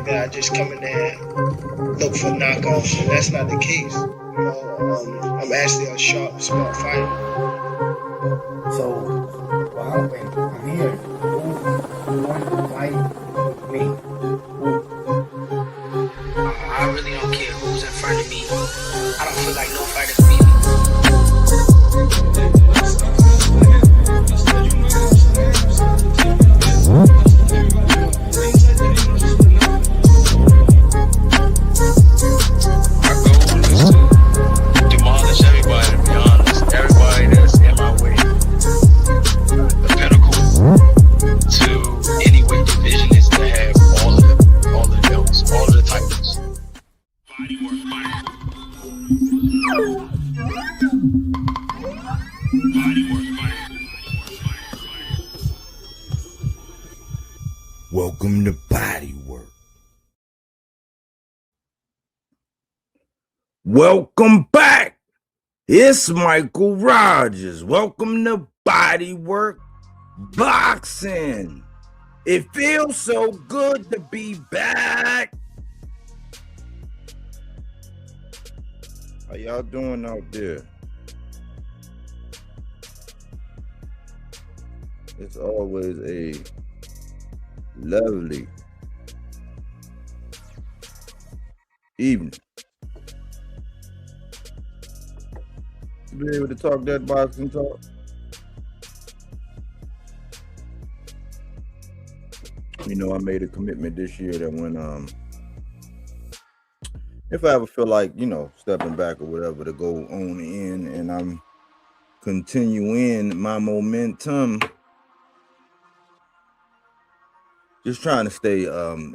think that I just come in there and look for knockouts, and that's not the case. I'm actually a sharp, smart fighter. So, well, I'm here. Who wants to fight with me? I really don't care who's in front of me. I don't feel like no fighter can beat me. My goal is to demolish everybody, to be honest. Everybody that's in my way. The pinnacle to any weight division is to have all the belts, all of the titles. Welcome to Bodywork. Welcome back. It's Michael Rogers. Welcome to Bodywork Boxing. It feels so good to be back. How y'all doing out there? It's always a lovely evening to be able to talk that boxing talk. You know, I made a commitment this year that when if I ever feel like, you know, stepping back or whatever, to go on in, and I'm continuing my momentum, just trying to stay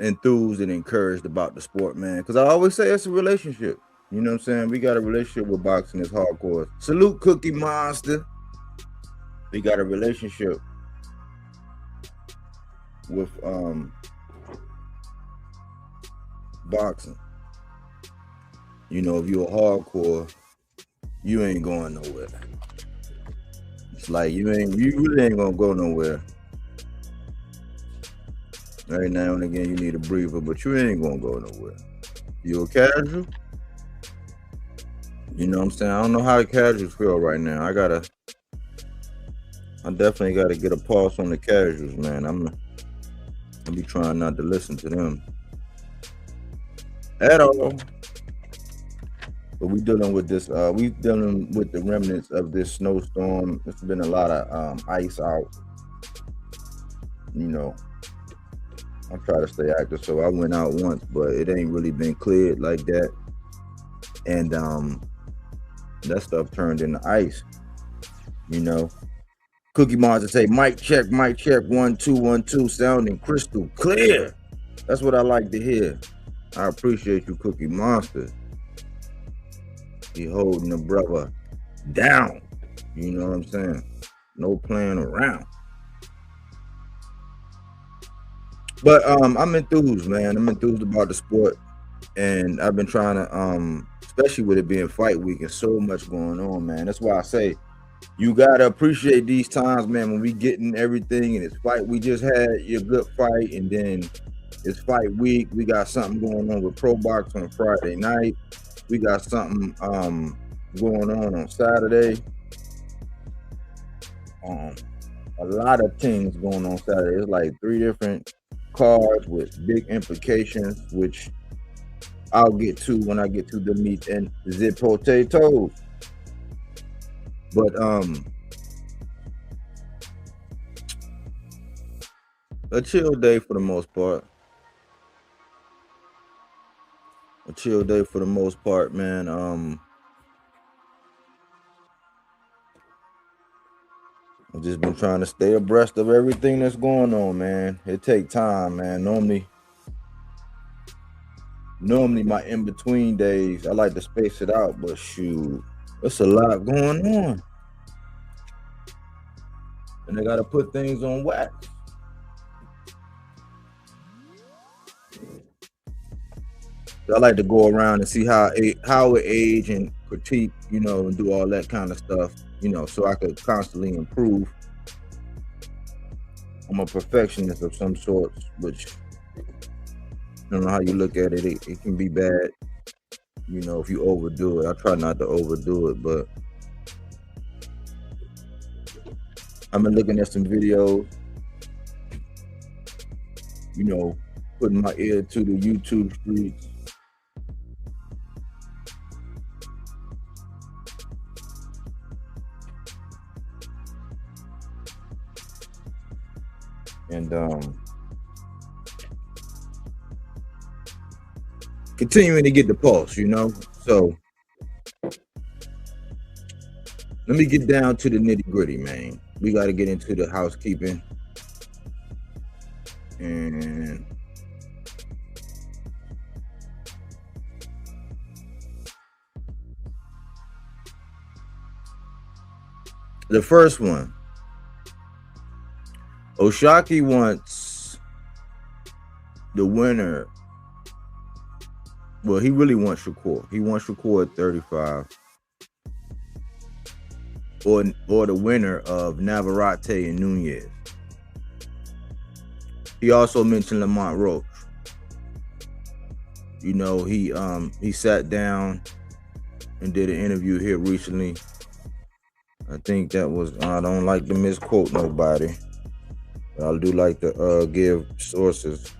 enthused and encouraged about the sport, man. Because I always say it's a relationship. You know what I'm saying? We got a relationship with boxing that's hardcore. Salute Cookie Monster. We got a relationship with boxing. You know, if you're hardcore, you ain't going nowhere. It's like you really ain't gonna go nowhere. Every now and again, you need a breather, but you ain't gonna go nowhere. You a casual? You know what I'm saying? I don't know how the casuals feel right now. I definitely gotta get a pulse on the casuals, man. I'll be trying not to listen to them at all. But we dealing with this. We dealing with the remnants of this snowstorm. It's been a lot of ice out. You know, I try to stay active, so I went out once, but it ain't really been cleared like that. And that stuff turned into ice. You know, Cookie Monster say, mic check, 1 2 1 2, sounding crystal clear. That's what I like to hear. I appreciate you, Cookie Monster. He holding the brother down. You know what I'm saying? No playing around. But I'm enthused, man. I'm enthused about the sport, and I've been trying to, especially with it being fight week and so much going on, man. That's why I say you gotta appreciate these times, man. When we getting everything and it's fight, we just had your good fight, and then it's fight week. We got something going on with Pro Box on Friday night. We got something going on Saturday. A lot of things going on Saturday. It's like 3 different cards with big implications, which I'll get to when I get to the meat and the potatoes. But a chill day for the most part. A chill day for the most part, man. I've just been trying to stay abreast of everything that's going on, man. It takes time, man. Normally my in-between days, I like to space it out, but shoot, there's a lot going on. And they got to put things on wax. So I like to go around and see how it age and critique, you know, and do all that kind of stuff, you know, so I could constantly improve. I'm a perfectionist of some sorts, which I don't know how you look at it. It can be bad, you know, if you overdo it. I try not to overdo it, but I've been looking at some videos, you know, putting my ear to the YouTube streets. And continuing to get the pulse, you know. So let me get down to the nitty gritty, man. We got to get into the housekeeping. And the first one, Oshaki wants the winner. Well, he really wants Shakur. He wants Shakur at 35. Or the winner of Navarrete and Nunez. He also mentioned Lamont Roach. You know, he sat down and did an interview here recently. I think that was, I don't like to misquote nobody, but I do like to give sources.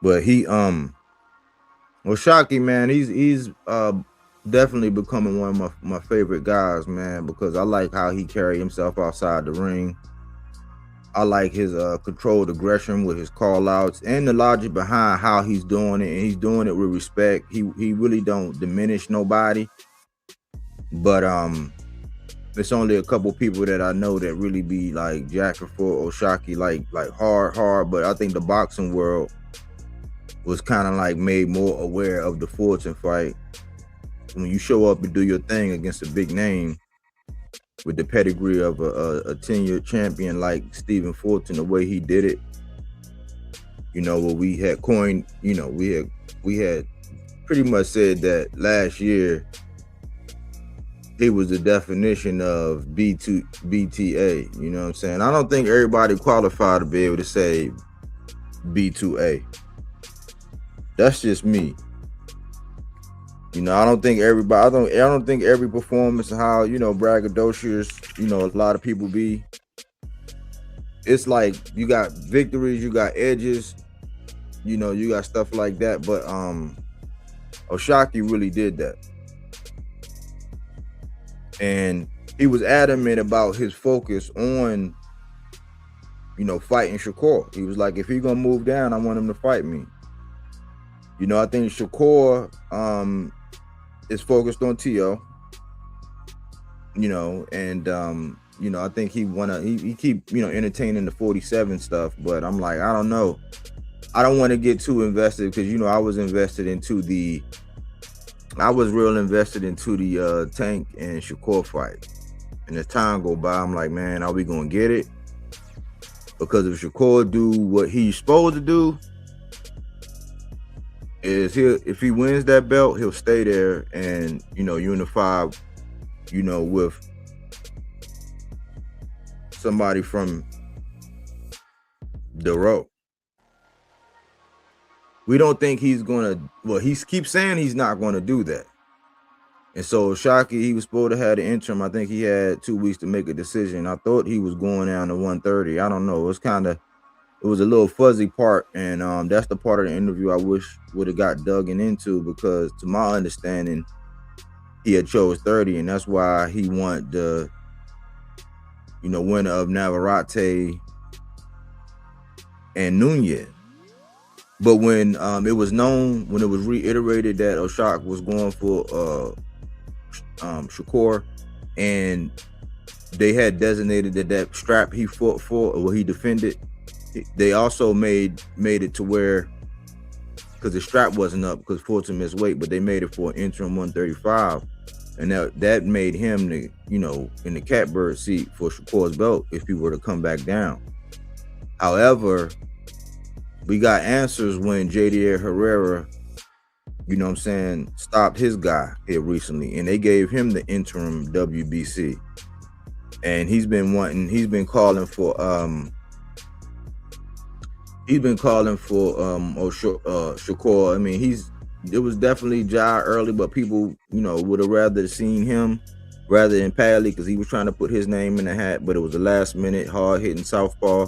But Oshaki, man, he's definitely becoming one of my favorite guys, man, because I like how he carried himself outside the ring. I like his controlled aggression with his call outs and the logic behind how he's doing it, and he's doing it with respect. He really don't diminish nobody. But it's only a couple people that I know that really be like jacking for Oshaki, like hard. But I think the boxing world was kind of like made more aware of the Fulton fight. When you show up and do your thing against a big name with the pedigree of a 10-year champion like Stephen Fulton, the way he did it, you know, what we had coined, you know, we had pretty much said that last year he was the definition of BTA, you know what I'm saying? I don't think everybody qualified to be able to say B2A. That's just me. You know, I don't think everybody, I don't think every performance, how, you know, braggadocious, you know, a lot of people be. It's like you got victories, you got edges, you know, you got stuff like that. But Oshaki really did that. And he was adamant about his focus on, you know, fighting Shakur. He was like, if he's gonna move down, I want him to fight me. You know, I think Shakur is focused on T.O., you know, and you know, I think he keep, you know, entertaining the 47 stuff, but I'm like, I don't know. I don't want to get too invested because, you know, I was real invested into the Tank and Shakur fight. And as time go by, I'm like, man, are we gonna get it? Because if Shakur do what he's supposed to do, is if he wins that belt, he'll stay there and, you know, unify, you know, with somebody from the row. We don't think he's gonna, well, he keeps saying he's not gonna do that. And so Oshaki, he was supposed to have the interim. I think he had 2 weeks to make a decision. I thought he was going down to 130. I don't know. It was a little fuzzy part, and that's the part of the interview I wish would have got dug into, because to my understanding, he had chose 30, and that's why he wanted the, you know, winner of Navarrete and Nunez. But when it was known, when it was reiterated that Oshak was going for Shakur, and they had designated that strap he fought for, or he defended, they also made it to where, because the strap wasn't up because Fulton missed weight, but they made it for an interim 135. and that made him the, you know, in the catbird seat for Shakur's belt if he were to come back down. However, we got answers when JD Herrera, you know what I'm saying, stopped his guy here recently, and they gave him the interim WBC. And he's been calling for Shakur. I mean, it was definitely Ja early, but people, you know, would have rather seen him rather than Padley, because he was trying to put his name in the hat, but it was a last minute hard hitting southpaw.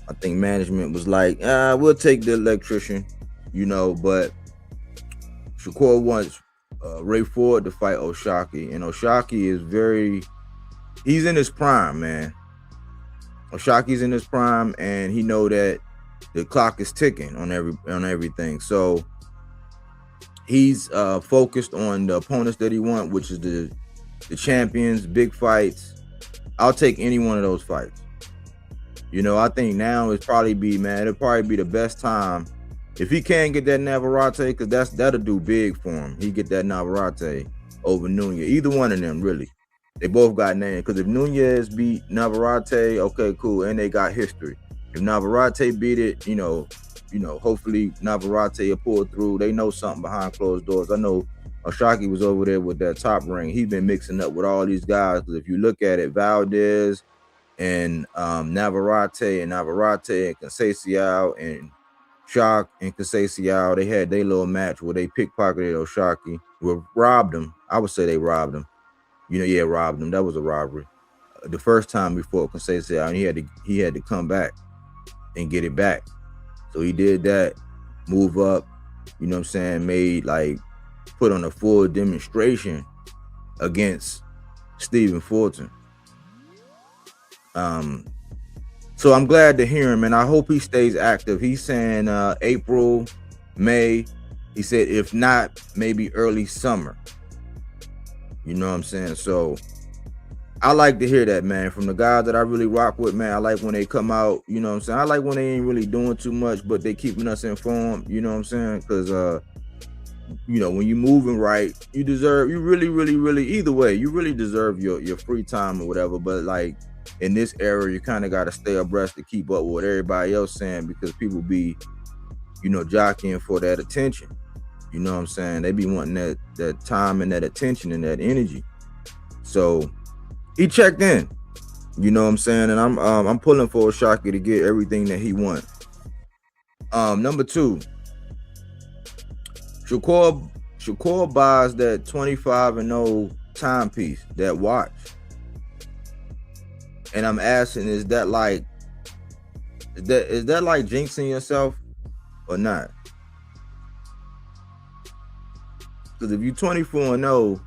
I think management was like, we'll take the electrician, you know, but Shakur wants Ray Ford to fight O'Shaquie, and O'Shaquie is he's in his prime, man. O'Shaquie's in his prime, and he know that the clock is ticking on everything. So he's focused on the opponents that he wants, which is the champions, big fights. I'll take any one of those fights. You know, I think now it'll probably be the best time if he can get that Navarrete, because that'll do big for him. He get that Navarrete over Nunez. Either one of them, really. They both got names. Because if Nunez beat Navarrete, okay, cool, and they got history. If Navarrete beat it, you know, hopefully Navarrete will pull through. They know something behind closed doors. I know O'Shaquie was over there with that top ring. He's been mixing up with all these guys. Because if you look at it, Valdez and Navarrete and Conceição and Shock and Conceição, they had their little match where they pickpocketed O'Shaquie. Well, robbed him. I would say they robbed him. You know, robbed him. That was a robbery. The first time before Conceição, and he had to come back and get it back. So he did that, move up, you know what I'm saying, put on a full demonstration against Stephen Fulton. So I'm glad to hear him, and I hope he stays active. He's saying April, May. He said, if not, maybe early summer. You know what I'm saying? So I like to hear that, man, from the guys that I really rock with, man. I like when they come out, you know what I'm saying? I like when they ain't really doing too much, but they keeping us informed, you know what I'm saying? Because, you know, when you're moving right, you really, really, really, either way, you really deserve your free time or whatever. But, like, in this era, you kind of got to stay abreast to keep up with what everybody else saying, because people be, you know, jockeying for that attention. You know what I'm saying? They be wanting that time and that attention and that energy. So he checked in, you know what I'm saying? And I'm pulling for O'Shaquie to get everything that he wants. Number 2, Shakur buys that 25-0 timepiece, that watch. And I'm asking, is that like jinxing yourself or not? Because if you're 24-0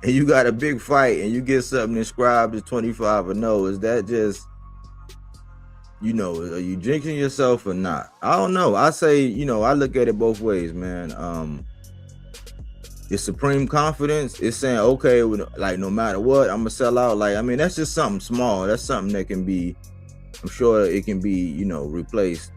and you got a big fight and you get something inscribed as 25-0, is that just, you know, are you jinxing yourself or not? I don't know. I say, you know, I look at it both ways, man. It's supreme confidence. It's saying, okay, like, no matter what, I'm gonna sell out. Like, I mean, that's just something small. That's something that can be, I'm sure it can be, you know, replaced.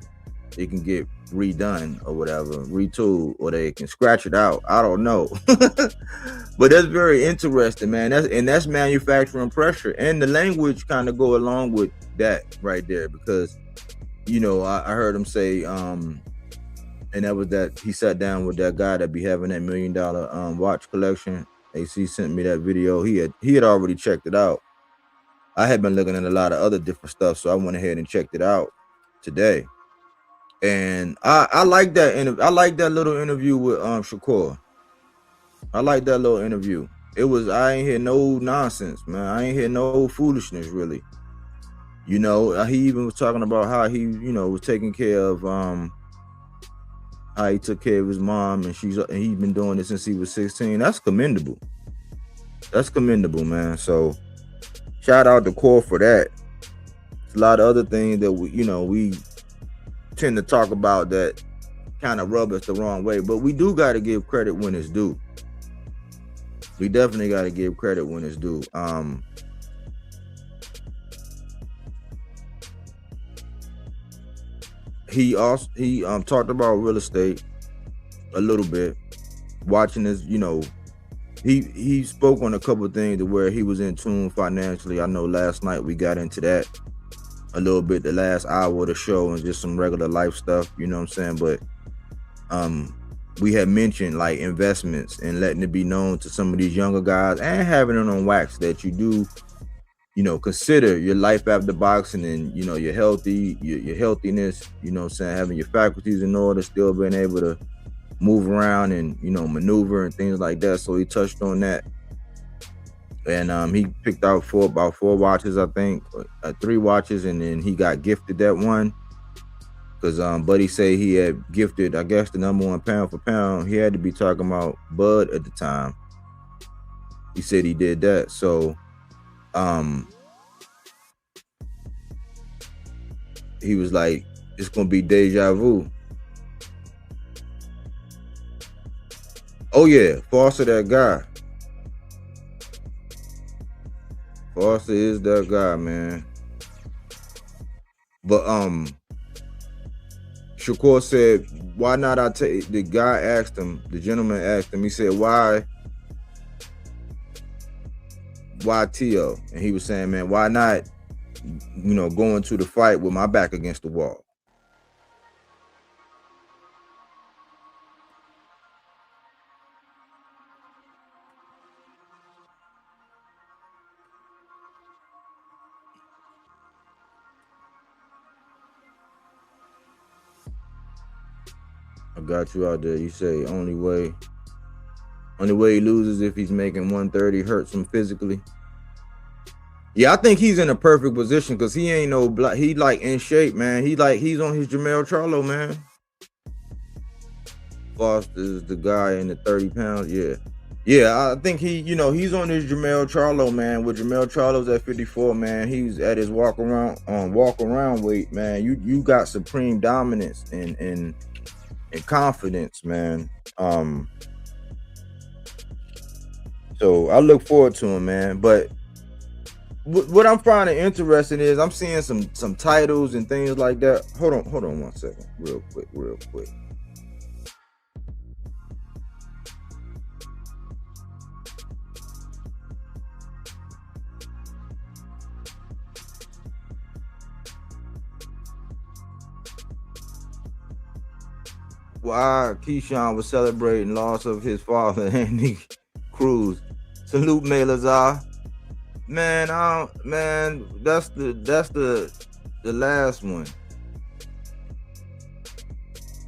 It can get redone or whatever, retooled, or they can scratch it out. I don't know. But that's very interesting, man. That's manufacturing pressure, and the language kind of go along with that right there, because, you know, I heard him say, and that was that he sat down with that guy that be having that $1 million watch collection. AC sent me that video. He had already checked it out. I had been looking at a lot of other different stuff, so I went ahead and checked it out today. And I like that. I like that little interview with Shakur. I like that little interview. I ain't hear no nonsense, man. I ain't hear no foolishness, really. You know, he even was talking about how he, you know, was taking care of how he took care of his mom, and he's been doing it since he was 16. That's commendable. That's commendable, man. So shout out to Core for that. There's a lot of other things that we tend to talk about that kind of rub us the wrong way, but we do got to give credit when it's due. We definitely got to give credit when it's due. He talked about real estate a little bit, watching his, you know, he spoke on a couple of things to where he was in tune financially. I know last night we got into that a little bit, the last hour of the show, and just some regular life stuff, you know what I'm saying? But we had mentioned like investments and letting it be known to some of these younger guys and having it on wax that you do, you know, consider your life after boxing and, you know, your healthiness, you know what I'm saying, having your faculties in order, still being able to move around and, you know, maneuver and things like that. So he touched on that. And he picked out about four watches, I think, 3 watches, and then he got gifted that one. Because Buddy say he had gifted, I guess, the number 1 pound for pound. He had to be talking about Bud at the time. He said he did that. So he was like, it's gonna be deja vu. Oh yeah, Foster that guy. Foster is that guy, man. But Shakur said, why not I take, the guy asked him, the gentleman asked him, he said, why T.O.? And he was saying, man, why not, you know, go into the fight with my back against the wall? I got you out there. You say only way he loses if he's making 130, hurts him physically. Yeah, I think he's in a perfect position because he ain't no black. He like in shape, man. He's on his Jamel Charlo, man. Foster's the guy in the 30 pounds. Yeah, I think he, you know, he's on his Jamel Charlo, man. With Jamel Charlo's at 54, man, he's at his walk around weight, man. You got supreme dominance and confidence, man. So I look forward to him, man. But what I'm finding interesting is I'm seeing some titles and things like that. Hold on 1 second, real quick. Why Keyshawn was celebrating loss of his father, Andy Cruz. Salute Melazar. Man, that's the last one.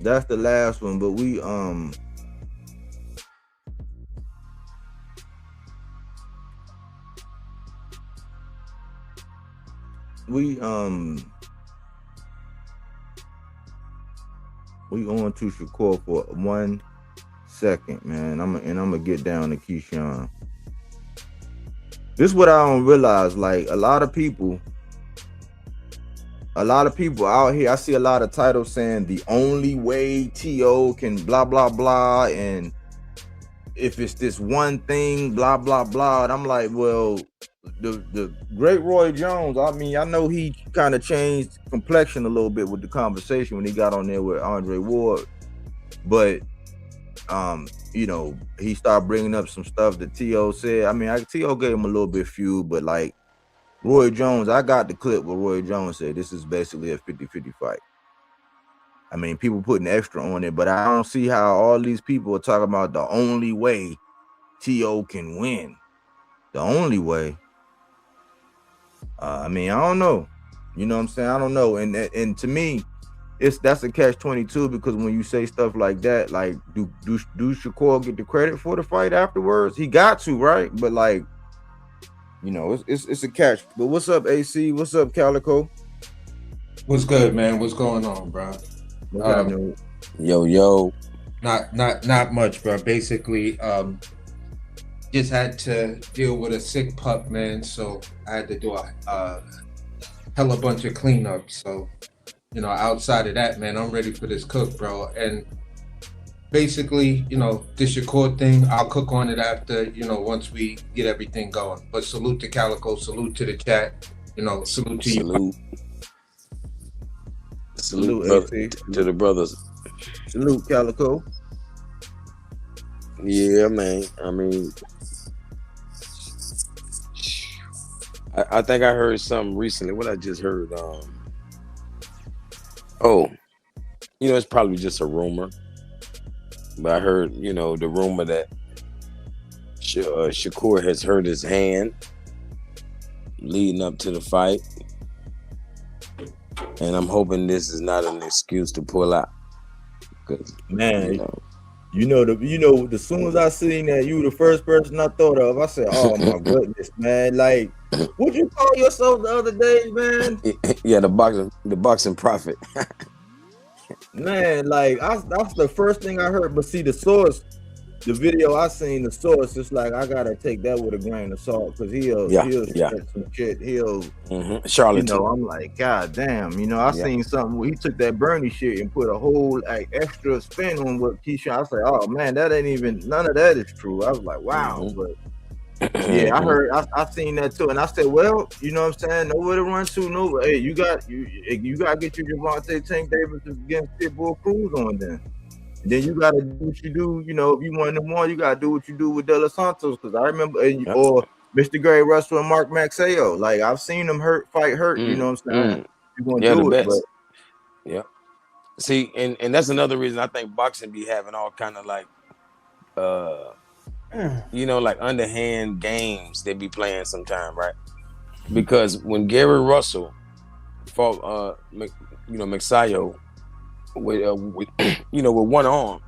That's the last one, but we on to Shakur for 1 second, man. I'm gonna get down to Keyshawn. This is what I don't realize. Like a lot of people out here, I see a lot of titles saying the only way T.O. can blah blah blah, and if it's this one thing, blah blah blah. And I'm like, well, the great Roy Jones, I mean, I know he kind of changed complexion a little bit with the conversation when he got on there with Andre Ward, but you know, he started bringing up some stuff that T.O. said. I mean, T.O. gave him a little bit few, but like Roy Jones, I got the clip where Roy Jones said this is basically a 50-50 fight. I mean, people putting extra on it, but I don't see how all these people are talking about the only way T.O. can win. The only way. I mean, I don't know. You know what I'm saying? I don't know. And to me, that's a catch-22 because when you say stuff like that, like, do Shakur get the credit for the fight afterwards? He got to, right? But like, you know, it's a catch. But what's up, AC? What's up, Calico? What's good, man? What's going on, bro? Yo. Not much, bro. Basically, just had to deal with a sick pup, man. So I had to do a hella bunch of cleanup. So, you know, outside of that, man, I'm ready for this cook, bro. And basically, you know, this Shakur thing, I'll cook on it after, you know, once we get everything going. But salute to Calico, salute to the chat, you know, salute to you. Salute brother, to the brothers. Salute, Calico. Yeah, man. I mean, I think I heard something recently. What I just heard. Oh, it's probably just a rumor, but I heard, the rumor that Shakur has hurt his hand leading up to the fight, and I'm hoping this is not an excuse to pull out. Cause, Man, the soon as I seen that, you were the first person I thought of. I said, "Oh my goodness, man! Like, what'd you call yourself the other day, man?" Yeah, the boxing prophet. Man, like that's the first thing I heard. But see, the source, the video I seen, the source, it's like I gotta take that with a grain of salt because he'll spread some shit. He'll charlatan. I'm like, God damn, I seen something where he took that Bernie shit and put a whole extra spin on what Keyshawn. I was like, oh man, that ain't even none of that is true. I was like, wow, but yeah, I heard, I seen that too, and I said, well, you know what I'm saying, nowhere to run to, no. Hey, you got to get your Javante Tank Davis against Pitbull Cruz on then. And then you got to do what you do, if you want them on, you got to do what you do with De Los Santos, because I remember, or Mr. Gary Russell and Mark Maxeo, like I've seen them fight hurt, you know what I'm saying? You're going to do it, best. Yeah. See, and that's another reason I think boxing be having all kind of like, like underhand games they be playing sometime, right? Because when Gary Russell fought, Maxeo with one arm,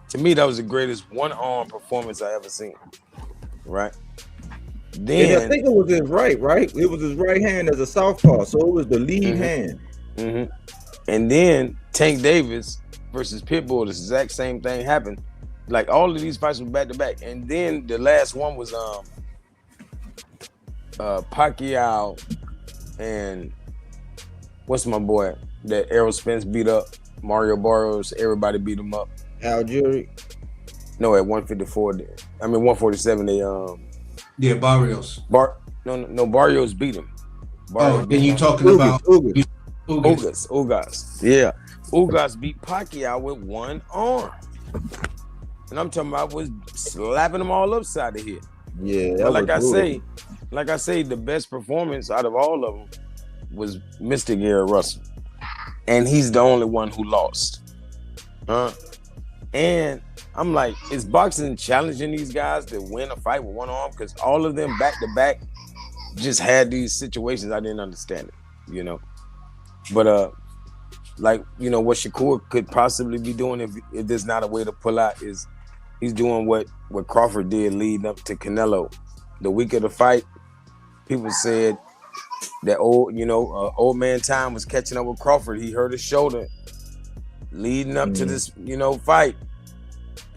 to me that was the greatest one arm performance I ever seen, right? Then and I think it was his right? It was his right hand as a southpaw, so it was the lead hand. And then Tank Davis versus Pitbull, the exact same thing happened. Like all of these fights were back to back, and then the last one was Pacquiao and what's my boy that Errol Spence beat up, Mario Barrios. Everybody beat him up. Algieri? No, at 154. 147. They Barrios. No, Barrios beat him. Then you talking about Ugas. Yeah, Ugas beat Pacquiao with one arm. And I'm talking about was slapping them all upside the head. Yeah, but like I say, the best performance out of all of them was Mr. Gary Russell, and he's the only one who lost. And I'm like, is boxing challenging these guys to win a fight with one arm? Because all of them back to back just had these situations. I didn't understand it, But what Shakur could possibly be doing if there's not a way to pull out is he's doing what Crawford did leading up to Canelo. The week of the fight, people said that old man time was catching up with Crawford. He hurt his shoulder leading up to this, fight.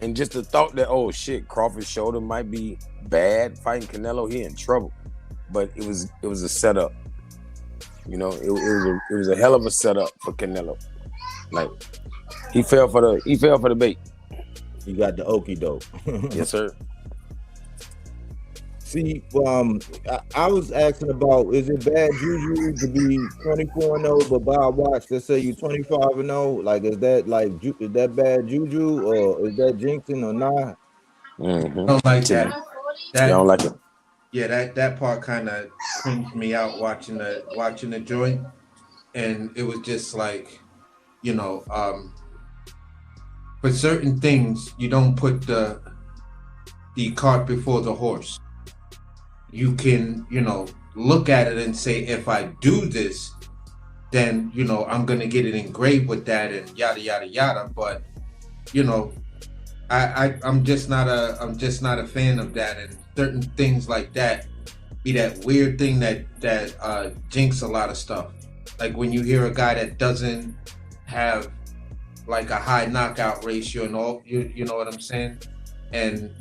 And just the thought that, oh shit, Crawford's shoulder might be bad fighting Canelo, he in trouble. But it was a setup. It was a hell of a setup for Canelo. Like he fell for the bait. He got the okie doke. Yes, sir. See, I was asking about, is it bad juju to be 24-0, but by a watch that say you 25-0? Like, is that bad juju, or is that jinxing or not? I don't like that. I don't like it. Yeah, that part kind of cringed me out watching the joint, and it was just like, for certain things you don't put the cart before the horse. You can, look at it and say, if I do this, then, I'm going to get it engraved with that and yada, yada, yada. But, I'm just not a fan of that. And certain things like that be that weird thing that jinx a lot of stuff. Like when you hear a guy that doesn't have like a high knockout ratio and all, you know what I'm saying? And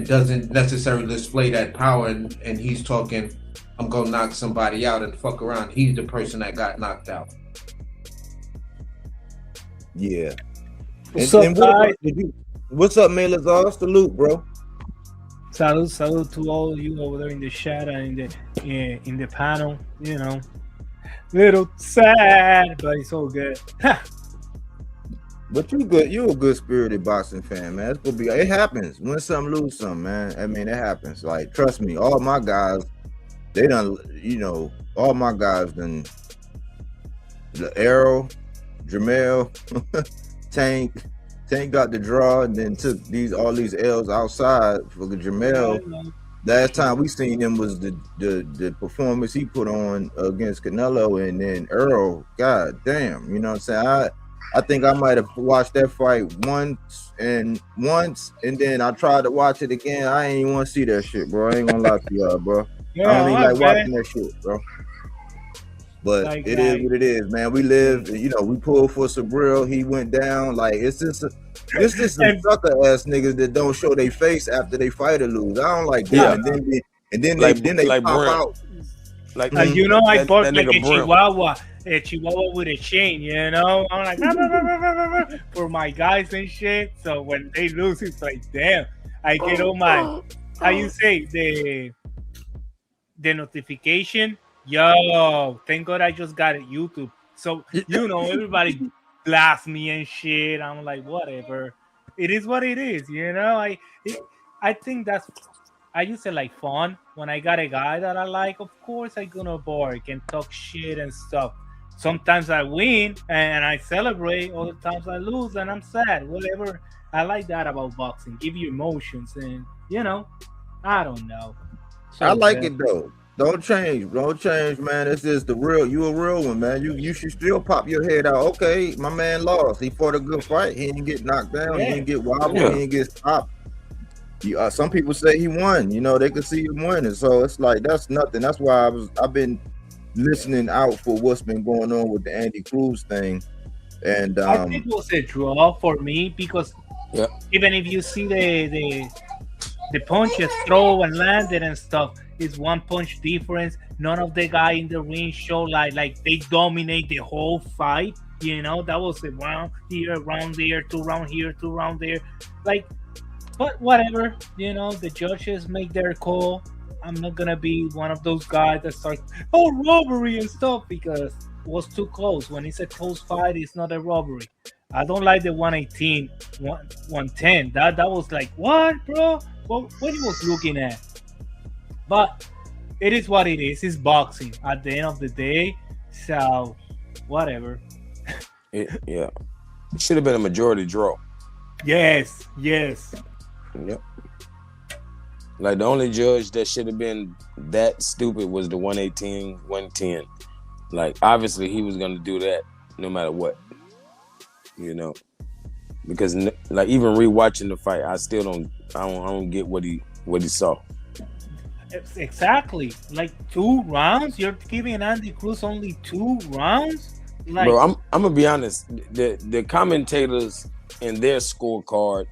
doesn't necessarily display that power, and he's talking, I'm gonna knock somebody out and fuck around. He's the person that got knocked out. Yeah. What's up, man? Salute, bro. Salute to all you over there in the chat and in the panel. Little sad, but it's all good. But you good. You a good spirited boxing fan, man. It's gonna be. It happens. Win some, lose some, man. I mean, it happens. Like, trust me. All my guys, they done. You know, all my guys done. The Arrow, Jamel, Tank got the draw, and then took all these L's outside for the Jamel. Last time we seen him was the performance he put on against Canelo, and then Earl. God damn, you know what I'm saying? I think I might have watched that fight once, and then I tried to watch it again. I ain't even want to see that shit, bro. I ain't gonna lie to y'all, bro. Yeah, I don't even like watching that shit, bro. But Like, it is what it is, man. We live, you know, we pulled for Sabril. He went down. Like, it's just some sucker ass niggas that don't show their face after they fight or lose. I don't like that. Yeah. And then Like- they like pop Brim. out. Like, you know, I that bark like nigga a Brim. chihuahua with a chain, you know? I'm like, "Rah, rah, rah, rah, rah, rah," for my guys and shit. So when they lose, it's like, damn. I get all my, how you say, the notification. Yo, thank God I just got it YouTube. So, you know, everybody blast me and shit. I'm like, whatever. It is what it is, you know? I think that's, I used to like fun. When I got a guy that I like, of course I gonna bark and talk shit and stuff. Sometimes I win and I celebrate. Other times I lose and I'm sad. Whatever. I like that about boxing. Give you emotions and, you know, I don't know. So I like bad. it though. Don't change, man. It's just the real. You a real one, man. You should still pop your head out. Okay, my man lost. He fought a good fight. He didn't get knocked down. He didn't get wobbled. Yeah. He didn't get stopped. Some people say he won. You know, they could see him winning. So it's like that's nothing. That's why I've been listening out for what's been going on with the Andy Cruz thing. And I think it was a draw for me because Yeah. even if you see the punches throw and landed and stuff, it's one punch difference. None of the guy in the ring show like they dominate the whole fight. You know, that was a round here, round there, 2 round here, 2 round there. Like, but whatever, you know, the judges make their call. I'm not gonna be one of those guys that start robbery and stuff because it was too close. When it's a close fight, it's not a robbery. I don't like the 118, 110. That was like, what, bro? What he was looking at? But it is what it is. It's boxing at the end of the day. So, whatever. Yeah. It should have been a majority draw. Yes. Yep. Like the only judge that should have been that stupid was the 118, 110. Like obviously he was gonna do that no matter what. You know. Because like even rewatching the fight, I don't get what he saw. Exactly. Like 2 rounds? You're giving Andy Cruz only 2 rounds? Like, Bro, I'm gonna be honest. The commentators in their scorecard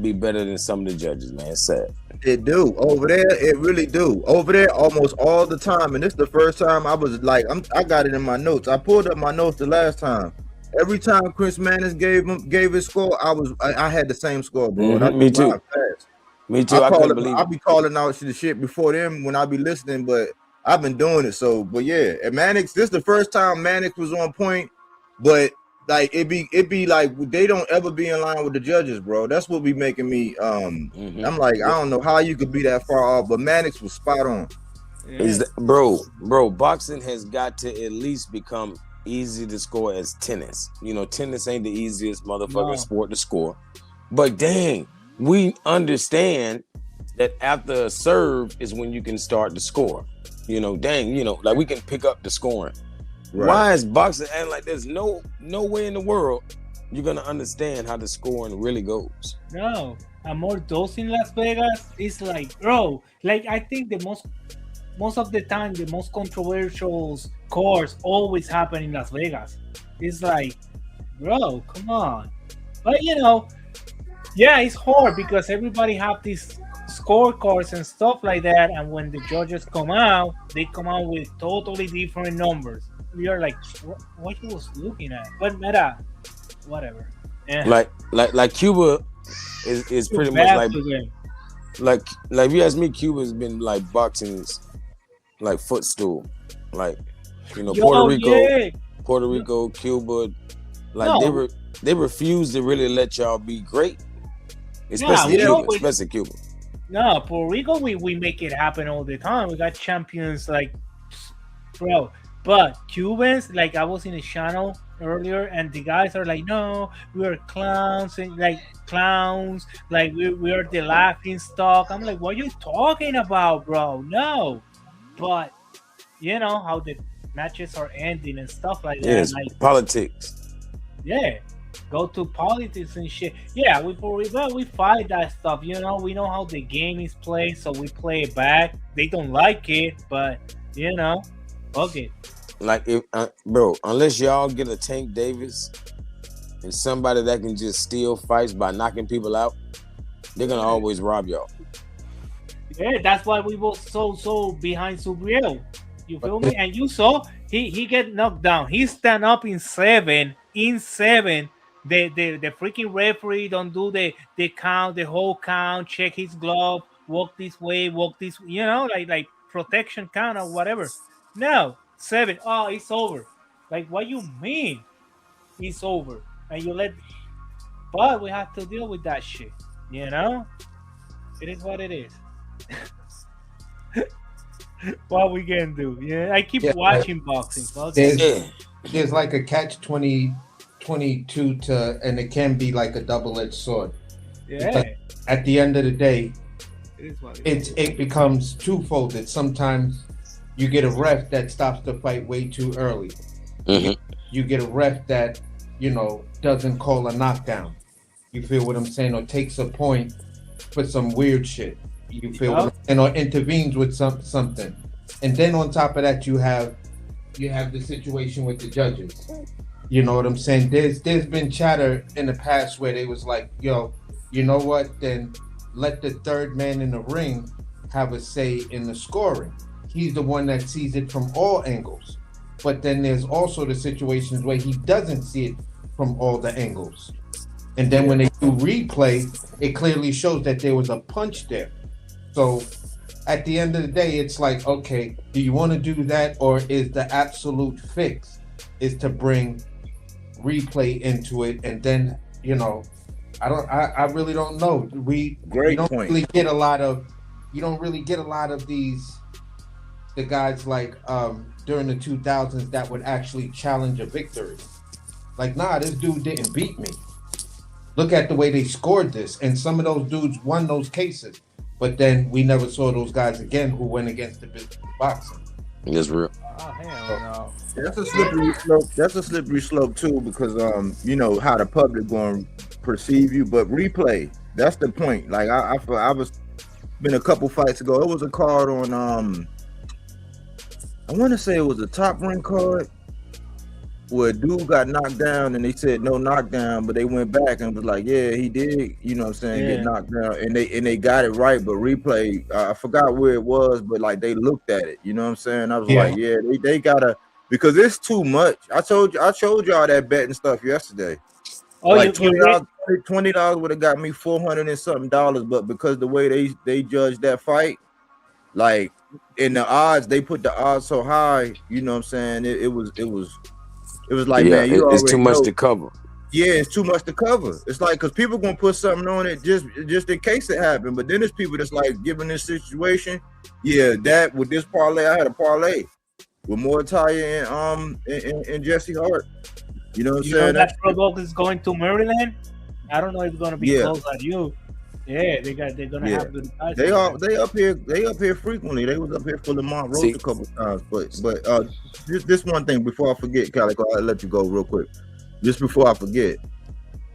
be better than some of the judges, man. It's sad. it do over there. It really do over there almost all the time. And this is the first time I was like, I got it in my notes. I pulled up my notes the last time. Every time Chris Manners gave his score, I had the same score, bro. And I Me too. fast. Me too. I couldn't believe I'll it. be calling out the shit before them when I be listening, but I've been doing it. So, but yeah, and Mannix, this is the first time Mannix was on point, but like it be like they don't ever be in line with the judges, bro. That's what be making me I'm like, I don't know how you could be that far off, but Mannix was spot on. Bro, boxing has got to at least become easy to score as tennis. You know, tennis ain't the easiest motherfucking sport to score. But dang, we understand that after a serve is when you can start to score. You know, dang, you know, like we can pick up the scoring. Right. Why is boxing acting like there's no way in the world you're gonna understand how the scoring really goes? No, Amor Dos in Las Vegas is like, bro, like I think most of the time the most controversial scores always happen in Las Vegas. It's like, bro, come on. But you know, yeah, it's hard because everybody have these scorecards and stuff like that, and when the judges come out, they come out with totally different numbers. We are like, what he was looking at? But meta, whatever. Yeah. Like Cuba is pretty much like if you ask me, Cuba's been like boxing's like footstool. Like, you know, Puerto Rico, Cuba, Like No, they refuse to really let y'all be great, yeah, especially we Cuba, always especially Cuba. no Puerto Rico. We make it happen all the time. We got champions like bro. But Cubans, like I was in a channel earlier, and the guys are like, no, we are clowns and like clowns, like we are the laughing stock. I'm like, what are you talking about, bro? No, but you know how the matches are ending and stuff like that. Yes, Like, politics. yeah, go to politics and shit. Yeah, we fight that stuff. You know, we know how the game is played, so we play it back. They don't like it, but you know, fuck it. Like if bro, unless y'all get a Tank Davis and somebody that can just steal fights by knocking people out, they're gonna always rob y'all. Yeah, that's why we were so behind Subriel. You feel me? And you saw he get knocked down. He stand up in seven. In seven, the freaking referee don't do the count, the whole count. Check his glove. Walk this way. Walk this. You know, like protection count or whatever. No, seven. Oh, it's over. Like, what you mean? It's over. And you let. But we have to deal with that shit. You know, it is what it is. What we can do? Yeah, I keep Yeah, watching boxing. Fuck There's it. there's like a catch 22 to, and it can be like a double-edged sword. Yeah, At the end of the day, it is what it is. it becomes twofold. That sometimes you get a ref that stops the fight way too early. Mhm. You get a ref that, you know, doesn't call a knockdown. You feel what I'm saying? Or takes a point for some weird shit. You feel what I'm saying? Or intervenes with something. And then on top of that, you have the situation with the judges. You know what I'm saying? There's been chatter in the past where they was like, yo, you know what? Then let the third man in the ring have a say in the scoring. He's the one that sees it from all angles. But then there's also the situations where he doesn't see it from all the angles. And then when they do replay, it clearly shows that there was a punch there. So at the end of the day, it's like, okay, do you want to do that, or is the absolute fix is to bring replay into it? And then, you know, I really don't know. You don't really get a lot of these, the guys like during the 2000s that would actually challenge a victory. Like, nah, this dude didn't beat me. Look at the way they scored this. And some of those dudes won those cases. But then we never saw those guys again who went against the business of boxing. It's real. Oh hell no. That's a slippery slope. That's a slippery slope too, because you know how the public going to perceive you. But replay, that's the point. Like I was been a couple fights ago. It was a card on I want to say it was a Top Rank card where a dude got knocked down and they said no knockdown, but they went back and was like, yeah, he did, you know what I'm saying, get knocked down, and they got it right, but replay, I forgot where it was, but like they looked at it, you know what I'm saying? I was like, yeah, they gotta, because it's too much. I showed y'all that betting stuff yesterday. Oh, like you $20 would have got me $400 and something, but because the way they judged that fight, like in the odds, they put the odds so high, you know what I'm saying? It was like, man, it's too much to cover. Yeah, it's too much to cover. It's like, because people gonna put something on it just in case it happened. But then there's people that's like, given this situation, yeah, that with this parlay, I had a parlay with Moritalia and Jesse Hart. You know what I'm saying? That Pro is going to Maryland. I don't know if it's gonna be close at you. Yeah, they're gonna have good guys. They up here frequently. They was up here for Lamont Roach a couple times. But this one thing before I forget, Calico, I'll let you go real quick. Just before I forget.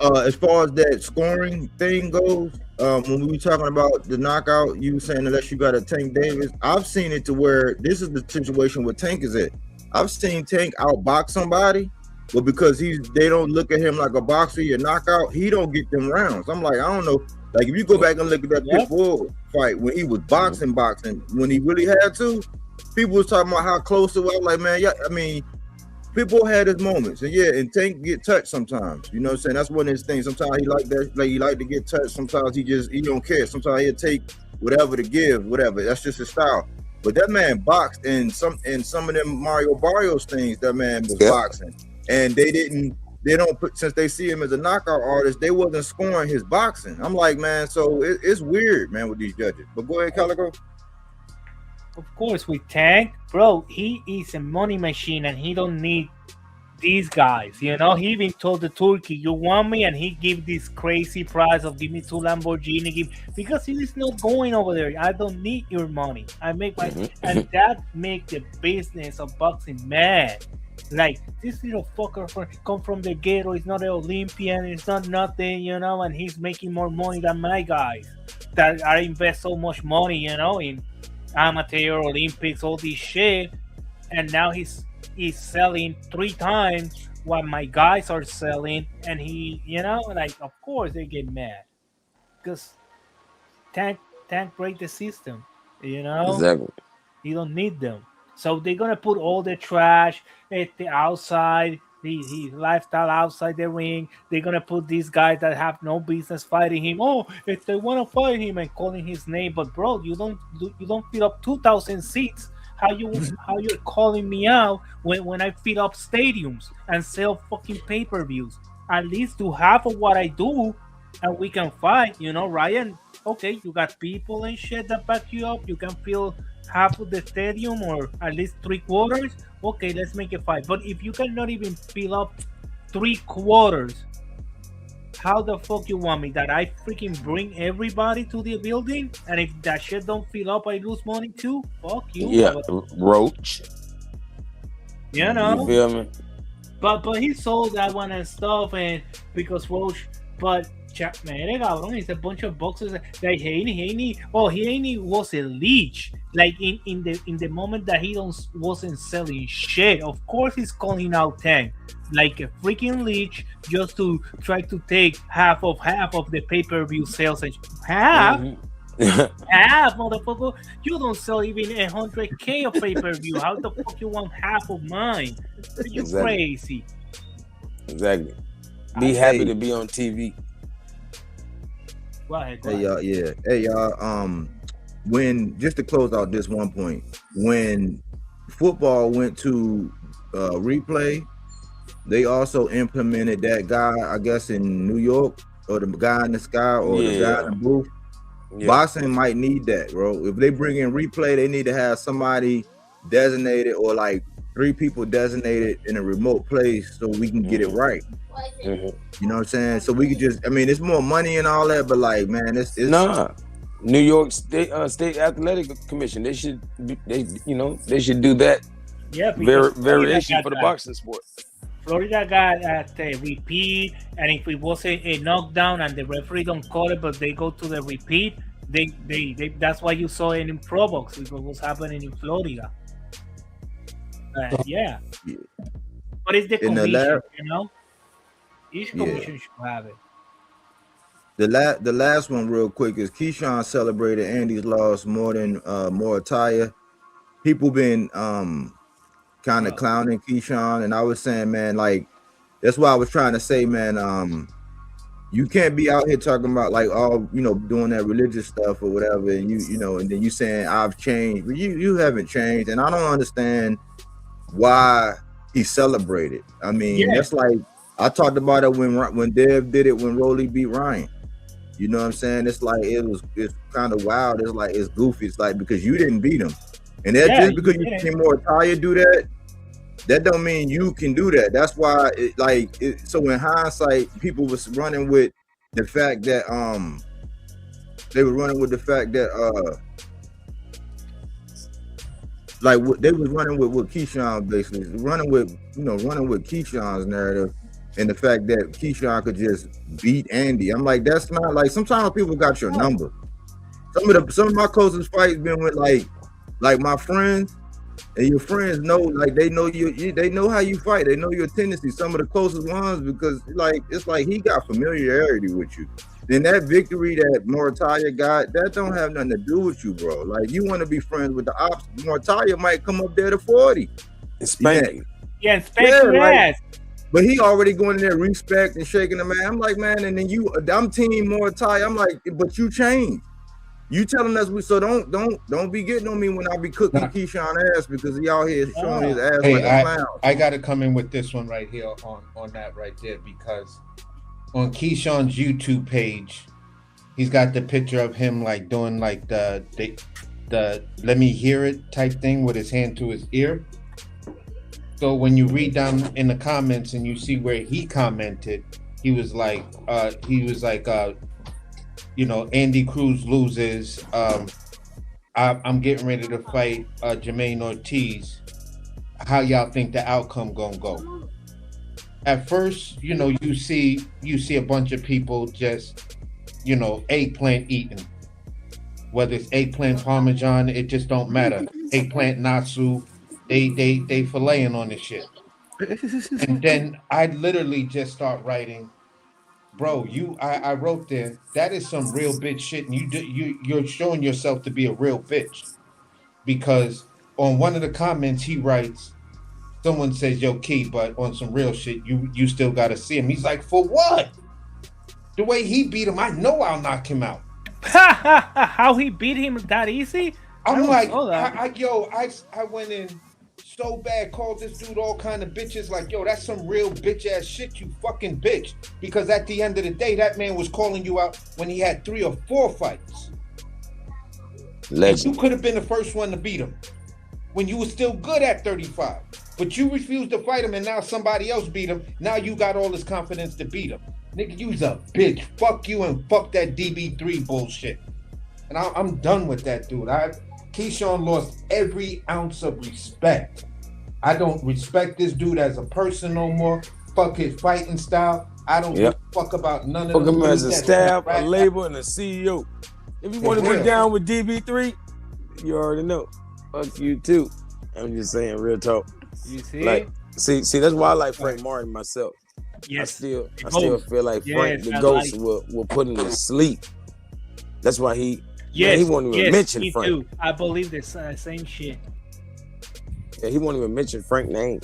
As far as that scoring thing goes, when we were talking about the knockout, you were saying unless you got a Tank Davis, I've seen it to where this is the situation where Tank is at. I've seen Tank outbox somebody, but because they don't look at him like a boxer, your knockout, he don't get them rounds. I'm like, I don't know. Like if you go back and look at that Pitbull fight when he was boxing, when he really had to, people was talking about how close it was. I'm like, man, yeah, I mean, Pitbull had his moments, and Tank get touched sometimes. You know what I'm saying? That's one of his things. Sometimes he like that, like he like to get touched. Sometimes he don't care. Sometimes he'll take whatever to give, whatever. That's just his style. But that man boxed in some of them Mario Barrios things. That man was boxing, and they didn't they don't put, since they see him as a knockout artist, they wasn't scoring his boxing. I'm like, man, so it's weird, man, with these judges. But go ahead, Calico. Of course, with Tank, bro, he is a money machine and he don't need these guys. You know, he even told the Turkey, you want me? And he give this crazy price of give me 2 Lamborghini, because he is not going over there. I don't need your money. I make my, and that make the business of boxing mad. Like, this little fucker come from the ghetto, he's not an Olympian, it's not nothing, you know, and he's making more money than my guys that I invest so much money, you know, in amateur Olympics, all this shit, and now he's selling 3 times what my guys are selling, and he, you know, like, of course they get mad because Tank break the system, you know. Exactly. You don't need them. So they're gonna put all the trash at the outside, his lifestyle outside the ring. They're gonna put these guys that have no business fighting him. Oh, if they want to fight him and calling his name, but bro, you don't fill up 2,000 seats. How you're calling me out when I fill up stadiums and sell fucking pay-per-views? At least do half of what I do, and we can fight. You know, Ryan. Okay, you got people and shit that back you up. You can fill half of the stadium or at least 3/4. Okay, let's make it 5. But if you cannot even fill up 3/4, how the fuck you want me that I freaking bring everybody to the building? And if that shit don't fill up, I lose money too? Fuck you. Yeah, Roach. You know? You feel me? But he sold that one and stuff, and because Roach, but man, cabrón, it's a bunch of boxes that he was a leech. Like in the moment that he wasn't selling shit, of course he's calling out Tank like a freaking leech just to try to take half of the pay-per-view sales. And half, half, motherfucker. You don't sell even 100K of pay-per-view. How the fuck you want half of mine? Are you crazy? Exactly. Be happy to be on TV. Go ahead. Hey y'all, yeah. Hey y'all, when, just to close out this one point, when football went to replay, they also implemented that guy, I guess in New York, or the guy in the sky, or the guy in the booth. Yeah. Boxing might need that, bro. If they bring in replay, they need to have somebody designated, or like 3 people designated in a remote place so we can get it right. You know what I'm saying? So we could just, I mean, it's more money and all that, but like, man, it's nah. New York State Athletic Commission, they should do that. Yeah, variation for the boxing sport. Florida got a repeat, and if it wasn't a knockdown and the referee don't call it, but they go to the repeat, they that's why you saw it in Pro Box, because what was happening in Florida. Yeah. But it's the commission, you know? Each commission should have it. The last one real quick is Keyshawn celebrated Andy's loss more than Morataya. People been kind of clowning Keyshawn, and I was saying, man, like, that's why I was trying to say, man, you can't be out here talking about like all, you know, doing that religious stuff or whatever, and you know, and then you saying I've changed, but you haven't changed, and I don't understand why he celebrated. I mean, that's like, I talked about it when Dev did it when Rolly beat Ryan. You know what I'm saying? It's like it's kind of wild. It's like it's goofy. It's like because you didn't beat him, and that just because you seen Morataya do that don't mean you can do that. That's why so in hindsight, people was running with the fact that they were running with the fact that like what they was running with Keyshawn, basically running with Keyshawn's narrative. And the fact that Keyshawn could just beat Andy, I'm like, that's not like. Sometimes people got your number. Some of my closest fights been with like my friends, and your friends know, like they know you, they know how you fight, they know your tendencies. Some of the closest ones, because like it's like he got familiarity with you. Then that victory that Morataya got, that don't have nothing to do with you, bro. Like you want to be friends with the ops. Morataya might come up there to 40. And spank you. Yeah, and spank your ass. But he already going in there respect and shaking the man. I'm like, man, and then I'm team Morataya. I'm like, but you changed. You telling us so don't be getting on me when I be cooking Keyshawn ass because he out here showing his ass like a clown. I gotta come in with this one right here on that right there, because on Keyshawn's YouTube page, he's got the picture of him like doing like the let me hear it type thing with his hand to his ear. So when you read down in the comments and you see where he commented, he was like you know, Andy Cruz loses. I'm getting ready to fight Jermaine Ortiz. How y'all think the outcome gonna go? At first, you know, you see a bunch of people just, you know, eggplant eating. Whether it's eggplant parmesan, it just don't matter. Eggplant natsu, they filleting on this shit. And then I literally just start writing, bro, I wrote there, that is some real bitch shit, and you're showing yourself to be a real bitch. Because on one of the comments he writes, someone says, yo, Key, but on some real shit, you still gotta see him. He's like, for what? The way he beat him, I know I'll knock him out. How he beat him that easy? I'm like, I went in so bad, called this dude all kind of bitches, like, yo, that's some real bitch ass shit, you fucking bitch. Because at the end of the day, that man was calling you out when he had 3 or 4 fights. Legend. You could have been the first one to beat him when you were still good at 35. But you refused to fight him, and now somebody else beat him. Now you got all this confidence to beat him. Nigga, you's a bitch. Fuck you and fuck that DB3 bullshit. And I'm done with that dude. Keyshawn lost every ounce of respect. I don't respect this dude as a person no more. Fuck his fighting style. I don't give a fuck about none of them. Fuck him as a staff, a label, and a CEO. If you want to go down with DB3, you already know. Fuck you too. I'm just saying, real talk. You see? Like, see, that's why I like Frank Martin myself. Yes. I still feel like Frank the Ghost will put him to sleep. That's why he won't even mention Frank. Too. I believe the same shit. Yeah, he won't even mention Frank name.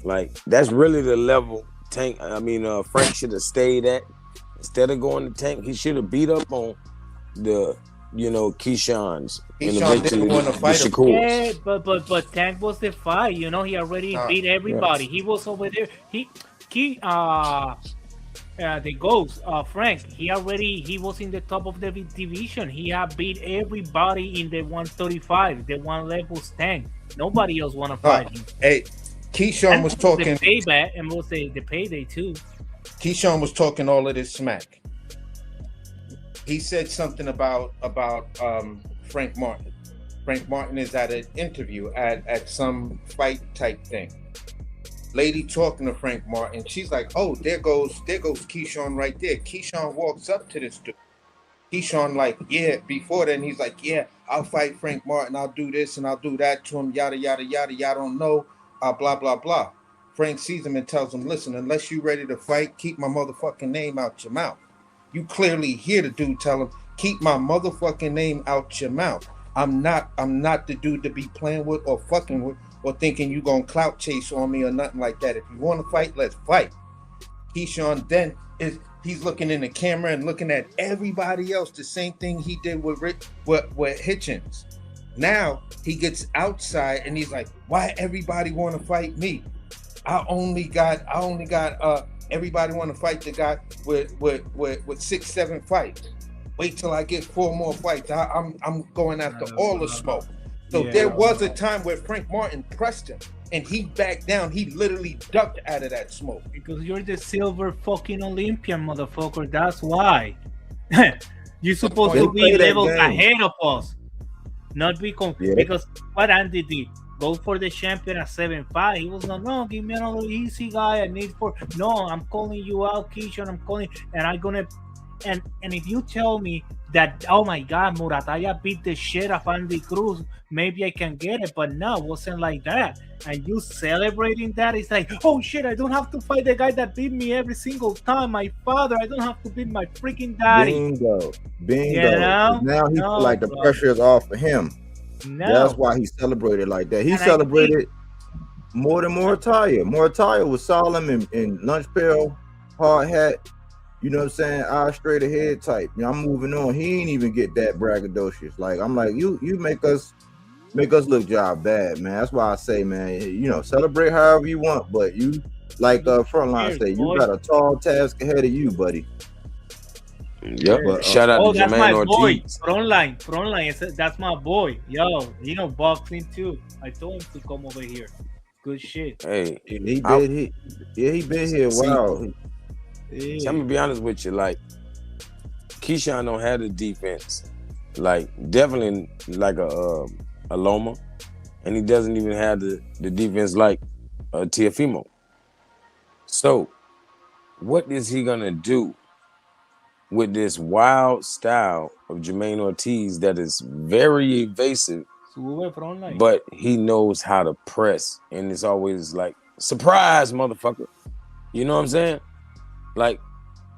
Like, that's really the level Frank should have stayed at. Instead of going to Tank, he should have beat up on the, Keyshawn's. Keyshawn didn't want to fight him. Yeah, but Tank was the fight. He already beat everybody. Yeah. He was over there. The Ghost, Frank, he was in the top of the division. He had beat everybody in the 135. The one level Tank. Nobody else want to fight him. Hey, Keyshawn was talking. The payback, and we'll say the payday too. Keyshawn was talking all of this smack. He said something about Frank Martin. Frank Martin is at an interview at some fight type thing. Lady talking to Frank Martin. She's like, "Oh, there goes Keyshawn right there." Keyshawn walks up to this dude. Keyshawn like, "Yeah." Before then, he's like, "Yeah, I'll fight Frank Martin. I'll do this and I'll do that to him. Yada yada yada. Y'all don't know. Blah blah blah." Frank sees him and tells him, "Listen, unless you're ready to fight, keep my motherfucking name out your mouth." You clearly hear the dude tell him, "Keep my motherfucking name out your mouth. I'm not the dude to be playing with or fucking with or thinking you gonna clout chase on me or nothing like that. If you want to fight, let's fight." Keyshawn then he's looking in the camera and looking at everybody else, the same thing he did with Hitchens. Now he gets outside and he's like, "Why everybody want to fight me? I only got everybody want to fight the guy with 6-7 fights. Wait till I get 4 more fights. I'm going after all the smoke." So there was a time where Frank Martin pressed him and he backed down. He literally ducked out of that smoke. Because you're the silver fucking Olympian, motherfucker. That's why. You're supposed to be levels ahead of us. Not be confused. Because what Andy did, go for the champion at 7-5. He was like, "No, give me another easy guy. I'm calling you out, Keyshawn. I'm calling, and I'm gonna." And if you tell me that, oh my God, Murataya beat the shit of Andy Cruz, maybe I can get it. But no, it wasn't like that. And you celebrating that, it's like, oh shit, I don't have to fight the guy that beat me every single time. My father, I don't have to beat my freaking daddy. Bingo. Now he feel like the pressure is off of him. No. That's why he celebrated like that. He celebrated more than Murataya. Murataya was solemn in lunch pail, hard hat. you know what I'm saying, eye straight ahead type. You know, I'm moving on. He ain't even get that braggadocious. Like I'm like, you make us look job bad, man. That's why I say, man, you know, celebrate however you want, but you like Frontline Cheers, say, you boy. got a tall task ahead of you, buddy. Yep. But, Shout out Oh, to that's my Jermaine boy. Ortiz. Frontline. That's my boy. Yo, he know boxing too. I told him to come over here. Good shit. Hey, he been here a See, while. See, I'm gonna be honest with you. Like, Keyshawn don't have the defense, like definitely like a Loma, and he doesn't even have the defense like Tiafimo. So, what is he gonna do with this wild style of Jermaine Ortiz that is very evasive, Sube Frontline. but he knows how to press, and it's always like surprise, motherfucker. You know what I'm saying? Like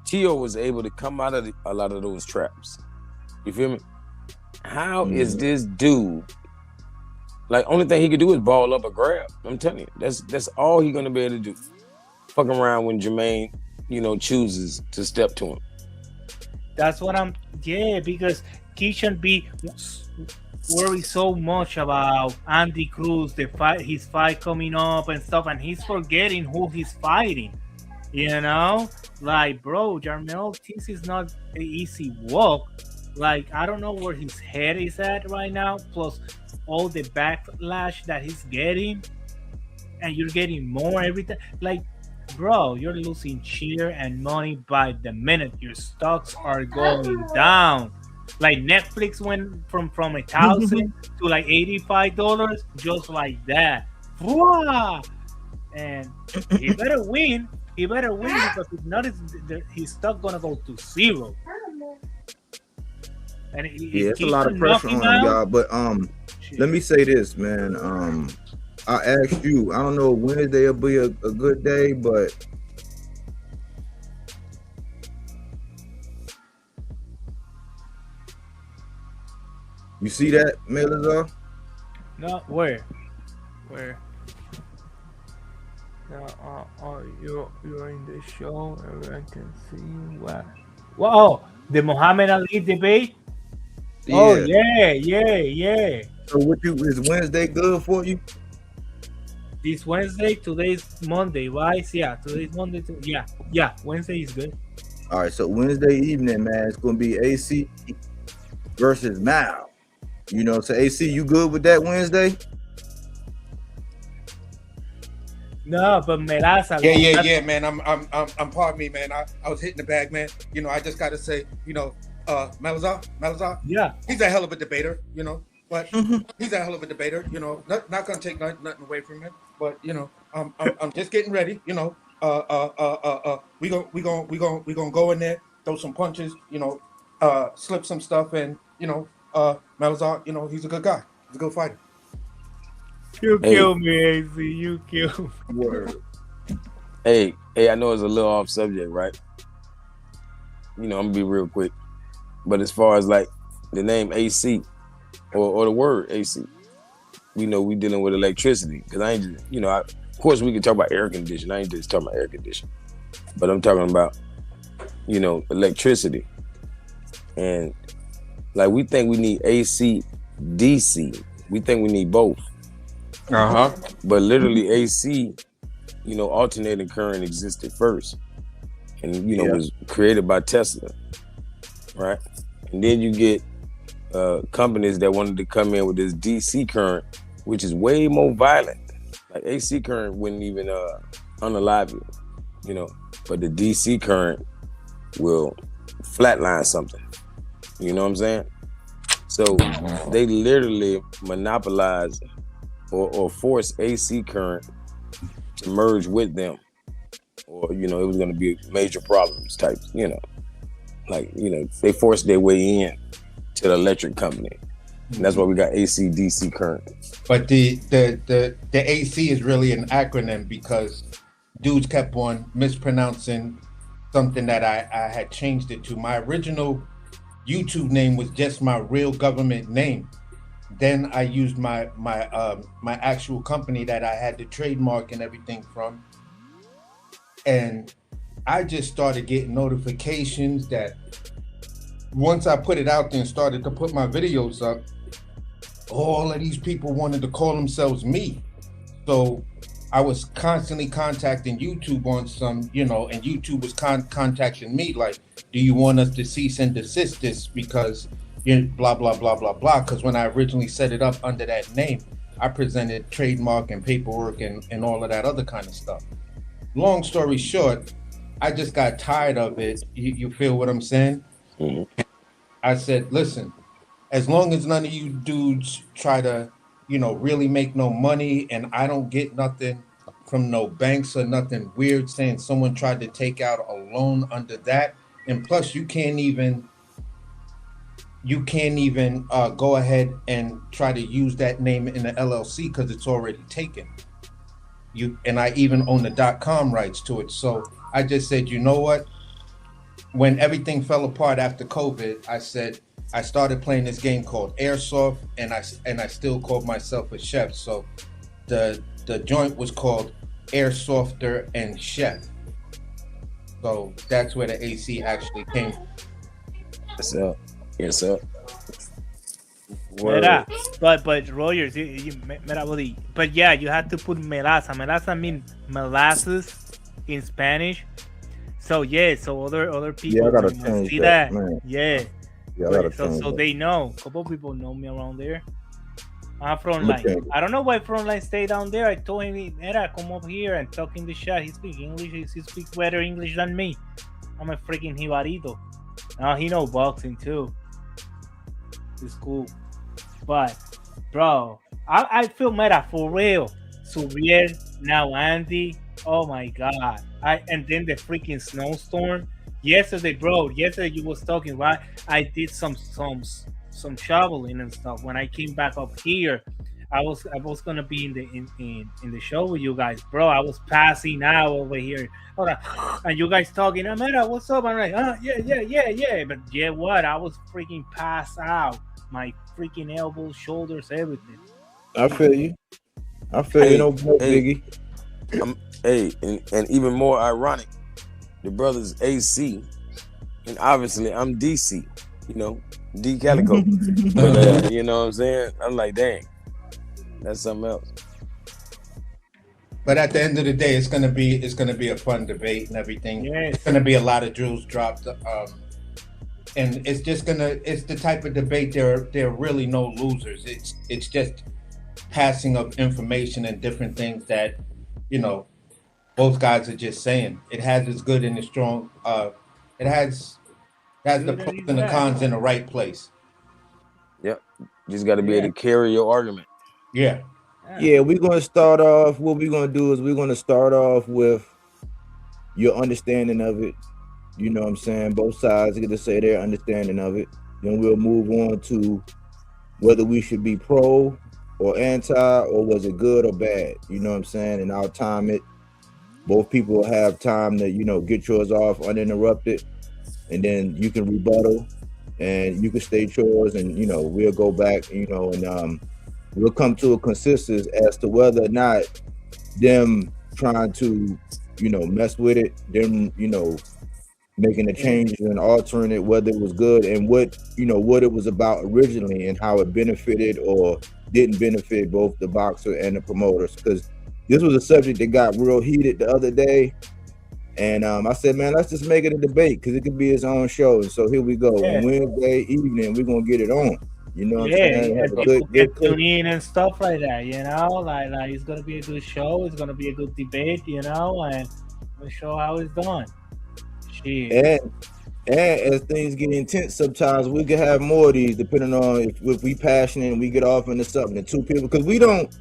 Tio was able to come out of a lot of those traps. You feel me? How is this dude? Like, only thing he could do is ball up or grab. I'm telling you, that's all he's gonna be able to do. Fucking around when Jermaine, you know, chooses to step to him. That's what I'm. Yeah, because Keyshawn be worried so much about Andy Cruz, his fight coming up and stuff, and he's forgetting who he's fighting. You know, like, bro, Jermell Ortiz is not an easy walk. Like, I don't know where his head is at right now. Plus, all the backlash that he's getting, and you're getting more every time. Like, bro, you're losing cheer and money by the minute. Your stocks are going down. Like Netflix went from $1,000 to like $85, just like that. And he better win. He better win, because if not, his stock gonna go to zero. And it's a lot of pressure on him, y'all. But let me say this, man. I asked you, I don't know if Wednesday will be a good day, but you see that, Melazar? No, where? You're in the show, everyone can see you. What? Whoa, the Muhammad Ali debate? Yeah. Oh, yeah. So is Wednesday good for you? This Wednesday, today's Monday, right? Yeah, today's Monday. Yeah, Wednesday is good. All right, so Wednesday evening, man, it's going to be AC versus Mal. You know, so AC, you good with that Wednesday? No, but Melaza. Yeah, man. I'm pardon me, man. I was hitting the bag, man. You know, I just gotta say, you know, Malazar. Yeah, he's a hell of a debater, you know. But he's a hell of a debater, you know. Not gonna take nothing away from him. But you know, I'm just getting ready, you know. We gonna go in there, throw some punches, you know, slip some stuff, and you know, Malazar, you know, he's a good guy. He's a good fighter. You kill me, AC. You kill me. Word. Hey, I know it's a little off subject, right? You know, I'm gonna be real quick. But as far as like the name AC or the word AC, we know we dealing with electricity. Because I ain't just, you know, of course we can talk about air conditioning. I ain't just talking about air conditioning. But I'm talking about, you know, electricity. And like we think we need AC, DC. We think we need both. But literally AC, you know, alternating current existed first. And, you know, was created by Tesla. Right? And then you get companies that wanted to come in with this DC current, which is way more violent. Like AC current wouldn't even unalive you, you know, but the DC current will flatline something. You know what I'm saying? So they literally monopolize or force AC current to merge with them, or you know, it was going to be major problems type. You know, like you know, they forced their way in to the electric company, and that's why we got AC DC current. But the AC is really an acronym because dudes kept on mispronouncing something that I had changed it to. My original YouTube name was just my real government name. Then I used my actual company that I had the trademark and everything from. And I just started getting notifications that once I put it out there and started to put my videos up, all of these people wanted to call themselves me. So I was constantly contacting YouTube on some, you know, and YouTube was contacting me like, do you want us to cease and desist this because you blah, blah, blah, blah, blah. Because when I originally set it up under that name, I presented trademark and paperwork and all of that other kind of stuff. Long story short, I just got tired of it. You feel what I'm saying? Mm-hmm. I said, listen, as long as none of you dudes try to, you know, really make no money and I don't get nothing from no banks or nothing weird saying someone tried to take out a loan under that. And plus you can't even go ahead and try to use that name in the LLC because it's already taken. And I even own the .com rights to it. So I just said, you know what? When everything fell apart after COVID, I said, I started playing this game called Airsoft, and I still called myself a chef. So the joint was called Airsofter and Chef. So that's where the AC actually came from. Yes, sir. Yes, sir. Mira, but Rogers, mira, buddy. But yeah, you had to put melaza. Melaza means molasses in Spanish. So yeah, so other people gotta can see that, that. man. Yeah. Yeah, I gotta So change that. they know. A couple people know me around there. I'm I'ma Frontline. change it. I don't know why Frontline stayed down there. I told him, Mira, come up here and talk in the chat. He speaks English. He speaks better English than me. I'm a freaking jibarito. Now he knows boxing too. It's cool. But bro, I feel Meta for real. Suriel, now Andy. Oh my god. And then the freaking snowstorm. Yesterday, bro. Yesterday you was talking, right? I did some shoveling and stuff. When I came back up here, I was gonna be in the show with you guys, bro. I was passing out over here. And you guys talking, Meta, what's up? I'm like, yeah. But yeah, what? I was freaking passed out. My freaking elbows, shoulders, everything. I feel you. No Biggie. And even more ironic, the brother's AC, and obviously I'm DC, you know, D Calico. But, you know what I'm saying? I'm like, dang, that's something else. But at the end of the day, it's gonna be a fun debate and everything. Yes. It's gonna be a lot of jewels dropped. And it's the type of debate there are really no losers. It's just passing of information and different things that, you know, both guys are just saying. It has its good and its strong. It has the pros and the cons in the right place. Yep. You just got to be able to carry your argument. Yeah. Yeah, we're gonna start off. What we're gonna do is we're gonna start off with your understanding of it. You know what I'm saying? Both sides get to say their understanding of it. Then we'll move on to whether we should be pro or anti, or was it good or bad? You know what I'm saying? And I'll time it. Both people will have time to, you know, get yours off uninterrupted, and then you can rebuttal and you can state yours, and, you know, we'll go back, you know, and we'll come to a consensus as to whether or not them trying to, you know, mess with it, them, you know, making the changes and altering it, whether it was good and what, you know, what it was about originally and how it benefited or didn't benefit both the boxer and the promoters. Because this was a subject that got real heated the other day. And I said, man, let's just make it a debate because it could be its own show. And so here we go. Yeah. On Wednesday evening, we're going to get it on. You know what I'm saying? Have a People good can tune in and stuff like that, you know? Like it's going to be a good show. It's going to be a good debate, you know? And we'll show how it's done. Shit. And as things get intense, sometimes we can have more of these, depending on if we passionate and we get off into something. The two people, because we don't.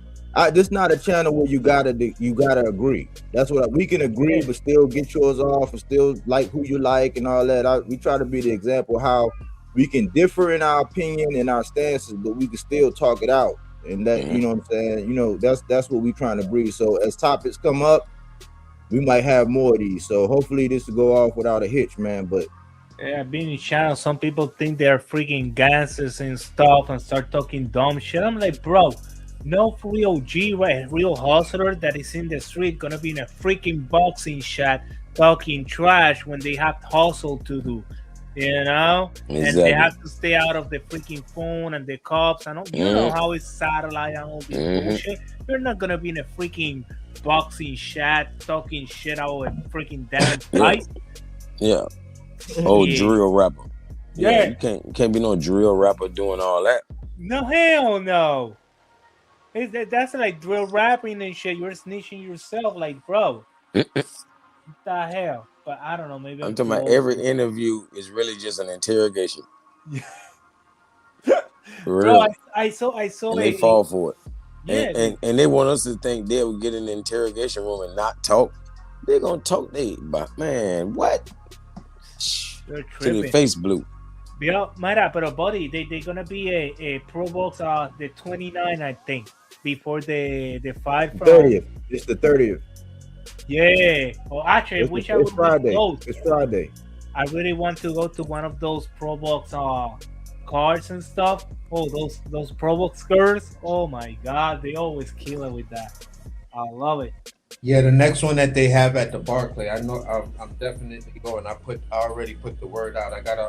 This not a channel where you gotta agree. That's what we can agree, but still get yours off and still like who you like and all that. We try to be the example how we can differ in our opinion and our stances, but we can still talk it out and that. You know what I'm saying? You know that's what we're trying to breed. So as topics come up, we might have more of these. So hopefully this will go off without a hitch, man. But yeah, being in channel, some people think they're freaking gangsters and stuff and start talking dumb shit. I'm like, bro, no real G, right? Real hustler that is in the street gonna be in a freaking boxing shot talking trash when they have hustle to do, you know, and they Exactly. have to stay out of the freaking phone and the cops and all. You know how it's satellite and all this bullshit. You're not gonna be in a freaking boxing chat talking shit out of a freaking damn fight. Yeah. Oh, Yeah. drill rapper. Yeah. You can't be no drill rapper doing all that. No, hell no. That's like drill rapping and shit. You're snitching yourself, like, bro. What the hell? But I don't know. Maybe I'm I'm talking too about old every for it. interview is really just an interrogation. For Bro, real. I saw And they fall for it. yeah. And they want us to think they will get in the interrogation room and not talk. They're gonna talk but man, what? They're To tripping. the face blue. Yeah, Mara, but buddy, they gonna be a Pro Box the 29, I think, before the fight from 30th. It's the 30th. Yeah. Well, actually, I It's, wish I it's would Friday. be close. It's Friday. I really want to go to one of those Pro Box cards and stuff. Oh, those Pro Box girls. Oh my God, they always kill it with that. I love it. Yeah, the next one that they have at the Barclay, I know I'm definitely going. I already put the word out. I got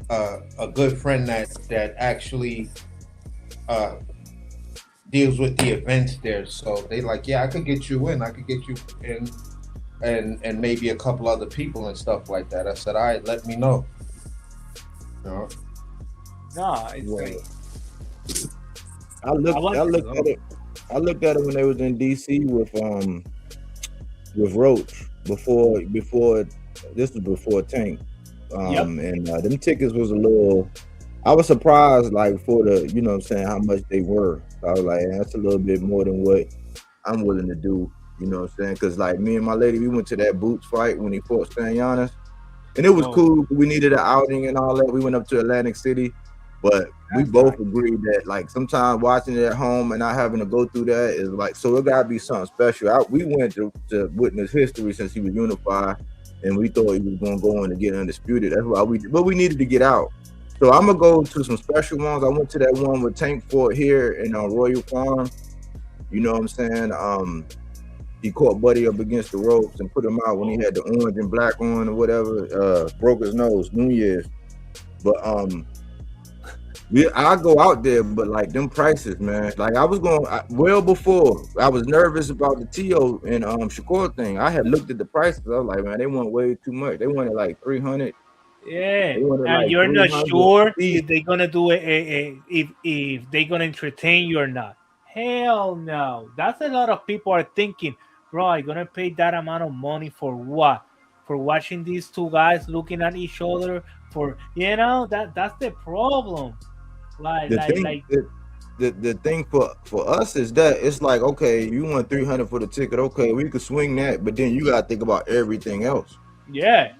a good friend that actually deals with the events there. So they like, yeah, I could get you in. I could get you in, and maybe a couple other people and stuff like that. I said, all right, let me know. You know? No, it's like I looked to at it. I looked at it when they was in DC with Roach before this was before Tank. And them tickets was a little, I was surprised like for the, you know what I'm saying, how much they were. So I was like, that's a little bit more than what I'm willing to do, you know what I'm saying? Because like me and my lady, we went to that Boots fight when he fought Stanyanis, and it was cool. We needed an outing and all that. We went up to Atlantic City, but we both agreed that like sometimes watching it at home and not having to go through that is like, so it gotta be something special. We went to witness history since he was unified, and we thought he was gonna go in and get undisputed. That's why we needed to get out. So I'm gonna go to some special ones. I went to that one with Tank fought here in Royal Farm. You know what I'm saying? He caught Buddy up against the ropes and put him out when he had the orange and black on or whatever. Broke his nose, New Year's. But I go out there, but like them prices, man. Like I was going well before. I was nervous about the T.O. and Shakur thing. I had looked at the prices. I was like, man, they want way too much. They wanted like 300. Yeah, They wanted and like you're not 300. sure if they're gonna do it, if they're gonna entertain you or not. Hell no. That's a lot of people are thinking, bro, I'm gonna pay that amount of money for what? For watching these two guys looking at each other. For that's the problem. The thing for us is that it's like, okay, you want 300 for the ticket, okay, we could swing that, but then you gotta think about everything else. Yeah.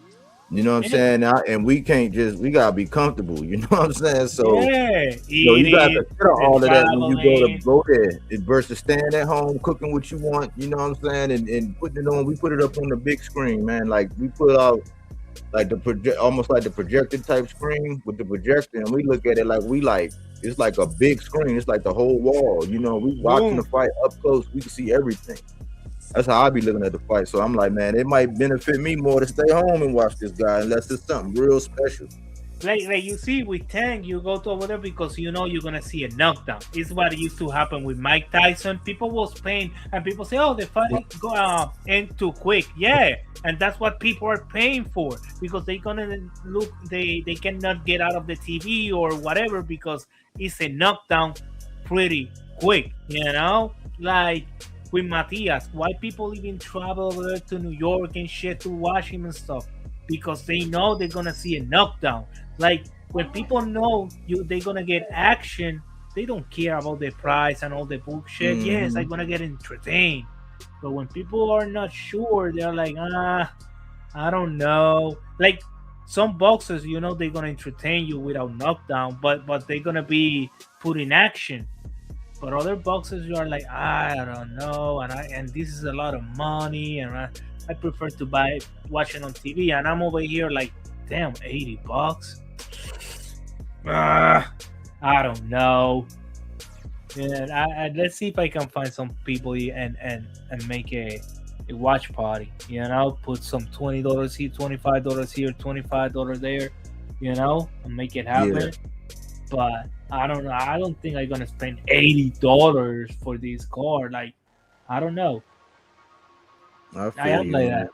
You know what I'm saying? And we can't we gotta be comfortable, you know what I'm saying? So you gotta consider all of that when you go there versus staying at home, cooking what you want, you know what I'm saying? And putting it on, we put it up on the big screen, man. Like we put out like almost like the projected type screen with the projector, and we look at it like it's like a big screen. It's like the whole wall. You know, we watching the fight up close. We can see everything. That's how I be looking at the fight. So I'm like, man, it might benefit me more to stay home and watch this guy unless it's something real special. Like you see with Tank, you go to over there because you know you're gonna see a knockdown. It's what used to happen with Mike Tyson. People was paying, and people say, "Oh, the fight go end too quick." Yeah, and that's what people are paying for because they gonna look. They cannot get out of the TV or whatever because it's a knockdown pretty quick. You know, like with Matias, why people even travel over there to New York and shit to watch him and stuff? Because they know they're gonna see a knockdown. Like when people know they're gonna get action, they don't care about the price and all the bullshit. Mm-hmm. Yes, I'm gonna get entertained. But when people are not sure, they're like, I don't know. Like some boxers, you know, they're gonna entertain you without knockdown, but they're gonna be put in action. But other boxers, you are like, I don't know, and this is a lot of money, and I prefer to watch it on TV, and I'm over here like, damn, $80. I don't know. And let's see if I can find some people and make a a watch party. You know, put some $20 here, $25 here, $25 there. You know, and make it happen. Yeah. But I don't know. I don't think I'm gonna spend $80 for this card. Like, I don't know. I I feel am you like on that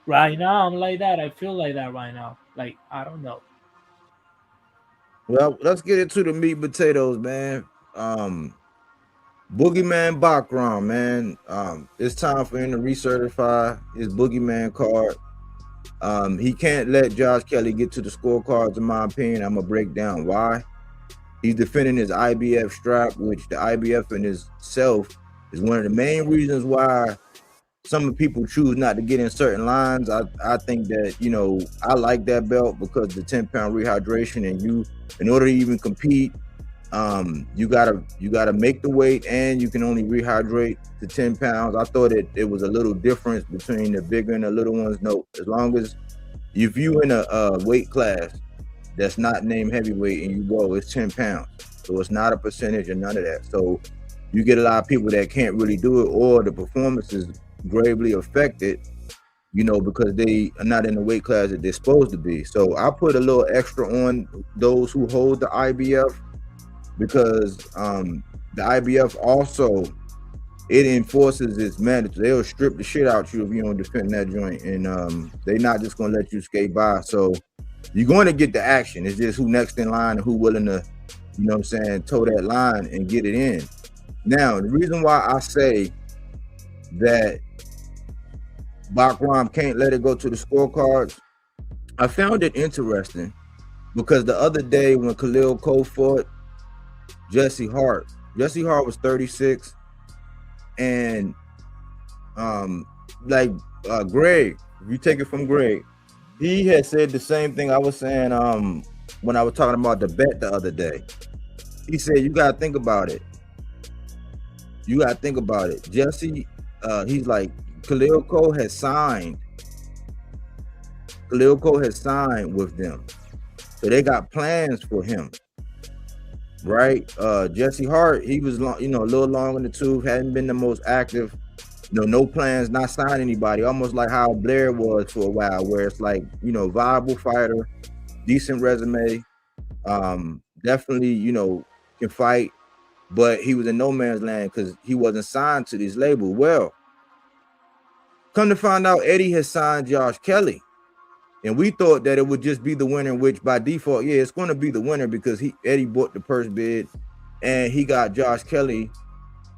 right now. I'm like that. I feel like that right now. Like, I don't know. Well, let's get into the meat and potatoes, man. Boogeyman Bakhram, man. It's time for him to recertify his Boogeyman card. He can't let Josh Kelly get to the scorecards, in my opinion. I'm gonna break down why. He's defending his IBF strap, which the IBF in itself is one of the main reasons why some people choose not to get in certain lines. I think that, you know, I like that belt because the 10-pound rehydration, and you, in order to even compete, you gotta make the weight, and you can only rehydrate to 10 pounds. I thought it was a little difference between the bigger and the little ones. No, as long as if you in a weight class that's not named heavyweight and you go, it's 10 pounds. So it's not a percentage or none of that. So you get a lot of people that can't really do it, or the performance is gravely affected, you know, because they are not in the weight class that they're supposed to be. So I put a little extra on those who hold the IBF, because the IBF also, it enforces its mandatory. They'll strip the shit out you if you don't defend that joint, and they're not just gonna let you skate by. So you're going to get the action. It's just who next in line and who willing to, you know what I'm saying, toe that line and get it in. Now, the reason why I say that Bakhram can't let it go to the scorecards, I found it interesting because the other day when Khalil Cole fought Jesse Hart was 36, and Greg, if you take it from Greg, he had said the same thing I was saying when I was talking about the bet the other day. He said, you gotta think about it. Jesse, he's like, Khalil Cole has signed with them, so they got plans for him, right? Jesse Hart, he was long, you know, a little long in the tooth, hadn't been the most active, you know, no plans, not signing anybody, almost like how Blair was for a while, where it's like, you know, viable fighter, decent resume, definitely, you know, can fight, but he was in no man's land because he wasn't signed to these labels. Well, come to find out, Eddie has signed Josh Kelly, and we thought that it would just be the winner, which by default, yeah, it's going to be the winner because Eddie bought the purse bid, and he got Josh Kelly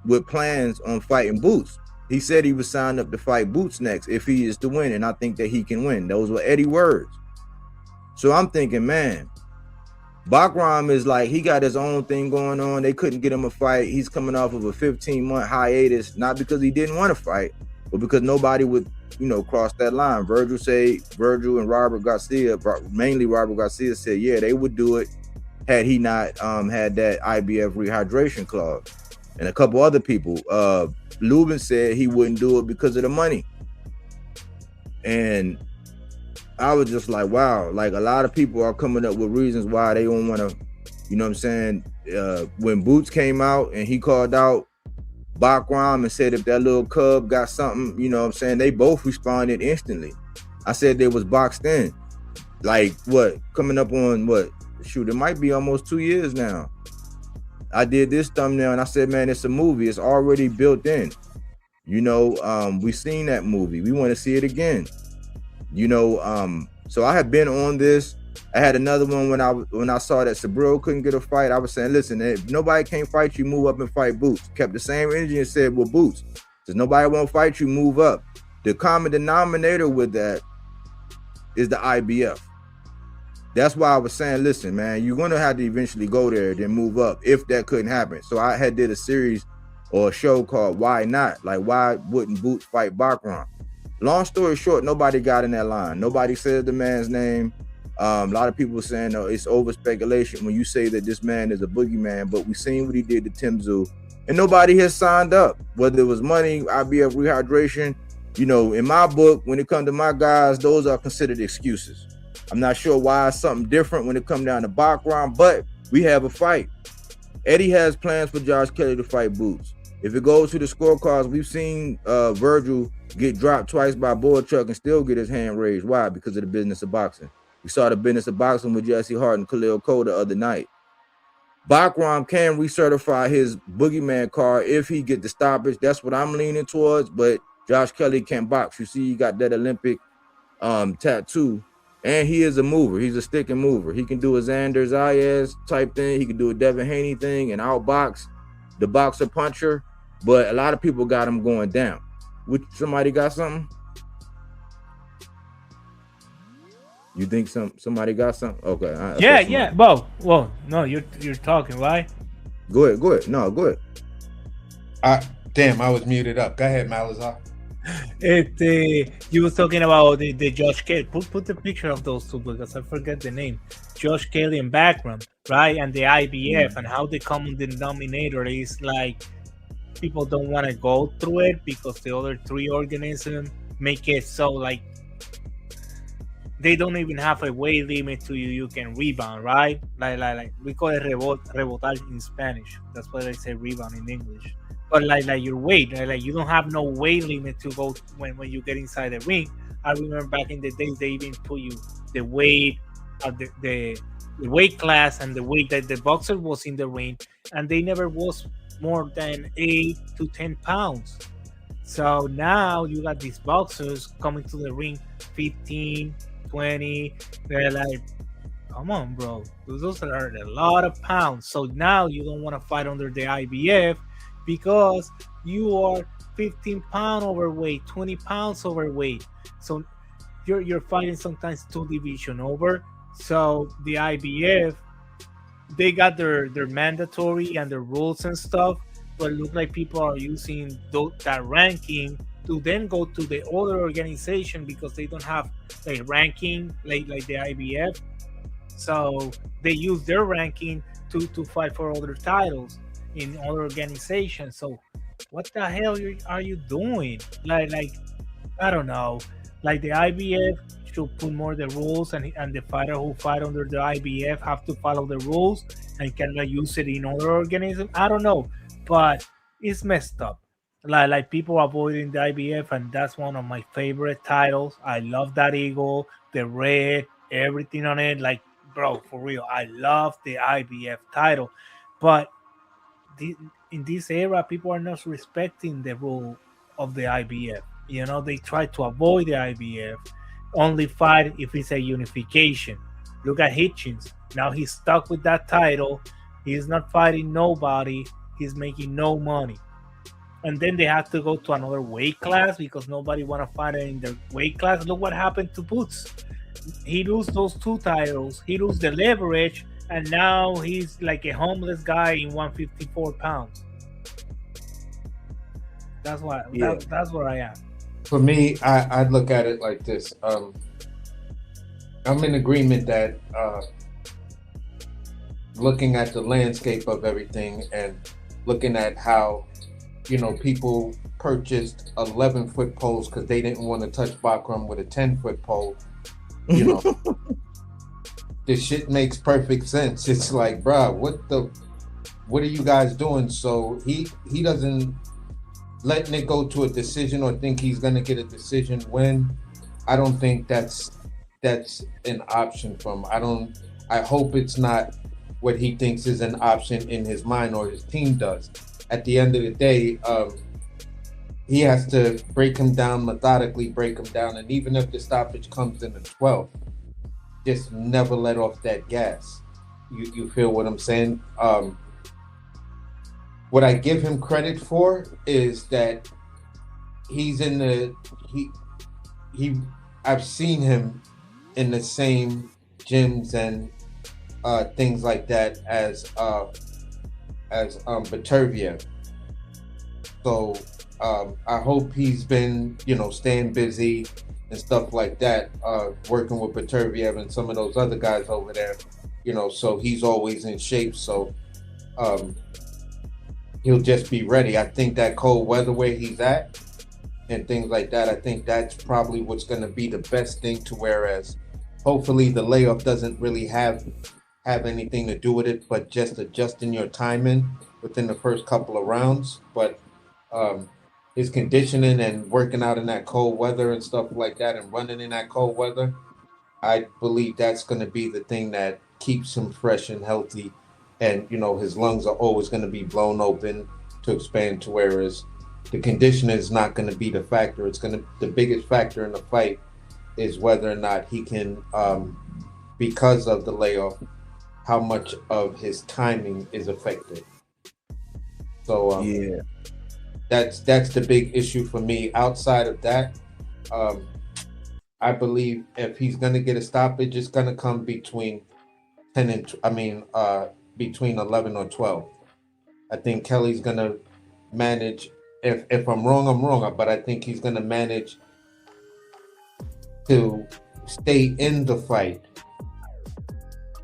with plans on fighting Boots. He said he was signed up to fight Boots next if he is to win, and I think that he can win. Those were Eddie words. So I'm thinking, man, Bakhram is like, he got his own thing going on. They couldn't get him a fight. He's coming off of a 15-month hiatus, not because he didn't want to fight, but because nobody would, you know, cross that line. Virgil and Robert Garcia, mainly Robert Garcia, said, yeah, they would do it had he not had that IBF rehydration clause. And a couple other people, Lubin said he wouldn't do it because of the money. And I was just like, wow, like a lot of people are coming up with reasons why they don't want to, you know what I'm saying? When Boots came out and he called out Bakhram and said if that little cub got something, you know what I'm saying, they both responded instantly. I said they was boxed in. Like what, coming up on what? Shoot, it might be almost 2 years now. I did this thumbnail and I said, man, it's a movie. It's already built in. You know, we seen that movie. We want to see it again. You know, so I have been on this. I had another one when I saw that Sabril couldn't get a fight. I was saying, listen, if nobody can't fight you, move up and fight Boots. Kept the same energy and said, well, Boots, since nobody won't fight you, move up. The common denominator with that is the IBF. That's why I was saying, listen, man, you're going to have to eventually go there, then move up if that couldn't happen. So I had did a series or a show called Why Not? Like, why wouldn't Boots fight Bakhram? Long story short, nobody got in that line. Nobody said the man's name. A lot of people saying, oh, it's over speculation when you say that this man is a boogeyman, but we seen what he did to Tim Tszyu, and nobody has signed up, whether it was money, IBF rehydration. You know, in my book, when it comes to my guys, those are considered excuses. I'm not sure why it's something different when it comes down to Bakhram, but we have a fight. Eddie has plans for Josh Kelly to fight Boots. If it goes to the scorecards, we've seen Virgil get dropped twice by a bull truck and still get his hand raised. Why? Because of the business of boxing. We saw the business of boxing with Jesse Hart and Khalil Cole the other night. Bakhram can recertify his Boogeyman card if he get the stoppage. That's what I'm leaning towards. But Josh Kelly can't box. You see, he got that Olympic tattoo, and he is a mover. He's a stick and mover. He can do a Xander Zayas type thing. He can do a Devin Haney thing and outbox the boxer puncher. But a lot of people got him going down. Which somebody got something? You think somebody got something? Okay. Yeah. Well, no, you're talking, right? Go ahead. No, go ahead. Damn, I was muted up. Go ahead, Malazar. You was talking about the Josh Kelly. Put the picture of those two because I forget the name. Josh Kelly and Bakhram, right? And the IBF and how the common denominator is like people don't want to go through it because the other three organisms make it so like they don't even have a weight limit to you can rebound, right? Like we call it rebotar in Spanish. That's why they say rebound in English. But like your weight, right? Like you don't have no weight limit to go when you get inside the ring. I remember back in the days they even put you the weight of the weight class and the weight that the boxer was in the ring, and they never was more than 8 to 10 pounds. So now you got these boxers coming to the ring 15, 20. They're like, come on, bro. Those are a lot of pounds. So now you don't want to fight under the IBF because you are 15 pounds overweight, 20 pounds overweight. So you're fighting sometimes 2 divisions over. So the IBF, they got their mandatory and their rules and stuff, but it looks like people are using that ranking to then go to the other organization because they don't have a ranking like the IBF. So they use their ranking to fight for other titles in other organizations. So what the hell are you doing? Like I don't know. Like the IBF should put more the rules, and the fighter who fight under the IBF have to follow the rules and cannot use it in other organisms. I don't know, but it's messed up. Like people avoiding the IBF, and that's one of my favorite titles. I love that eagle, the red, everything on it. Like, bro, for real, I love the IBF title. But in this era, people are not respecting the rule of the IBF. You know, they try to avoid the IBF, only fight if it's a unification. Look at Hitchens. Now he's stuck with that title. He's not fighting nobody. He's making no money. And then they have to go to another weight class because nobody want to fight in their weight class. Look what happened to Boots. He lose those 2 titles. He lose the leverage, and now he's like a homeless guy in 154 pounds. That's why. Yeah. That's where I am. For me, I'd look at it like this. I'm in agreement that looking at the landscape of everything and looking at how, people purchased 11-foot poles because they didn't want to touch Bakhram with a 10-foot pole. This shit makes perfect sense. It's like, bruh, what are you guys doing? So he doesn't letting it go to a decision or think he's gonna get a decision when. I don't think that's an option for him. I hope it's not what he thinks is an option in his mind or his team does. At the end of the day, he has to break him down methodically, and even if the stoppage comes in the 12th, just never let off that gas. You feel what I'm saying? What I give him credit for is that he's in I've seen him in the same gyms and things like that as Baturviev. So I hope he's been, staying busy and stuff like that, working with Baturviev and some of those other guys over there, so he's always in shape. So he'll just be ready. I think that cold weather where he's at and things like that, I think that's probably what's going to be the best thing, to whereas hopefully the layoff doesn't really have anything to do with it, but just adjusting your timing within the first couple of rounds. But his conditioning and working out in that cold weather and stuff like that, and running in that cold weather, I believe that's going to be the thing that keeps him fresh and healthy. And, you know, his lungs are always going to be blown open to expand to whereas the conditioning is not going to be the factor. It's going to, the biggest factor in the fight is whether or not he can, because of the layoff, how much of his timing is affected. So, Yeah. that's the big issue for me. Outside of that, I believe if he's gonna get a stoppage, it's gonna come between 10 and between 11 or 12. I think Kelly's gonna manage. If I'm wrong, but I think he's gonna manage to stay in the fight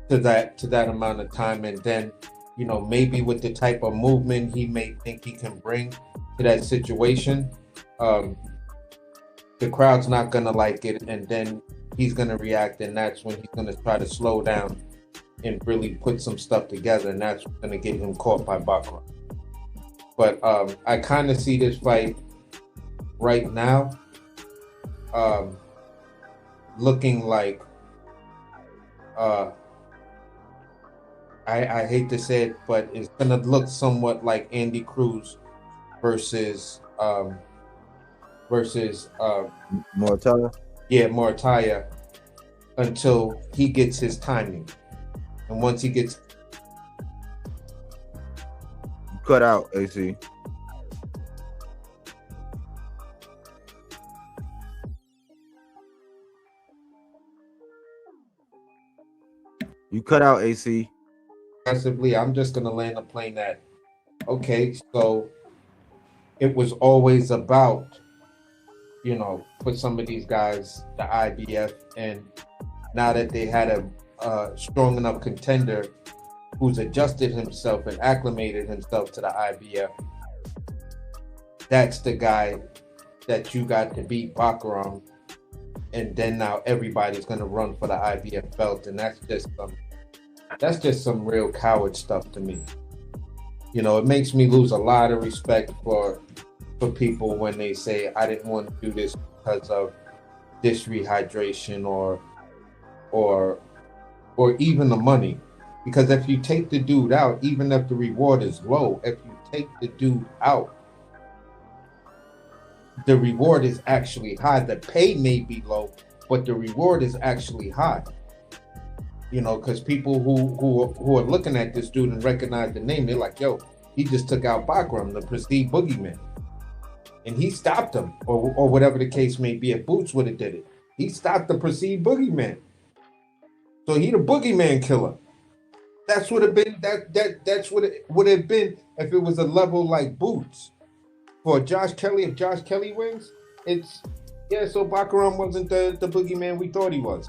to that amount of time, and then, you know, maybe with the type of movement he may think he can bring to that situation, the crowd's not gonna like it, and then he's gonna react, and that's when he's gonna try to slow down and really put some stuff together, and that's gonna get him caught by Bakhram. But I kind of see this fight right now looking like I hate to say it, but it's gonna look somewhat like Andy Cruz versus Mortala. Yeah, Mortaya, until he gets his timing. And once he gets Cut out, AC. You cut out, AC. aggressively, I'm just gonna land the plane that, okay, so it was always about, you know, put some of these guys, the IBF, and now that they had a strong enough contender who's adjusted himself and acclimated himself to the IBF, that's the guy that you got to beat Bakhram, and then now everybody's gonna run for the IBF belt, and that's just some real coward stuff to me. You know, it makes me lose a lot of respect for people when they say I didn't want to do this because of this rehydration or even the money. Because if you take the dude out, even if the reward is low, if you take the dude out, the reward is actually high. The pay may be low, but the reward is actually high. You know, because people who are looking at this dude and recognize the name, they're like, yo, he just took out Bakhram, the prestige boogeyman. And he stopped him, or whatever the case may be. If Boots would have did it, he stopped the prestige boogeyman. So he the boogeyman killer. That's what have been that's what it would have been if it was a level like Boots. For Josh Kelly, if Josh Kelly wins, it's so Bakhram wasn't the boogeyman we thought he was.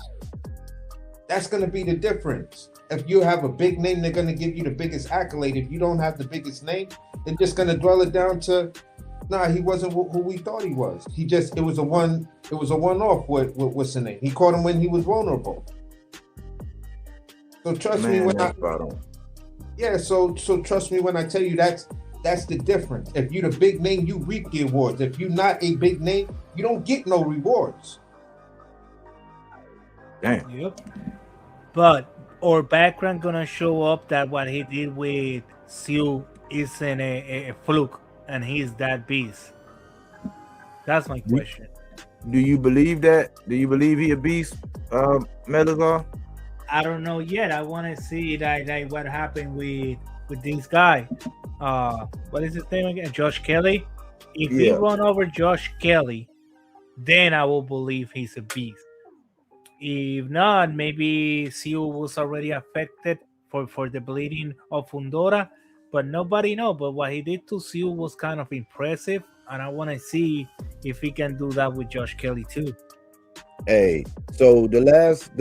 That's gonna be the difference. If you have a big name, they're gonna give you the biggest accolade. If you don't have the biggest name, they're just gonna dwell it down to, nah, he wasn't who we thought he was. It was a one-off with what's the name. He caught him when he was vulnerable. So trust me when so trust me when I tell you that's the difference. If you're the big name, you reap the awards. If you're not a big name, you don't get no rewards. Damn. Yep. But our background gonna show up that what he did with Siu isn't a fluke, and he's that beast. That's my question. Do you believe that? Do you believe he a beast, Melazar? I don't know yet. I want to see that what happened with this guy. What is his name again? Josh Kelly. If he run over Josh Kelly, then I will believe he's a beast. If not, maybe Siu was already affected for the bleeding of Fundora, but nobody know. But what he did to Siu was kind of impressive, and I want to see if he can do that with Josh Kelly too. Hey, so the last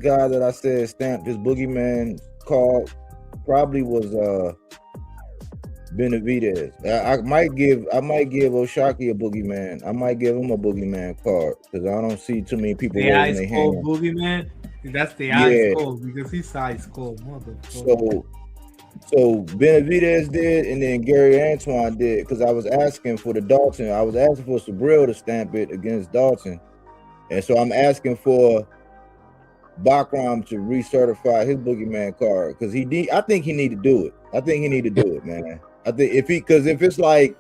guy that I said stamped his boogeyman card probably was Benavidez. I might give Oshaki a boogeyman. I might give him a boogeyman card because I don't see too many people the raising their ice cold hand. boogeyman. That's the ice cold because he's ice cold. So So Benavidez did, and then Gary Antoine did, because I was asking for the Dalton. I was asking for Sabril to stamp it against Dalton, and so I'm asking for Bakhram to recertify his Boogeyman card, because I think he need to do it. I think he need to do it, man. I think because if it's like,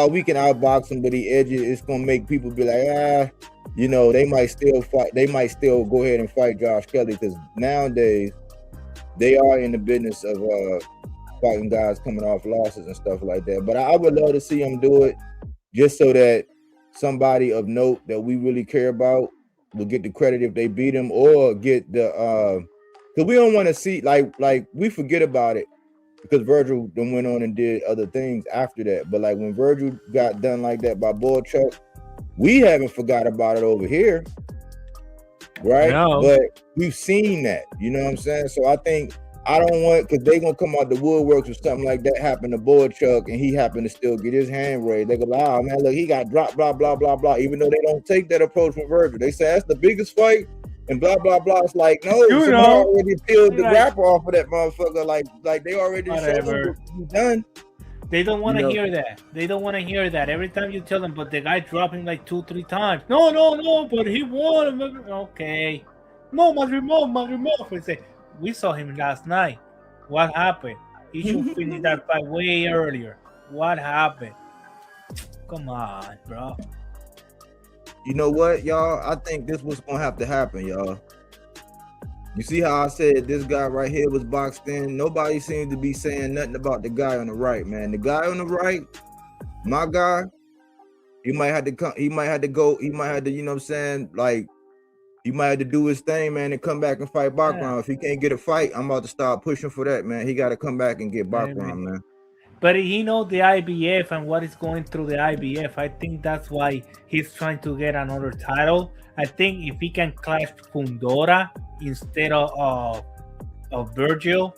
we can outbox him, but he edges, it's gonna make people be like, they might still fight. They might still go ahead and fight Josh Kelly, because nowadays they are in the business of fighting guys coming off losses and stuff like that. But I would love to see him do it, just so that somebody of note that we really care about will get the credit if they beat him, or get the because we don't want to see like we forget about it, because Virgil then went on and did other things after that. But like when Virgil got done like that by Boychuk, we haven't forgot about it over here, right? No. But we've seen that, you know what I'm saying? So I don't want, because they gonna come out the woodworks or something like that happened to Boychuk, and he happened to still get his hand raised. They go, oh man, look, he got dropped, blah blah blah blah. Even though they don't take that approach from Virgil, they say that's the biggest fight, and blah blah blah. It's like, no, somebody already peeled the wrapper off of that motherfucker. Like they already showed him done. They don't want to hear that. They don't want to hear that. Every time you tell them, but the guy dropped him like 2-3 times. No, but he won. Okay. No, my remote. We say, we saw him last night. What happened? He should finish that fight way earlier. What happened? Come on, bro. You know what, y'all? I think this was gonna have to happen, y'all. You see how I said this guy right here was boxed in? Nobody seemed to be saying nothing about the guy on the right, man. The guy on the right, my guy, he might have to come, he might have to, you know what I'm saying? Like, he might have to do his thing, man, and come back and fight Bakhram. If he can't get a fight, I'm about to start pushing for that, man. He got to come back and get Bakhram, man. But he knows the IBF and what is going through the IBF. I think that's why he's trying to get another title. I think if he can clash Fundora instead of Virgil,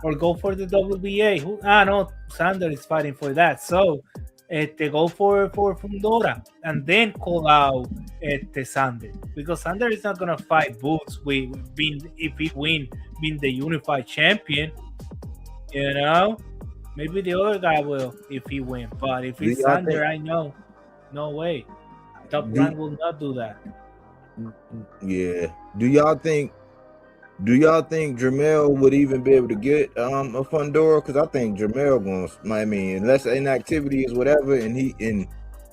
or go for the WBA. No, Sander is fighting for that. So they go for Fundora and then call out Sander, because Sander is not gonna fight Boots if he being the unified champion. You know, maybe the other guy will if he win, but if it's Sander, I know, no way. Top Rank will not do that. Yeah. Do y'all think Jamel would even be able to get a Fundora? Because I think Jamel unless inactivity is whatever, and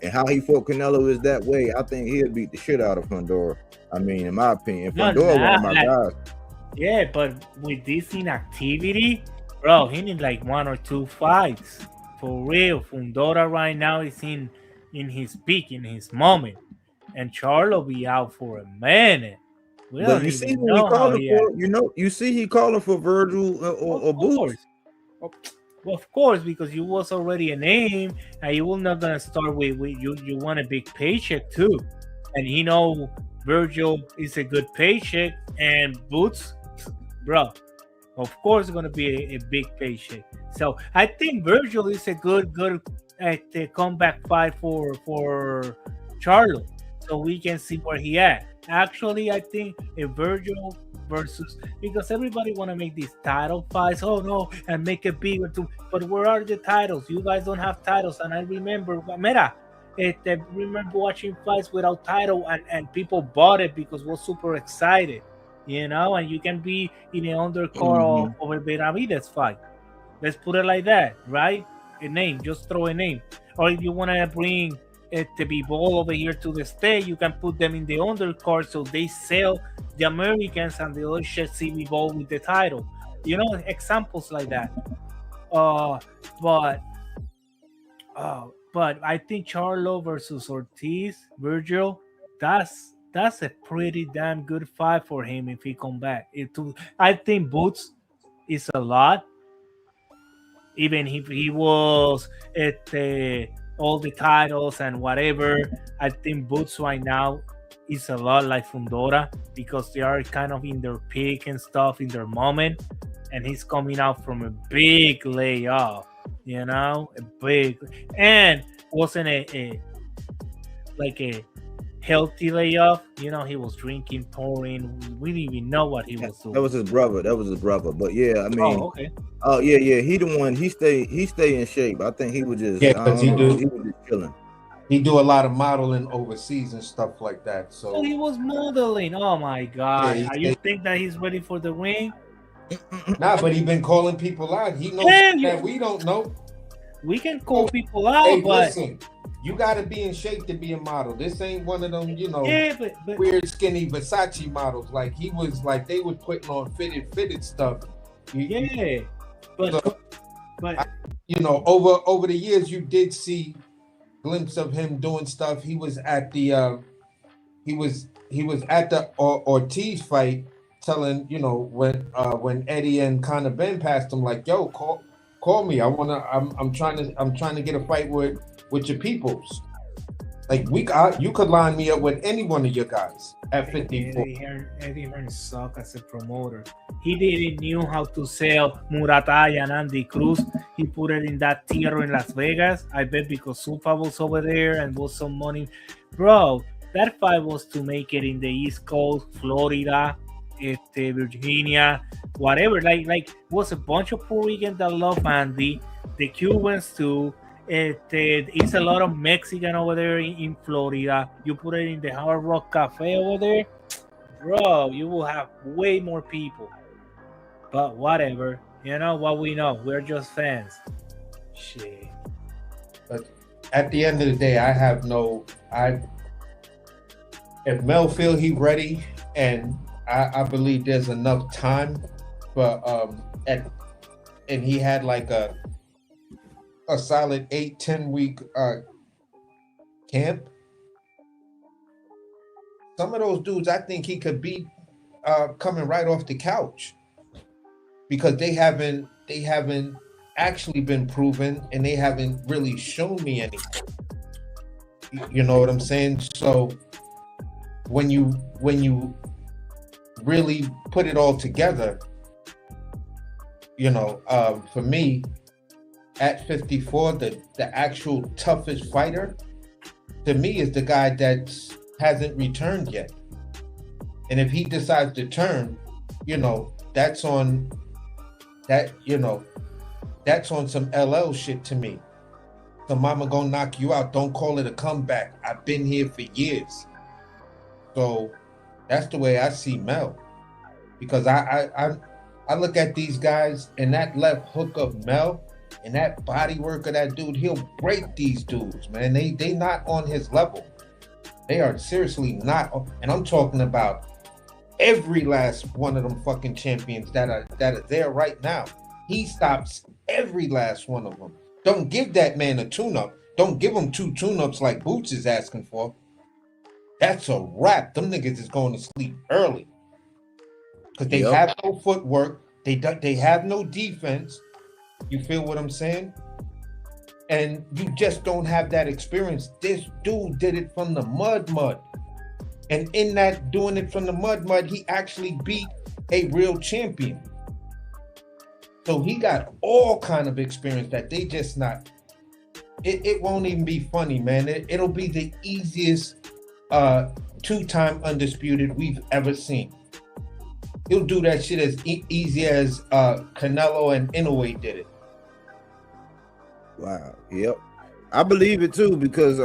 how he fought Canelo is that way, I think he'll beat the shit out of Fundora. I mean, in my opinion, Fundora one of my guys. Yeah, but with this inactivity, bro, he needs like 1 or 2 fights for real. Fundora right now is in his peak, in his moment, and Charlo be out for a minute. But you see who he calling for? You see he calling for Virgil or Boots. Well, of course, because you was already a name, and you will not gonna start with you. You want a big paycheck too, and he know Virgil is a good paycheck, and Boots, bro, of course, gonna be a big paycheck. So I think Virgil is a good comeback fight for Charlo, so we can see where he at. Actually, I think a Virgil versus, because everybody want to make these title fights, and make it bigger too. But where are the titles? You guys don't have titles. And I remember, remember watching fights without title, and people bought it because was super excited, and you can be in an undercard of a Benavidez fight. Let's put it like that, right? A name, just throw a name. Or if you want to bring to be ball over here to the state, you can put them in the undercard so they sell the Americans and the other shit see me ball with the title. Examples like that. But I think Charlo versus Ortiz, Virgil, that's a pretty damn good fight for him if he come back. I think Boots is a lot. Even if he was at all the titles and whatever, I think Boots right now is a lot like Fundora, because they are kind of in their peak and stuff, in their moment, and he's coming out from a big layoff, a big, and wasn't a healthy layoff. You know, he was drinking, pouring. We didn't even know what he was doing. That was his brother. But yeah, I mean, Oh, okay. oh yeah. He the one. He stay in shape. I think he was just. Yeah, I because don't know. He was just chilling. he do a lot of modeling overseas and stuff like that. So So he was modeling. Oh my God! Yeah, Are you think that he's ready for the ring? nah, but he been calling people out. He knows Yeah, that we don't know. We can call people out, Hey, but listen, you got to be in shape to be a model. This ain't one of them, yeah, but weird skinny Versace models. Like he was, like they was putting on fitted stuff. yeah, but Over the years, you did see glimpse of him doing stuff. He was at the Ortiz fight, telling when Eddie and Conor Ben passed him, like, yo, call me. I'm trying to get a fight with your peoples. Like you could line me up with any one of your guys at 54. Eddie Hearn sucked as a promoter. He didn't knew how to sell Murataya and Andy Cruz. He put it in that theater in Las Vegas. I bet because Supa was over there and was some money. Bro, that fight was to make it in the East Coast, Florida, Virginia, whatever. Like was a bunch of Puerto Ricans that love Andy, the Cubans too. It's a lot of Mexican over there in Florida. You put it in the Hard Rock Cafe over there, bro, you will have way more people. But whatever, you know what we know. We're just fans. Shit. But at the end of the day, if Mel feel he ready, and I believe there's enough time, but and he had like a solid 8-10 week camp. Some of those dudes, I think he could beat coming right off the couch, because they haven't actually been proven, and they haven't really shown me anything. You know what I'm saying? So when you really put it all together, for me, at 54, the actual toughest fighter to me is the guy that hasn't returned yet. And if he decides to turn, that's on some LL shit to me. The mama gonna knock you out. Don't call it a comeback. I've been here for years. So that's the way I see Mel. Because I look at these guys, and that left hook of Mel and that body work of that dude, he'll break these dudes, man. They not on his level. They are seriously not. And I'm talking about every last one of them fucking champions that are there right now. He stops every last one of them. Don't give that man a tune-up. Don't give him 2 tune-ups like Boots is asking for. That's a wrap. Them niggas is going to sleep early. Because they have no footwork. They have no defense. You feel what I'm saying? And you just don't have that experience. This dude did it from the mud. And in that doing it from the mud, he actually beat a real champion. So he got all kind of experience that they just not. It won't even be funny, man. It'll be the easiest 2-time undisputed we've ever seen. He'll do that shit as easy as Canelo and Inoue did it. Wow. Yep. I believe it too, because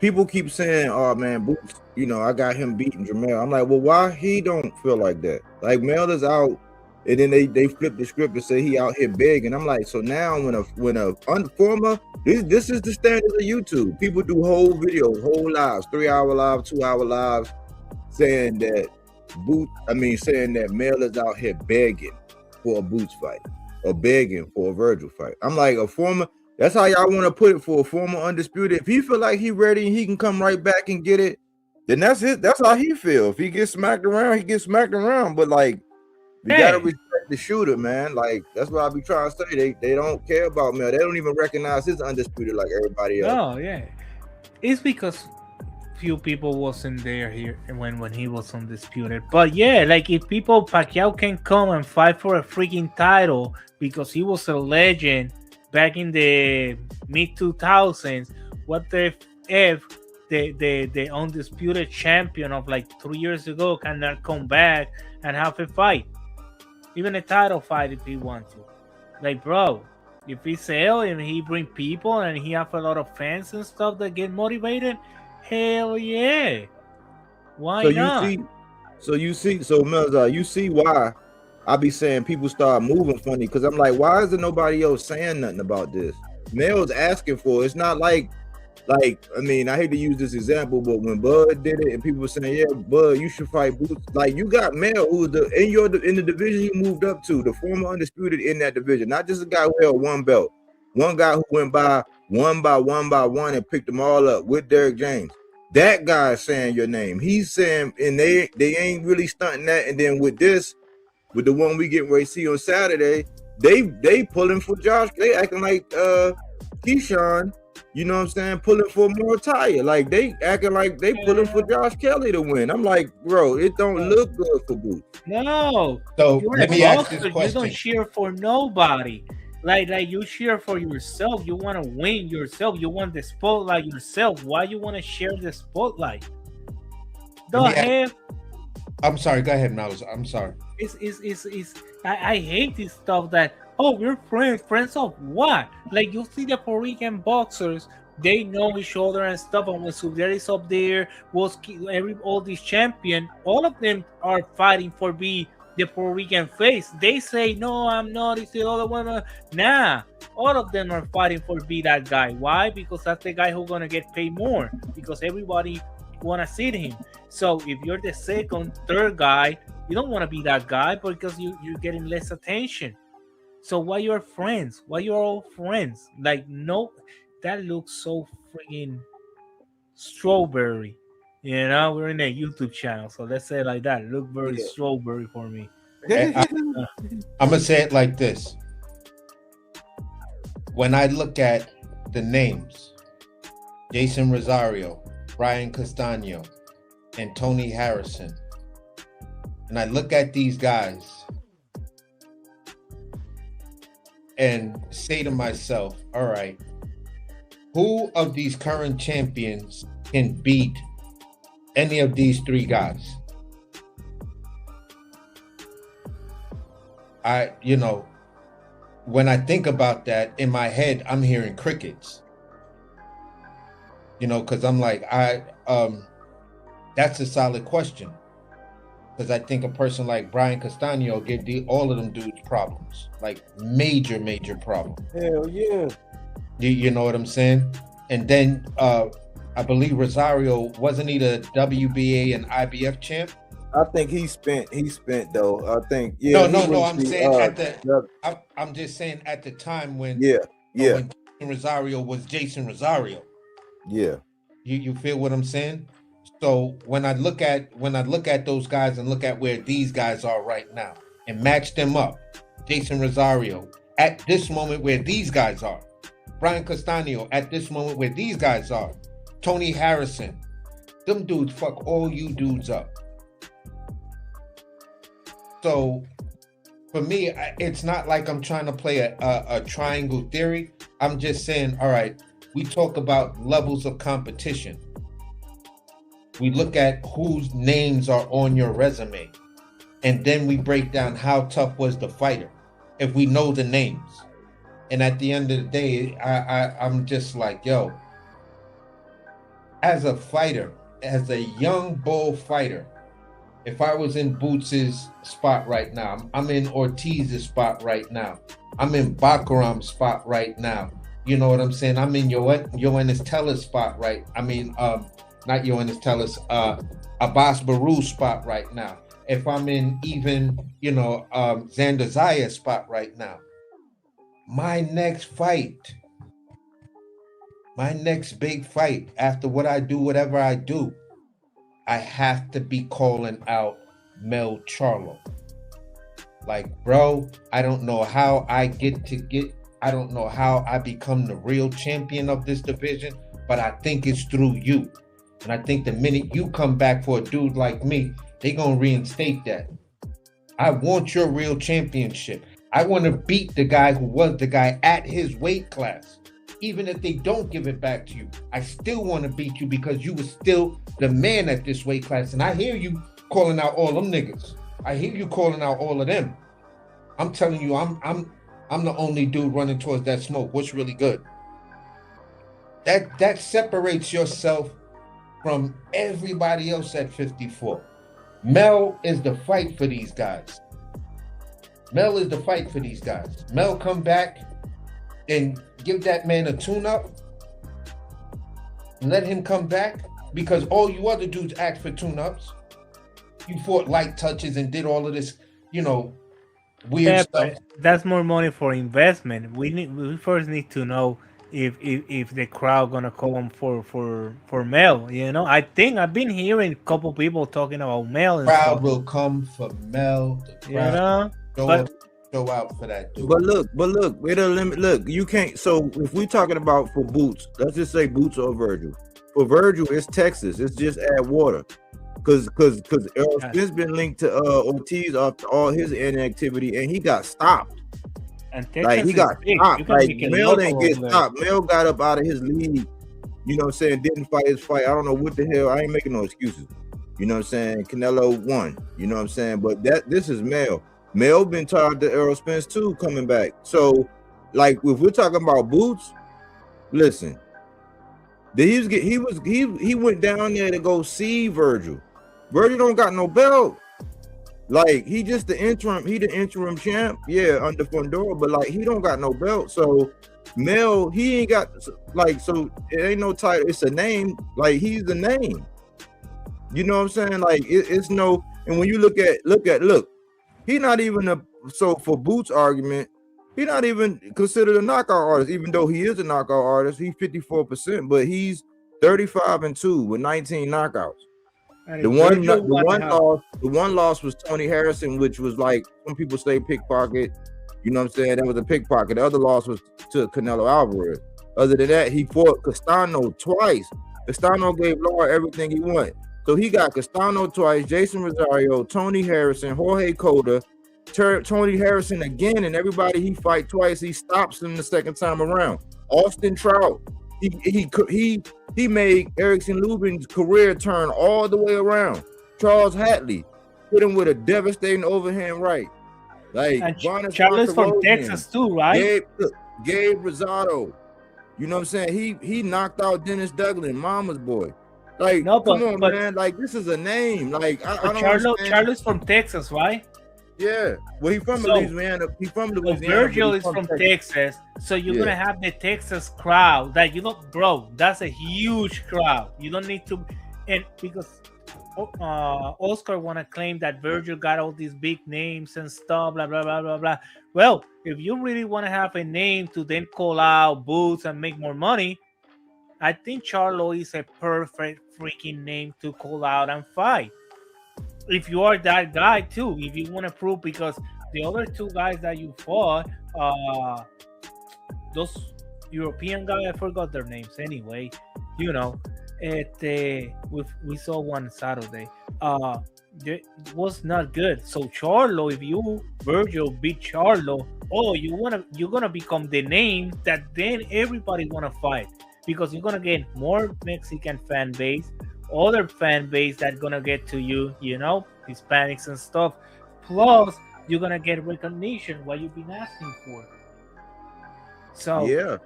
people keep saying, "Oh man, Boots, I got him beating Jamel." I'm like, well, why he don't feel like that? Like Mel is out, and then they flip the script and say he out here begging. I'm like, so now when a former, this is the standard of YouTube. People do whole videos, whole lives, 3-hour live, 2-hour lives, saying that Mel is out here begging for a Boots fight or begging for a Virgil fight. I'm like, a former. That's how y'all want to put it, for a former undisputed. If he feel like he ready and he can come right back and get it, then that's it. That's how he feel. If he gets smacked around, he gets smacked around. But like, you gotta respect the shooter, man. Like, that's what I be trying to say. They don't care about Mel. They don't even recognize his undisputed like everybody else. Oh yeah, it's because few people wasn't there here when he was undisputed. But yeah, like if Pacquiao can come and fight for a freaking title because he was a legend back in the mid 2000s, what the F the undisputed champion of like 3 years ago cannot come back and have a fight, even a title fight if he wants to. Like, bro, if he sell and he bring people and he have a lot of fans and stuff that get motivated, hell yeah, why So not? you see, Melza, you see why I be saying people start moving funny, because I'm like, why isn't nobody else saying nothing about this? Mel's asking for it. It's not like I mean, I hate to use this example, but when Bud did it and people were saying, yeah, Bud, you should fight Boots. Like, you got Mel, who's in the division you moved up to, the former undisputed in that division, not just a guy who held one belt, one guy who went by one and picked them all up with Derrick James. That guy is saying your name. He's saying, and they ain't really stunting that. And then with the one we get ready to see on Saturday, they pulling for Josh. They acting like Keyshawn, you know what I'm saying, pulling for Mortaya. Like, they acting like they pulling for Josh Kelly to win. I'm like, bro, it don't look good for Boots. No. So You're let a me ask boxer. this You question. don't cheer for nobody. Like you cheer for yourself. You want to win yourself. You want the spotlight yourself. Why you want to share the spotlight? Go Let me ahead. I'm sorry. Go ahead, Miles. I'm sorry. I hate this stuff that, oh, we're friends. Friends of what? Like, you see the Puerto Rican boxers, they know each other and stuff. And when Subir is up there, all these champion, all of them are fighting for be the Puerto Rican face. They say, no, I'm not. It's the other one. Nah, all of them are fighting for be that guy. Why? Because that's the guy who's gonna get paid more. Because everybody wanna see him. So if you're the second, third guy, you don't want to be that guy because you're getting less attention. So why you're friends? Why you're all friends? Like, no, that looks so freaking strawberry. You know, we're in a YouTube channel, so let's say it like that. Look very strawberry for me. I'm gonna say it like this. When I look at the names, Jason Rosario, Brian Castano, and Tony Harrison, and I look at these guys and say to myself, all right, who of these current champions can beat any of these three guys? When I think about that, in my head, I'm hearing crickets. Because I'm like, that's a solid question. Because I think a person like Brian Castano give all of them dudes problems, like major problems. Hell yeah. You know what I'm saying? And then I believe Rosario, wasn't he the WBA and IBF champ? I think he spent though. I think yeah. No. I'm saying I'm just saying at the time when when Rosario was Jason Rosario. Yeah. You feel what I'm saying? So when I look at those guys and look at where these guys are right now and match them up, Jason Rosario at this moment where these guys are, Brian Castano at this moment where these guys are, Tony Harrison, them dudes fuck all you dudes up. So for me, it's not like I'm trying to play a triangle theory. I'm just saying, all right, we talk about levels of competition. We look at whose names are on your resume, and then we break down how tough was the fighter if we know the names. And at the end of the day, I'm just like, yo, as a fighter, as a young bull fighter, if I was in Boots's spot right now, I'm in Ortiz's spot right now, I'm in Bakhram's spot right now, you know what I'm saying? I'm in Yoenis Teller's spot right. I mean, not Yoenis Teller's, Abbas Baru's spot right now. If I'm in even, Xander Zaya's spot right now, my next big fight, after what I do, whatever I do, I have to be calling out Mel Charlo. Like, bro, I don't know how I don't know how I become the real champion of this division, but I think it's through you. And I think the minute you come back for a dude like me, they gonna reinstate that. I want your real championship. I want to beat the guy who was the guy at his weight class. even if they don't give it back to you, I still want to beat you because you were still the man at this weight class. And I hear you calling out all them niggas. I hear you calling out all of them. I'm telling you, I'm the only dude running towards that smoke. What's really good? That separates yourself from everybody else at 54. Mel is the fight for these guys. Mel is the fight for these guys. Mel come back and give that man a tune-up and let him come back, because all you other dudes act for tune-ups. You fought light touches and did all of this, weird stuff. That's more money for investment. We first need to know if the crowd gonna come for Mel. I think I've been hearing a couple people talking about Mel. And Crowd stuff. will come for Mel. The crowd go out for that dude. But look, wait a limit. Look, you can't. So if we're talking about for Boots, let's just say Boots or Virgil. For Virgil, it's Texas. It's just add water. Because Errol Spence been linked to Ortiz after all his inactivity, and he got stopped. And he got stopped. Like Mel didn't get stopped. Mel got up out of his league. You know what I'm saying? Didn't fight his fight. I don't know what the hell. I ain't making no excuses. You know what I'm saying? Canelo won. You know what I'm saying? But this is Mel. Mel been tied to Errol Spence too, coming back. So, like, if we're talking about Boots, listen. He went down there to go see Virgil. Virgil don't got no belt. Like, he just the interim champ, under Fundora, but like he don't got no belt. So Mel, he ain't got so it ain't no title, it's a name. Like, he's the name. You know what I'm saying? Like, it's no, and when you look, he not even so for Boots' argument, he not even considered a knockout artist, even though he is a knockout artist. He's 54%, but he's 35-2 with 19 knockouts. The one loss was Tony Harrison, which was like, some people say pickpocket. You know what I'm saying? That was a pickpocket. The other loss was to Canelo Alvarez. Other than that, he fought Castano twice. Castano gave Laura everything he wanted. So he got Castano twice, Jason Rosario, Tony Harrison, Jorge Cota, Tony Harrison again, and everybody he fight twice, he stops him the second time around. Austin Trout, he made Erickson Lubin's career turn all the way around. Charles Hatley hit him with a devastating overhand right. Like, Charles from Texas too, right? Gabe Rosado. You know what I'm saying? He knocked out Dennis Douglas, Mama's boy. Like, come on, man. Like, this is a name. Like, I don't understand. Charles from Texas, right? Yeah. Well, he's from Louisiana. He's from Louisiana. Virgil is from Texas. So you're gonna have the Texas crowd. That bro, that's a huge crowd. You don't need to, and because Oscar wanna claim that Virgil got all these big names and stuff, blah blah blah blah blah. Well, if you really want to have a name to then call out Boots and make more money, I think Charlo is a perfect freaking name to call out and fight. If you are that guy too, if you want to prove, because the other two guys that you fought, those European guys, I forgot their names anyway. We saw one Saturday. It was not good. So Charlo, if you Virgil beat Charlo, you're gonna become the name that then everybody wanna fight, because you're gonna get more Mexican fan base, other fan base that's gonna get to you, Hispanics and stuff. Plus, you're gonna get recognition, what you've been asking for. So yeah,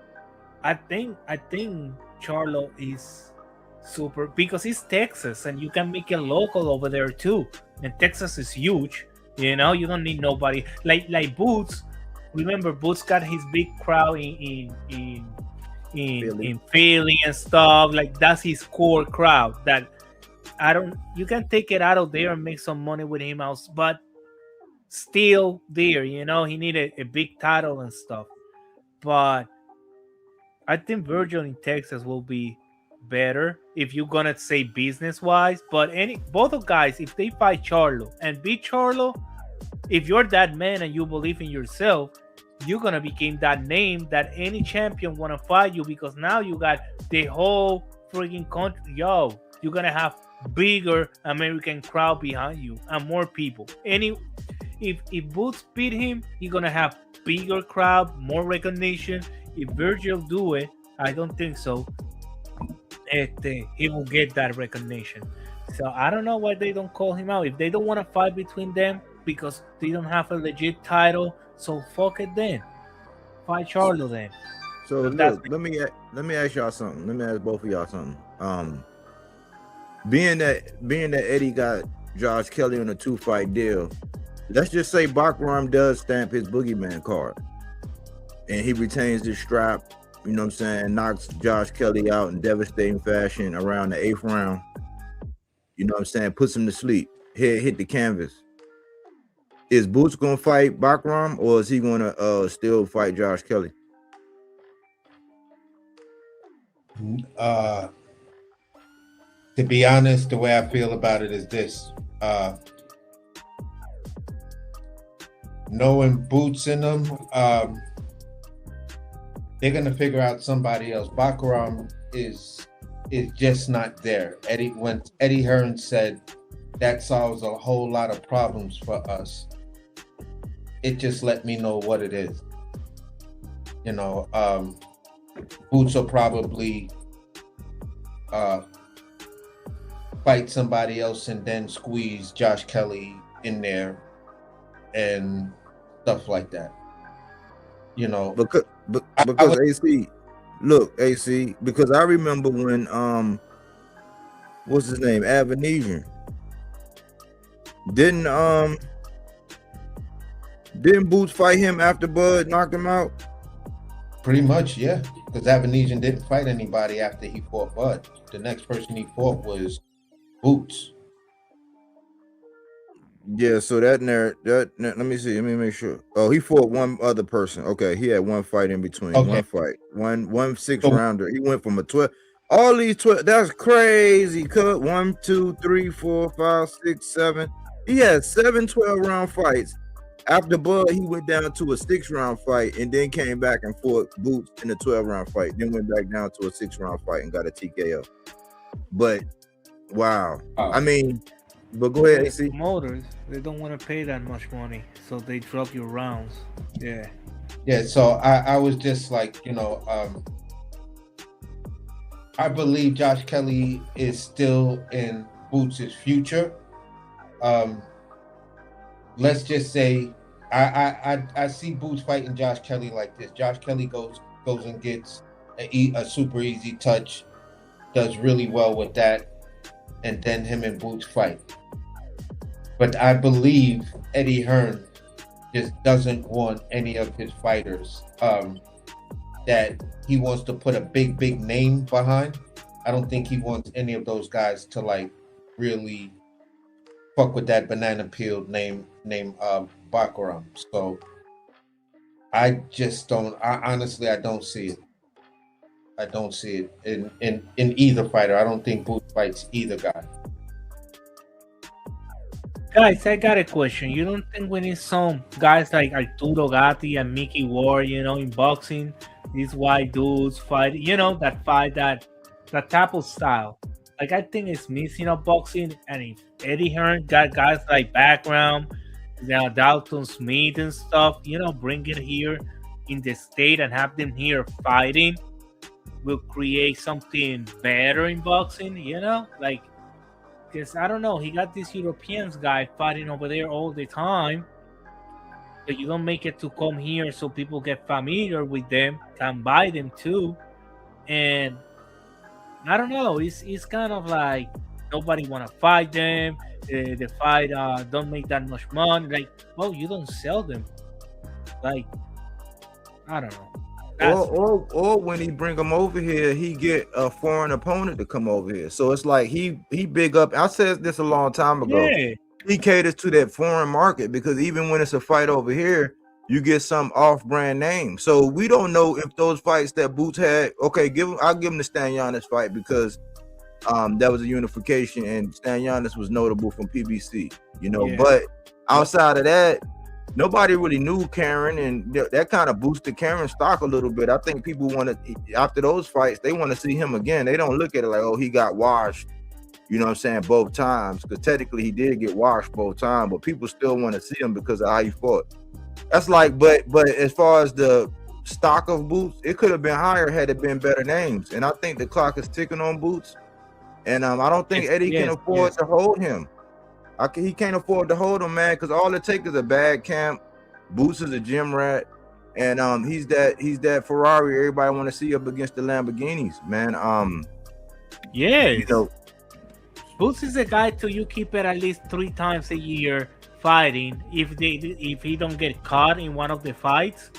I think Charlo is super, because it's Texas and you can make it local over there too. And Texas is huge. You don't need nobody like Boots. Remember, Boots got his big crowd in Philly and stuff. Like, that's his core crowd. That you can take it out of there and make some money with him else, but still there, he needed a big title and stuff. But I think Virgil in Texas will be better if you're gonna say business wise. But both of guys, if they fight Charlo and beat Charlo, if you're that man and you believe in yourself, you're gonna become that name that any champion wanna fight you, because now you got the whole freaking country. You're gonna have bigger American crowd behind you and more people. If Boots beat him, you're gonna have bigger crowd, more recognition. If Virgil do it, I don't think so. He will get that recognition. So I don't know why they don't call him out. If they don't want to fight between them because they don't have a legit title, so fuck it then. Fight Charlo then. So But that's look, let me ask y'all something. Let me ask both of y'all something. Being that Eddie got Josh Kelly on a 2-fight deal, let's just say Bakhram does stamp his Boogeyman card, and he retains his strap. You know what I'm saying? Knocks Josh Kelly out in devastating fashion around the 8th round. You know what I'm saying? Puts him to sleep. Hit the canvas. Is Boots gonna fight Bakhram, or is he gonna still fight Josh Kelly? To be honest, the way I feel about it is this. Knowing Boots in them, they're gonna figure out somebody else. Bakhram is just not there. When Eddie Hearn said that solves a whole lot of problems for us, it just let me know what it is. You know, Boots will probably fight somebody else and then squeeze Josh Kelly in there and stuff like that. You know, because AC, look, AC, because I remember when what's his name, Avanesian, didn't Boots fight him after Bud knocked him out? Pretty much, yeah. Because Avanesian didn't fight anybody after he fought Bud. The next person he fought was Boots. Yeah, so that let me see, let me make sure. Oh, he fought one other person. Okay, he had one fight in between. Okay. One fight. One 6 rounder. He went from a 12. All these 12, that's crazy. Cut 1, 2, 3, 4, 5, 6, 7. He had 7 12-round fights. After Bud, he went down to a 6-round fight and then came back and fought Boots in a 12-round fight. Then went back down to a 6-round fight and got a TKO. But wow. I mean, but go ahead, AC. Promoters, they don't want to pay that much money, so they drop your rounds. Yeah. Yeah, so I was just like, you know, I believe Josh Kelly is still in Boots' future. Let's just say I see Boots fighting Josh Kelly like this. Josh Kelly goes and gets a super easy touch, does really well with that, and then him and Boots fight. But I believe Eddie Hearn just doesn't want any of his fighters that he wants to put a big name behind. I don't think he wants any of those guys to like really fuck with that banana peel name Bakhram. So I just don't. Honestly, I don't see it. I don't see it in either fighter. I don't think Boots fights either guy. Guys, I got a question. You don't think we need some guys like Arturo Gatti and Mickey Ward, you know, in boxing? These white dudes fight, you know, that type of style. Like, I think it's missing of boxing. And if Eddie Hearn got guys like Bakhram, now Dalton Smith and stuff, you know, bring it here in the state and have them here fighting, will create something better in boxing, you know? Like, because I don't know, he got this Europeans guy fighting over there all the time. But you don't make it to come here so people get familiar with them, can buy them too. And I don't know, it's kind of like nobody want to fight them. The fight don't make that much money. Like, well, you don't sell them. Like, I don't know. Or when he bring him over here, he get a foreign opponent to come over here. So it's like he big up. I said this a long time ago. Yeah. He caters to that foreign market because even when it's a fight over here, you get some off-brand name. So we don't know if those fights that Boots had. Okay, I'll give him the Stan Giannis fight because that was a unification and Stan Giannis was notable from PBC. You know, Yeah. but outside of that, nobody really knew Karen, and that kind of boosted Karen's stock a little bit. I think people want to, after those fights, they want to see him again. They don't look at it like, oh, he got washed, you know what I'm saying, both times. Because technically he did get washed both times, but people still want to see him because of how he fought. That's like, but as far as the stock of Boots, it could have been higher had it been better names. And I think the clock is ticking on Boots. And I don't think Eddie can afford to hold him. He can't afford to hold him, man, because all it takes is a bad camp. Boots is a gym rat, and he's that Ferrari everybody want to see up against the Lamborghinis, man. You know, Boots is a guy till you keep it at least 3 times a year fighting if he don't get caught in one of the fights,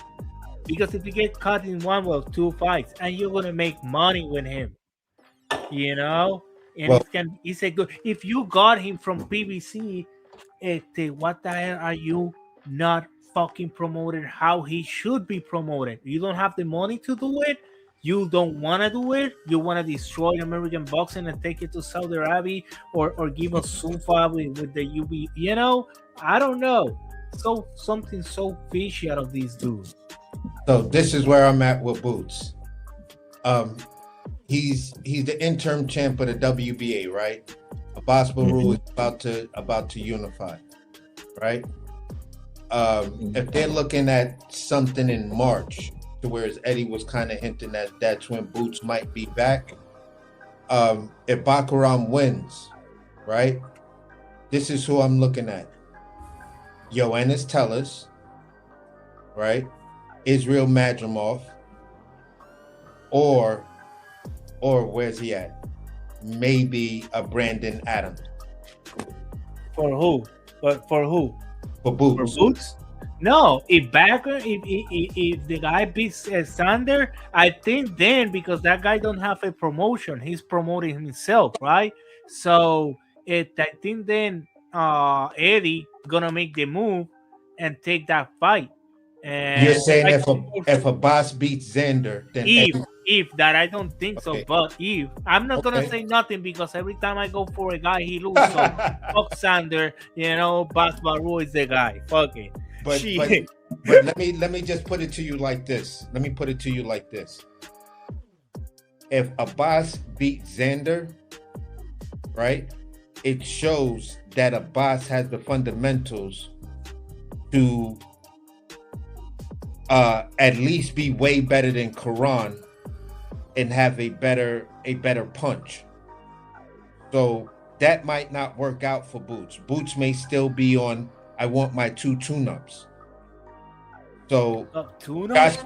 because if you get caught in one or 2 fights and you're gonna make money with him, you know. And it's a good. If you got him from PBC, what the hell are you not fucking promoted how he should be promoted? You don't have the money to do it. You don't want to do it. You want to destroy American boxing and take it to Saudi Arabia or give us Sufa with the UB. You know, I don't know. So something so fishy out of these dudes. So this is where I'm at with Boots. He's the interim champ of the WBA, right? Abbas Baru is about to unify, right? If they're looking at something in March, to whereas Eddie was kind of hinting that that's when Boots might be back. If Bakhram wins, right? This is who I'm looking at. Ioannis Tellus, right? Israel Madrimov, or where's he at? Maybe a Brandon Adams. For who? But for who? For Boots. For Boots? No, if the guy beats Sander, I think then, because that guy don't have a promotion, he's promoting himself, right? So I think then Eddie gonna make the move and take that fight. And you're saying if a boss beats Xander, then if that, I don't think so, but if I'm not gonna say nothing, because every time I go for a guy he loses. So fuck Sander, you know. Bas Baru is the guy. Fuck it. But let me just put it to you like this. If Abbas beats Xander, right, it shows that Abbas has the fundamentals to at least be way better than Quran and have a better punch. So that might not work out for Boots. Boots may still be on, I want my 2 tune-ups. So tune-ups? Josh,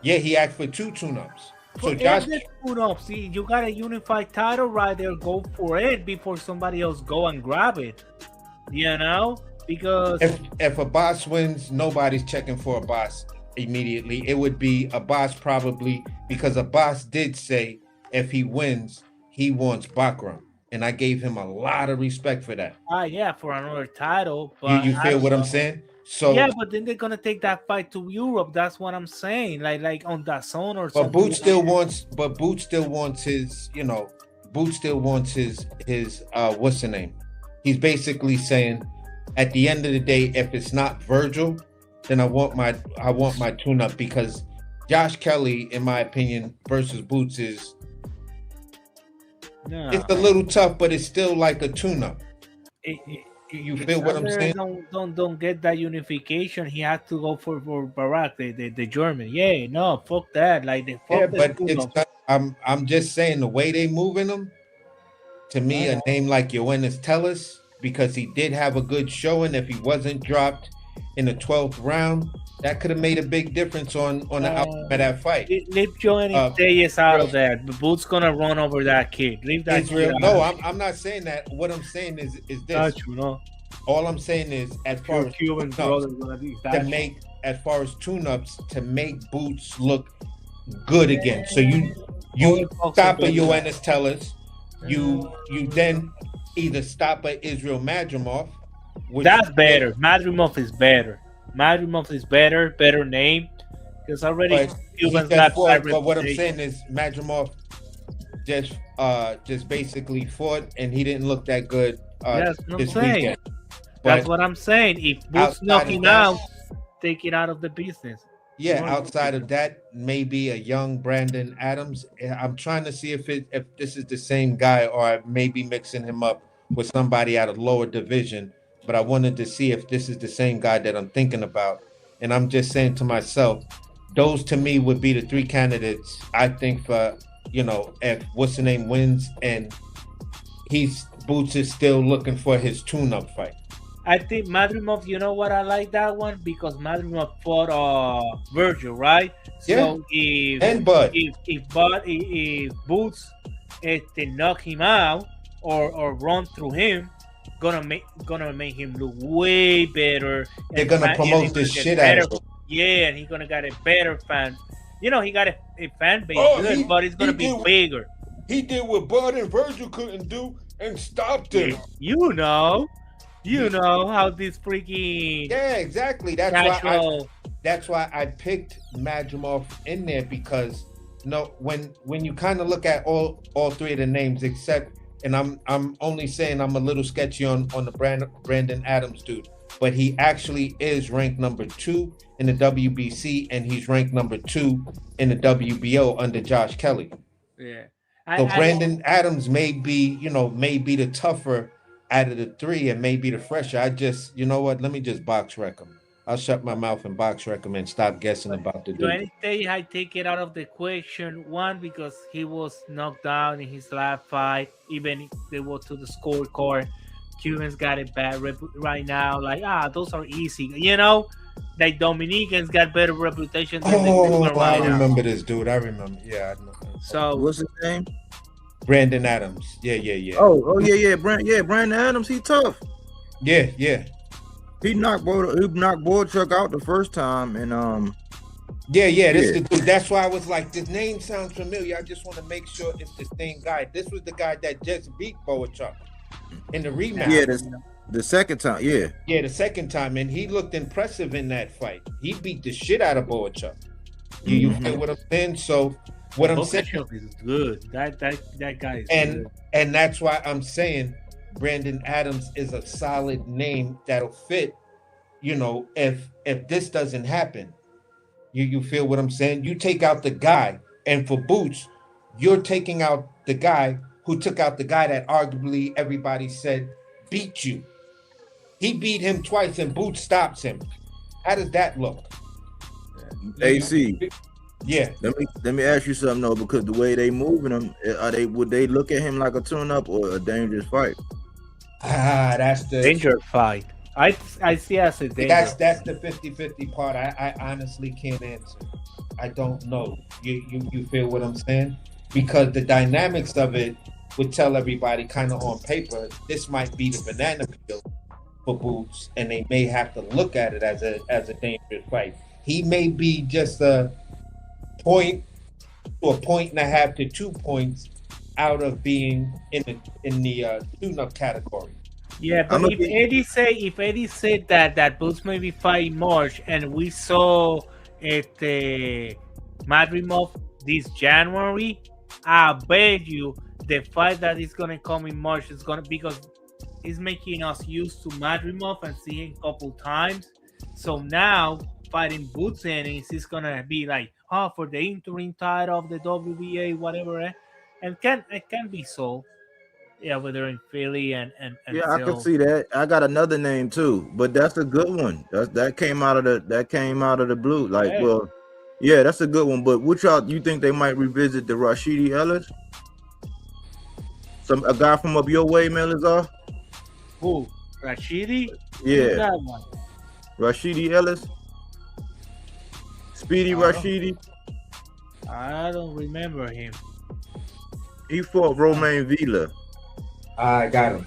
he asked for 2 tune-ups. So Josh, tune-ups. See, you got a unified title right there. Go for it before somebody else go and grab it. You know, because if a boss wins, nobody's checking for a boss immediately. It would be a boss probably, because a boss did say if he wins, he wants Bakhram. And I gave him a lot of respect for that. Yeah, for another title. But you feel what I'm saying? So yeah, but then they're gonna take that fight to Europe. That's what I'm saying. Like on that zone or something. But Boots still wants his, you know, Boots still wants his what's the name? He's basically saying at the end of the day, if it's not Virgil, then I want my tune-up, because Josh Kelly, in my opinion, versus Boots is it's a little tough, but it's still like a tune-up. You feel what I'm saying? Don't get that unification. He had to go for Barack, the German. Yeah, no, fuck that. Like the fuck. Yeah, but I'm just saying the way they moving him. To me, a name like Ioannis Tellus, because he did have a good showing. If he wasn't dropped in the 12th round, that could have made a big difference on the outcome of that fight. Leave Ioannis Tellus out of that. Boots gonna run over that kid. Leave that Israel. Kid no, I'm not saying that. What I'm saying is this. All I'm saying is, as far as Cuban to make, as far as tune-ups, to make Boots look good again. So you stop a Ioannis Tellus. You then either stop at Israel Madrimov. That's better. Madrimov is better. Better name. Because already Cubans got. But what I'm saying is Madrimov just basically fought, and he didn't look that good this weekend. That's what I'm saying. If Boots knock him out, take it out of the business. Yeah, outside of that, maybe a young Brandon Adams. I'm trying to see if this is the same guy, or I may be mixing him up with somebody out of lower division. But I wanted to see if this is the same guy that I'm thinking about. And I'm just saying to myself, those to me would be the three candidates. I think for if what's the name wins and Boots is still looking for his tune-up fight. I think Madrimov, you know what, I like that one because Madrimov fought Virgil, right? So and Bud. if Boots knock him out or run through him, gonna make him look way better. They're gonna promote this shit out of him. Yeah, and he's gonna get a better fan. He got a fan base, but it's gonna be bigger. He did what Bud and Virgil couldn't do and stopped him. You know how this freaking exactly. That's why I picked Madrimov in there because when you kind of look at all three of the names except, and I'm only saying I'm a little sketchy on the Brandon Adams dude, but he actually is ranked number 2 in the WBC and he's ranked number 2 in the WBO under Josh Kelly. Yeah. So Brandon Adams may be the tougher out of the three and maybe the fresher. I just, let me just box wreck him. I'll shut my mouth and box wreck him and stop guessing about the dude. I take it out of the question. One, because he was knocked down in his last fight. Even if they were to the scorecard, Cubans got it bad right now. Like, those are easy. Like Dominicans got better reputation than the Cuban right now. I remember this dude. I remember. Yeah, I know. So what's his name? Brandon Adams. Yeah. Oh yeah. Brandon Adams. He tough. Yeah. He knocked Boychuk out the first time, and This is the dude. That's why I was like, this name sounds familiar. I just want to make sure it's the same guy. This was the guy that just beat Boychuk in the rematch. Yeah, the second time. Yeah, the second time, and he looked impressive in that fight. He beat the shit out of Boychuk. You feel what I'm saying? So what I'm saying is good. That guy is and good. And that's why I'm saying Brandon Adams is a solid name that'll fit. If this doesn't happen, you feel what I'm saying? You take out the guy, and for Boots, you're taking out the guy who took out the guy that arguably everybody said beat you. He beat him twice, and Boots stops him. How does that look? AC. Yeah. Let me ask you something though, because the way they moving him, would they look at him like a tune-up or a dangerous fight? That's the dangerous fight. I see as a dangerous. That's the 50-50 part. I honestly can't answer. I don't know. You feel what I'm saying? Because the dynamics of it would tell everybody kind of on paper, this might be the banana peel for Boots, and they may have to look at it as a dangerous fight. He may be just a point to a point and a half to 2 points out of being in the tune-up category. Yeah, but if Eddie said that Boots may be fighting March, and we saw Madrimov this January, I bet you the fight that is gonna come in March is gonna, because it's making us used to Madrimov and seeing a couple times. So now fighting Boots is gonna be like, for the interim title of the WBA, whatever, and it can be so. Yeah, whether in Philly and yeah, I can see that. I got another name too, but that's a good one. That came out of the blue. Like, hey. Well, yeah, that's a good one. But what you think they might revisit the Rashidi Ellis? A guy from up your way, Melizar? Who? Rashidi? Yeah. That one? Rashidi Ellis? Speedy Rashidi? I don't remember him. He fought Romain Villa. I got him.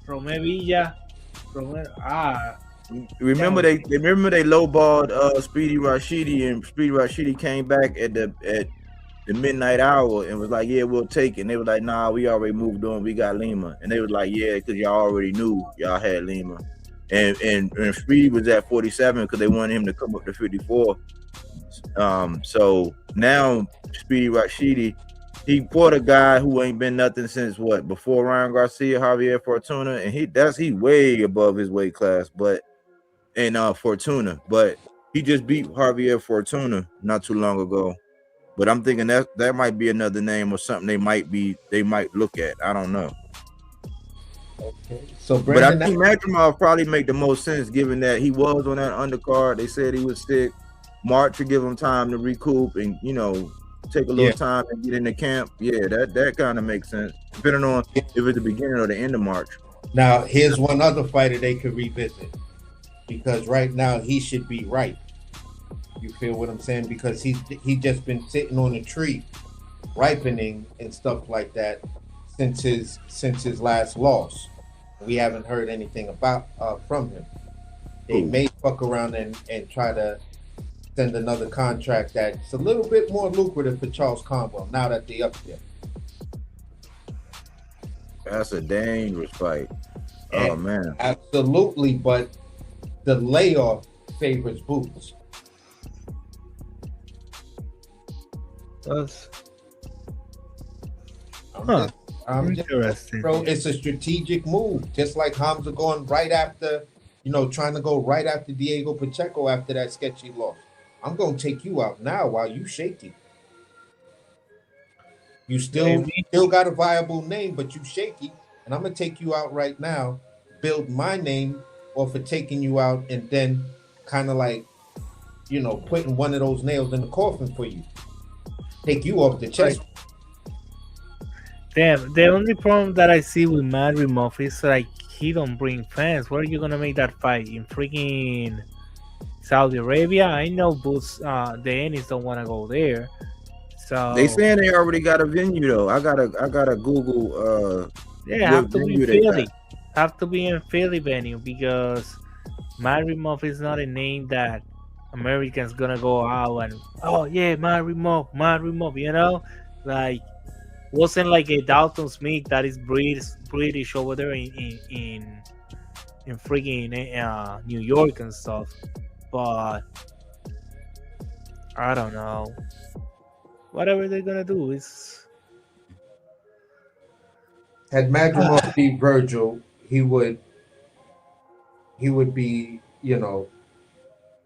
Romevilla. Remember they lowballed Speedy Rashidi, and Speedy Rashidi came back at the midnight hour and was like, yeah, we'll take it. And they were like, nah, we already moved on. We got Lima. And they was like, yeah, because y'all already knew y'all had Lima. And Speedy was at 47 because they wanted him to come up to 54. So now Speedy Rashidi, he fought a guy who ain't been nothing since before Ryan Garcia, Javier Fortuna, and he way above his weight class, Fortuna, but he just beat Javier Fortuna not too long ago. But I'm thinking that might be another name or something they might look at. I don't know. Okay. So But I Brandon, think Madrimov probably make the most sense given that he was on that undercard. They said he was sick. March to give him time to recoup and take a little Yeah. time and get into camp. Yeah, that kind of makes sense. Depending on if it's the beginning or the end of March. now here's one other fighter they could revisit because right now he should be right. You feel what I'm saying? Because he just been sitting on a tree, ripening and stuff like that since his last loss. We haven't heard anything about from him. They may fuck around and try to send another contract that's a little bit more lucrative for Charles Conwell now that they up there. That's a dangerous fight. Oh man, Absolutely, but the layoff favors Boots. That's I'm just, interesting. bro, it's a strategic move. Just like Hamza going right after, trying to go right after Diego Pacheco after that sketchy loss. I'm gonna take you out now while you shaky. You still got a viable name, but you shaky, and I'm gonna take you out right now, build my name off of taking you out, and then kind of like, putting one of those nails in the coffin for you. Take you off the chest. Damn, the only problem that I see with Madrimov is like he don't bring fans. Where are you gonna make that fight? In freaking Saudi Arabia? I know Boots, the Ennis don't want to go there. So they saying they already got a venue though. I gotta Google. Have to be in Philly. Have to be in Philly venue because Madrimov is not a name that Americans gonna go out and Madrimov, like. Wasn't like a Dalton Smith that is British over there in freaking New York and stuff, but I don't know. Whatever they're gonna do is. Had Madrimov beat Virgil, he would be,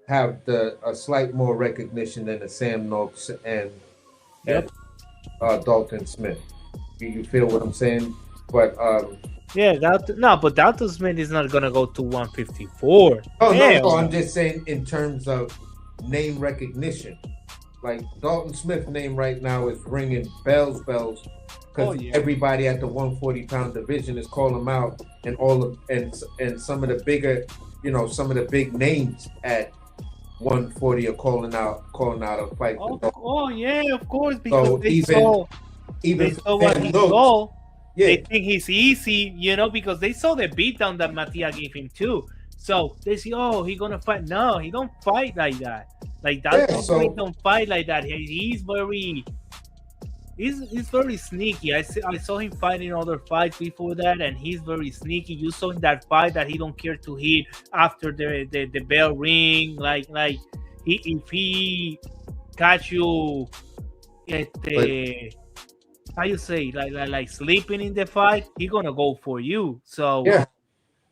have a slight more recognition than the Sam Noakes and Dalton Smith. You feel what I'm saying? But but Dalton Smith is not gonna go to 154. No, I'm just saying in terms of name recognition. Like Dalton Smith's name right now is ringing bells because everybody at the 140-pound division is calling him out, and and some of the bigger, some of the big names at 140 are calling out a fight. Of course, because so they saw what he saw. Yeah. They think he's easy, because they saw the beatdown that Mattia gave him too. So they say, he's gonna fight. No, he don't fight like that. Like that, don't fight like that. He's very sneaky. I saw him fighting other fights before that, and he's very sneaky. You saw in that fight that he don't care to hit after the bell ring. Like if he catch you how you say like sleeping in the fight, he gonna go for you. So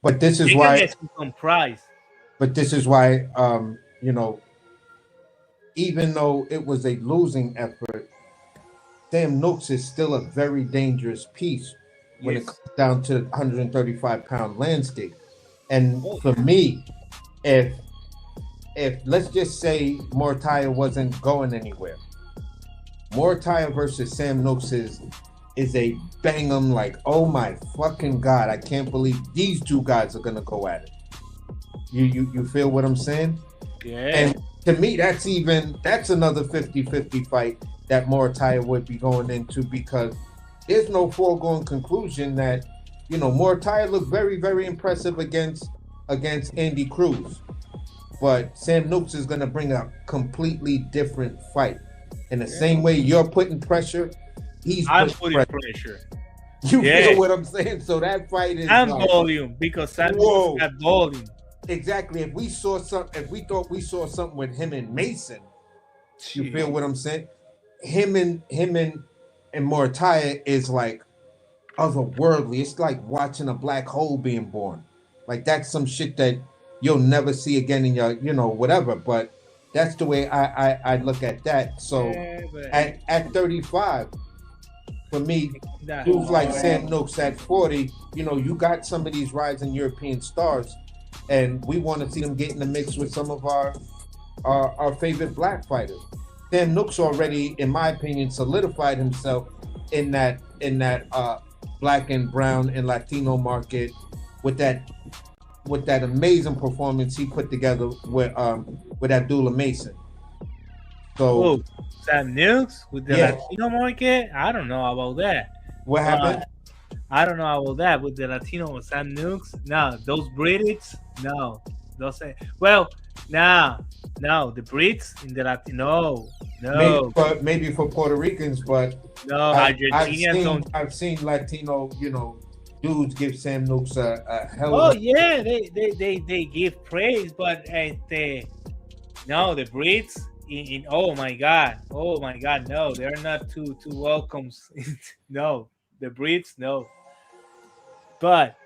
but this is why some prize. But this is why even though it was a losing effort, Sam Noakes is still a very dangerous piece when it comes down to the 135-pound landscape. And for me, if let's just say Mortaya wasn't going anywhere, Mortaya versus Sam Noakes is a bang-em, like, oh my fucking God, I can't believe these two guys are gonna go at it. You feel what I'm saying? Yeah. And to me, that's another 50-50 fight that Mortaya would be going into, because there's no foregone conclusion that, Mortaya looked very, very impressive against Andy Cruz. But Sam Noakes is going to bring a completely different fight. In the same way you're putting pressure, he's putting pressure. You feel what I'm saying? So that fight is volume, because Sam Noakes got volume. Exactly. If we thought we saw something with him and Mason, you feel what I'm saying? Him and Mortaya is like otherworldly. It's like watching a black hole being born. Like that's some shit that you'll never see again in your, whatever. But that's the way I look at that. So at 35, for me, That- dudes like Sam Nooks at 40, you know, you got some of these rising European stars, and we want to see them get in the mix with some of our favorite black fighters. Sam Nooks already, in my opinion, solidified himself in that black and brown and Latino market with that amazing performance he put together with Abdullah Mason. So Oh, Sam Nukes with the Yeah. Latino market? I don't know about that. what happened? I don't know about that with the Latino Sam Nukes. No, those Brits, no. Those well, no, the Brits in the Latino, no, Maybe for Puerto Ricans, but no, I've Argentinians seen Latino, you know, dudes give Sam Nooks a hell Oh of a yeah, they give praise, but no, the Brits in oh my god, no, they're not too welcome. No, the Brits, no. But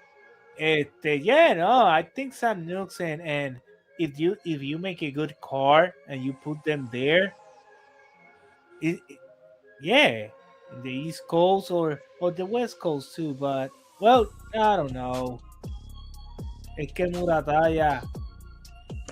yeah, no, I think Sam Nooks and if you make a good card and you put them there, yeah, in the East Coast or the West Coast too. But well, I don't know. Es que Murataya.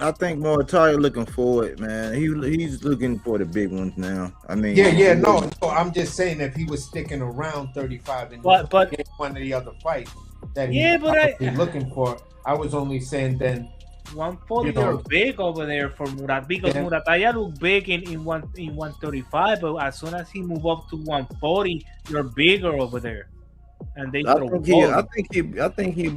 I think Morataya looking forward, man. He's looking for the big ones now. I mean, no, I'm just saying if he was sticking around 35 and But get one of the other fights that Yeah, he's but looking for, I was only saying then 140 You know. are big over there for Murat because Yeah. Murataya look big in 135, but as soon as he move up to 140, you're bigger over there, and they I throw think volume. I think he'd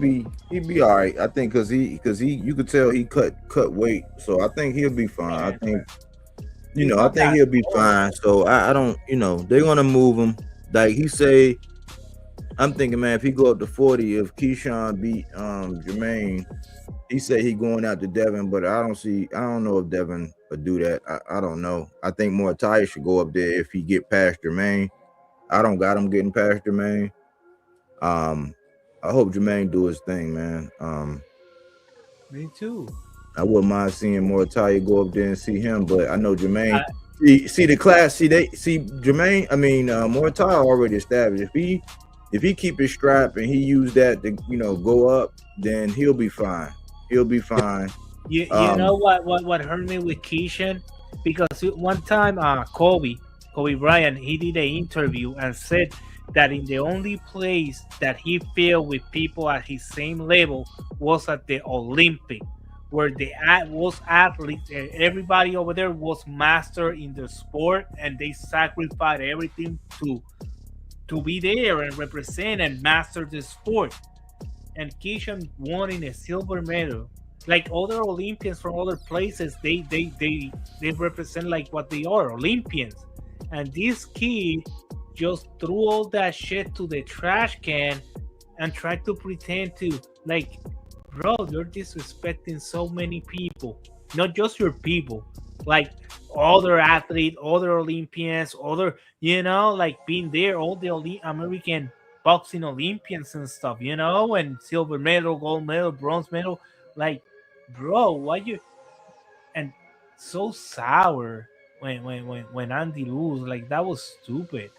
be all right. I think because he you could tell he cut weight, so I think he'll be fine. I think I think he'll be fine. So I don't they're gonna move him like he say. I'm thinking, man, if he go up to 40, if Keyshawn beat Jermaine, he said he going out to Devin, but I don't know if Devin would do that. I don't know. I think Muay should go up there if he get past Jermaine. I don't got him getting past Jermaine. I hope Jermaine do his thing, man. Me too. I wouldn't mind seeing Muay go up there and see him, but I know Jermaine. See the class. See Jermaine. I mean, Muay already established. If he keep his strap and he use that to go up, then he'll be fine. He'll be fine. You know what hurt me with Keishan? Because one time Kobe Bryant, he did an interview and said that in the only place that he felt with people at his same level was at the Olympic, where was athletes and everybody over there was master in the sport and they sacrificed everything to be there and represent and master the sport. And Keishan won in a silver medal. Like other Olympians from other places, they represent like what they are, Olympians. And this kid just threw all that shit to the trash can and tried to pretend to like, bro, you're disrespecting so many people, not just your people, like other athletes, other Olympians, other like being there, all the American boxing Olympians and stuff, and silver medal, gold medal, bronze medal. Like, bro, why you and so sour when Andy lose? Like that was stupid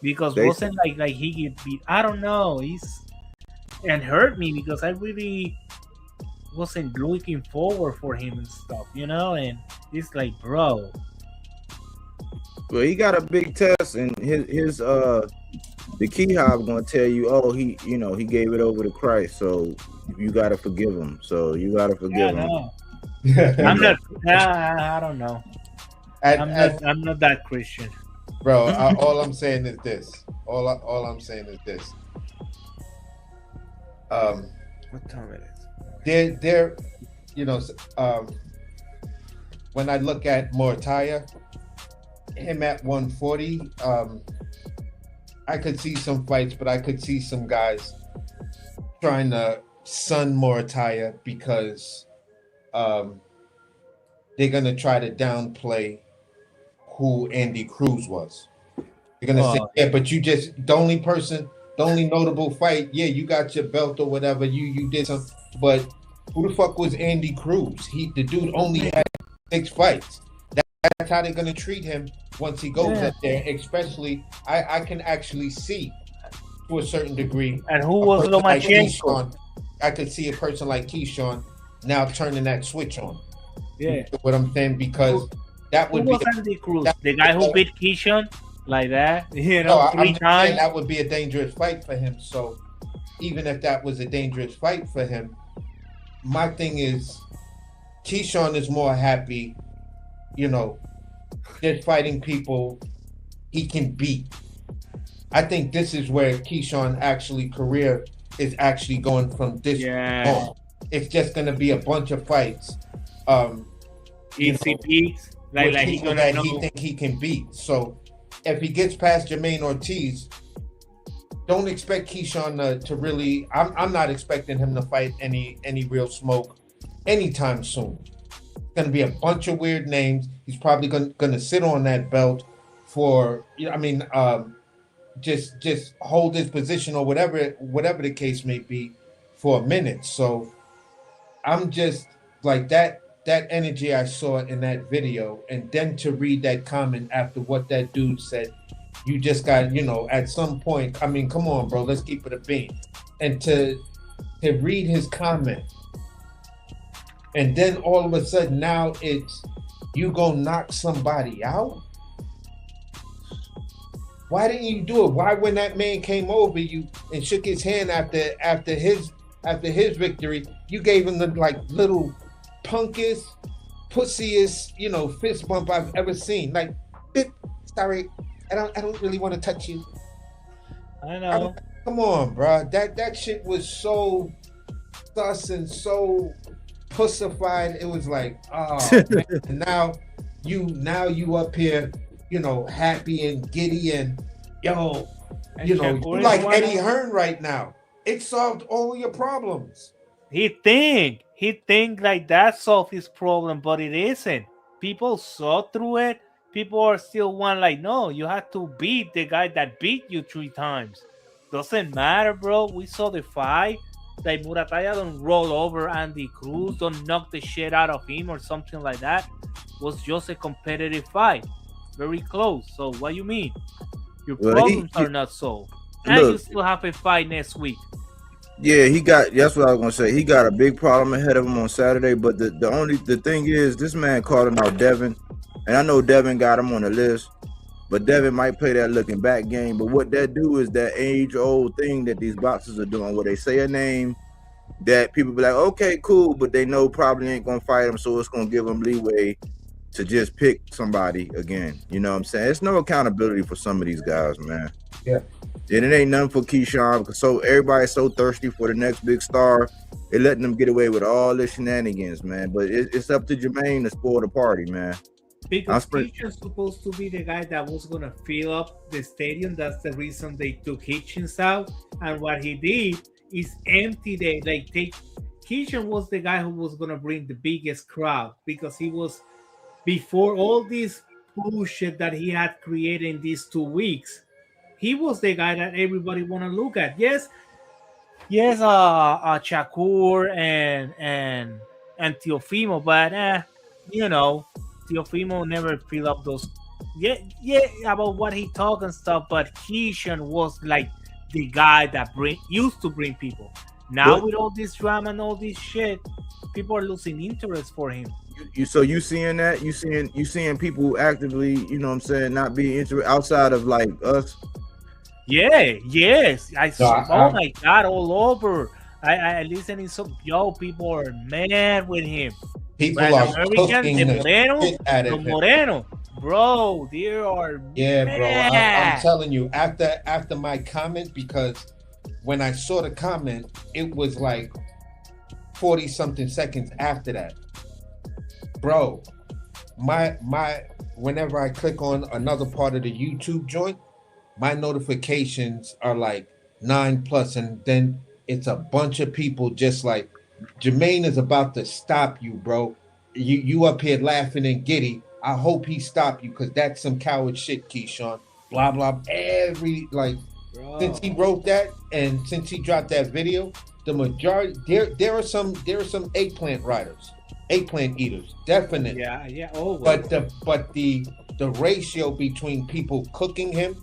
because wasn't like he get beat. I don't know. And hurt me because I really wasn't looking forward for him and stuff, and it's like, bro. Well, he got a big test, and his the key hive gonna tell you, oh, he gave it over to Christ, so you gotta forgive him. So you gotta forgive him. No. I'm not. I don't know. I'm not that Christian, bro. All I'm saying is this. All I'm saying is this. What time it is? There, when I look at Muay him at 140, I could see some fights, but I could see some guys trying to sun Muay because they're gonna try to downplay who Andy Cruz was. They're gonna say, yeah, but you just the only notable fight, yeah, you got your belt or whatever, you did something, but who the fuck was Andy Cruz? The dude only had 6 fights. That's how they're gonna treat him once he goes up there. Especially, I can actually see to a certain degree. And who a was person like Lomachenko? Keyshawn, I could see a person like Keyshawn now turning that switch on. Yeah. You know what I'm saying? Because that Who would was be Andy Cruz? The guy who beat Keyshawn like that? You know, no, I'm 3 just saying times. that would be a dangerous fight for him. So even if that was a dangerous fight for him, my thing is Keyshawn is more happy, you know, just fighting people he can beat. I think this is where Keyshawn actually career is actually going from this on. It's just gonna be a bunch of fights. Easy beats. Like he people gonna that know. he think he can beat. So if he gets past Jermaine Ortiz, don't expect Keyshawn to really. I'm not expecting him to fight any real smoke anytime soon. It's gonna be a bunch of weird names. He's probably gonna sit on that belt for. I mean, just hold his position or whatever the case may be for a minute. So I'm just like that energy I saw in that video, and then to read that comment after what that dude said, you just got, you know, at some point, I mean, come on, bro, let's keep it a bean. And to read his comment, and then all of a sudden now it's you go knock somebody out. Why didn't you do it? Why, when that man came over you and shook his hand after his victory, you gave him the like little punkest, pussiest, you know, fist bump I've ever seen. Like, sorry, I don't really want to touch you. I know. Come on, bro. That shit was so sus and so pussified. It was like, oh man. And now you up here, you know, happy and giddy and yo, you know, you like Eddie Hearn right now. It solved all your problems. He think like that solved his problem, but it isn't. People saw through it. People are still one like, no, you have to beat the guy that beat you 3 times. Doesn't matter, bro. We saw the fight. Like Murataya don't roll over Andy Cruz, don't knock the shit out of him or something like that. It was just a competitive fight. Very close. So what you mean? Your problems are not solved. And you still have a fight next week. Yeah, that's what I was gonna say. He got a big problem ahead of him on Saturday, but the thing is, this man calling out Devin, and I know Devin got him on the list, but Devin might play that looking back game. But what that do is that age-old thing that these boxers are doing, where they say a name that people be like, okay, cool, but they know probably ain't gonna fight him, so it's gonna give them leeway to just pick somebody again. You know what I'm saying? It's no accountability for some of these guys, man. Yeah. And it ain't nothing for Keyshawn, because so everybody's so thirsty for the next big star. They're letting them get away with all the shenanigans, man. But it's up to Jermaine to spoil the party, man. Because Hitchens supposed to be the guy that was going to fill up the stadium. That's the reason they took Hitchens out. And what he did is empty Hitchens was the guy who was going to bring the biggest crowd, because he was, before all this bullshit that he had created in these 2 weeks, he was the guy that everybody want to look at. Yes, Shakur and Teofimo, but you know, Teofimo never fill up those. Yeah, about what he talk and stuff. But Keyshawn was like the guy that used to bring people. Now with all this drama and all this shit, people are losing interest for him. So you seeing that? You seeing people actively, you know what I'm saying, not being interested outside of like us? Yeah, yes. I saw, oh my God, all over. I listening some people are mad with him. People are cooking the Moreno. Bro, they are mad. Bro. I'm telling you, after my comment, because when I saw the comment, it was like 40 something seconds after that. Bro, my whenever I click on another part of the YouTube joint, my notifications are like 9+, and then it's a bunch of people just like, Jermaine is about to stop you, bro. You up here laughing and giddy. I hope he stop you, because that's some coward shit, Keyshawn. Blah blah. Since he wrote that and since he dropped that video, the majority there are some eggplant riders. eggplant eaters, definitely. Yeah. Oh, well. But the ratio between people cooking him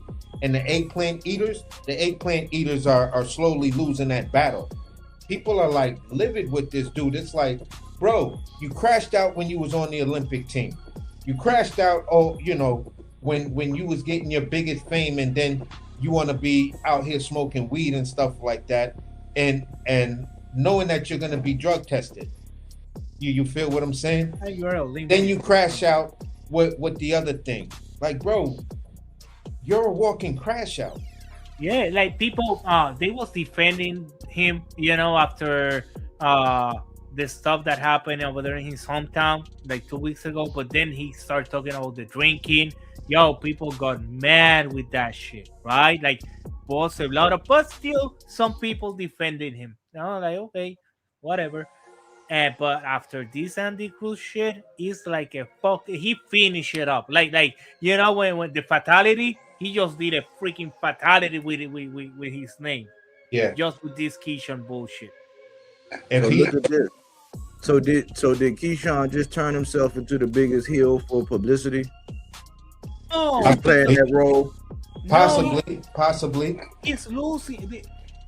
and the eggplant eaters are slowly losing that battle. People are like livid with this dude. It's like, bro, you crashed out when you was on the Olympic team. You crashed out, when you was getting your biggest fame, and then you want to be out here smoking weed and stuff like that, and knowing that you're gonna be drug tested. You feel what I'm saying? You're a Olympian. Then you crash out with the other thing. Like, bro, you're a walking crash out. Yeah, like people, they was defending him, after the stuff that happened over there in his hometown like 2 weeks ago. But then he started talking about the drinking. Yo, people got mad with that shit, right? Like, was a lot of, but still, some people defended him. Like, okay, whatever. But after this Andy Cruz shit, it's like a fuck. He finished it up. Like when the fatality, he just did a freaking fatality with his name. Yeah. Just with this Keyshawn bullshit. If So he, look at this. So did Keyshawn just turn himself into the biggest heel for publicity? Oh, He's playing that role. possibly. It's losing.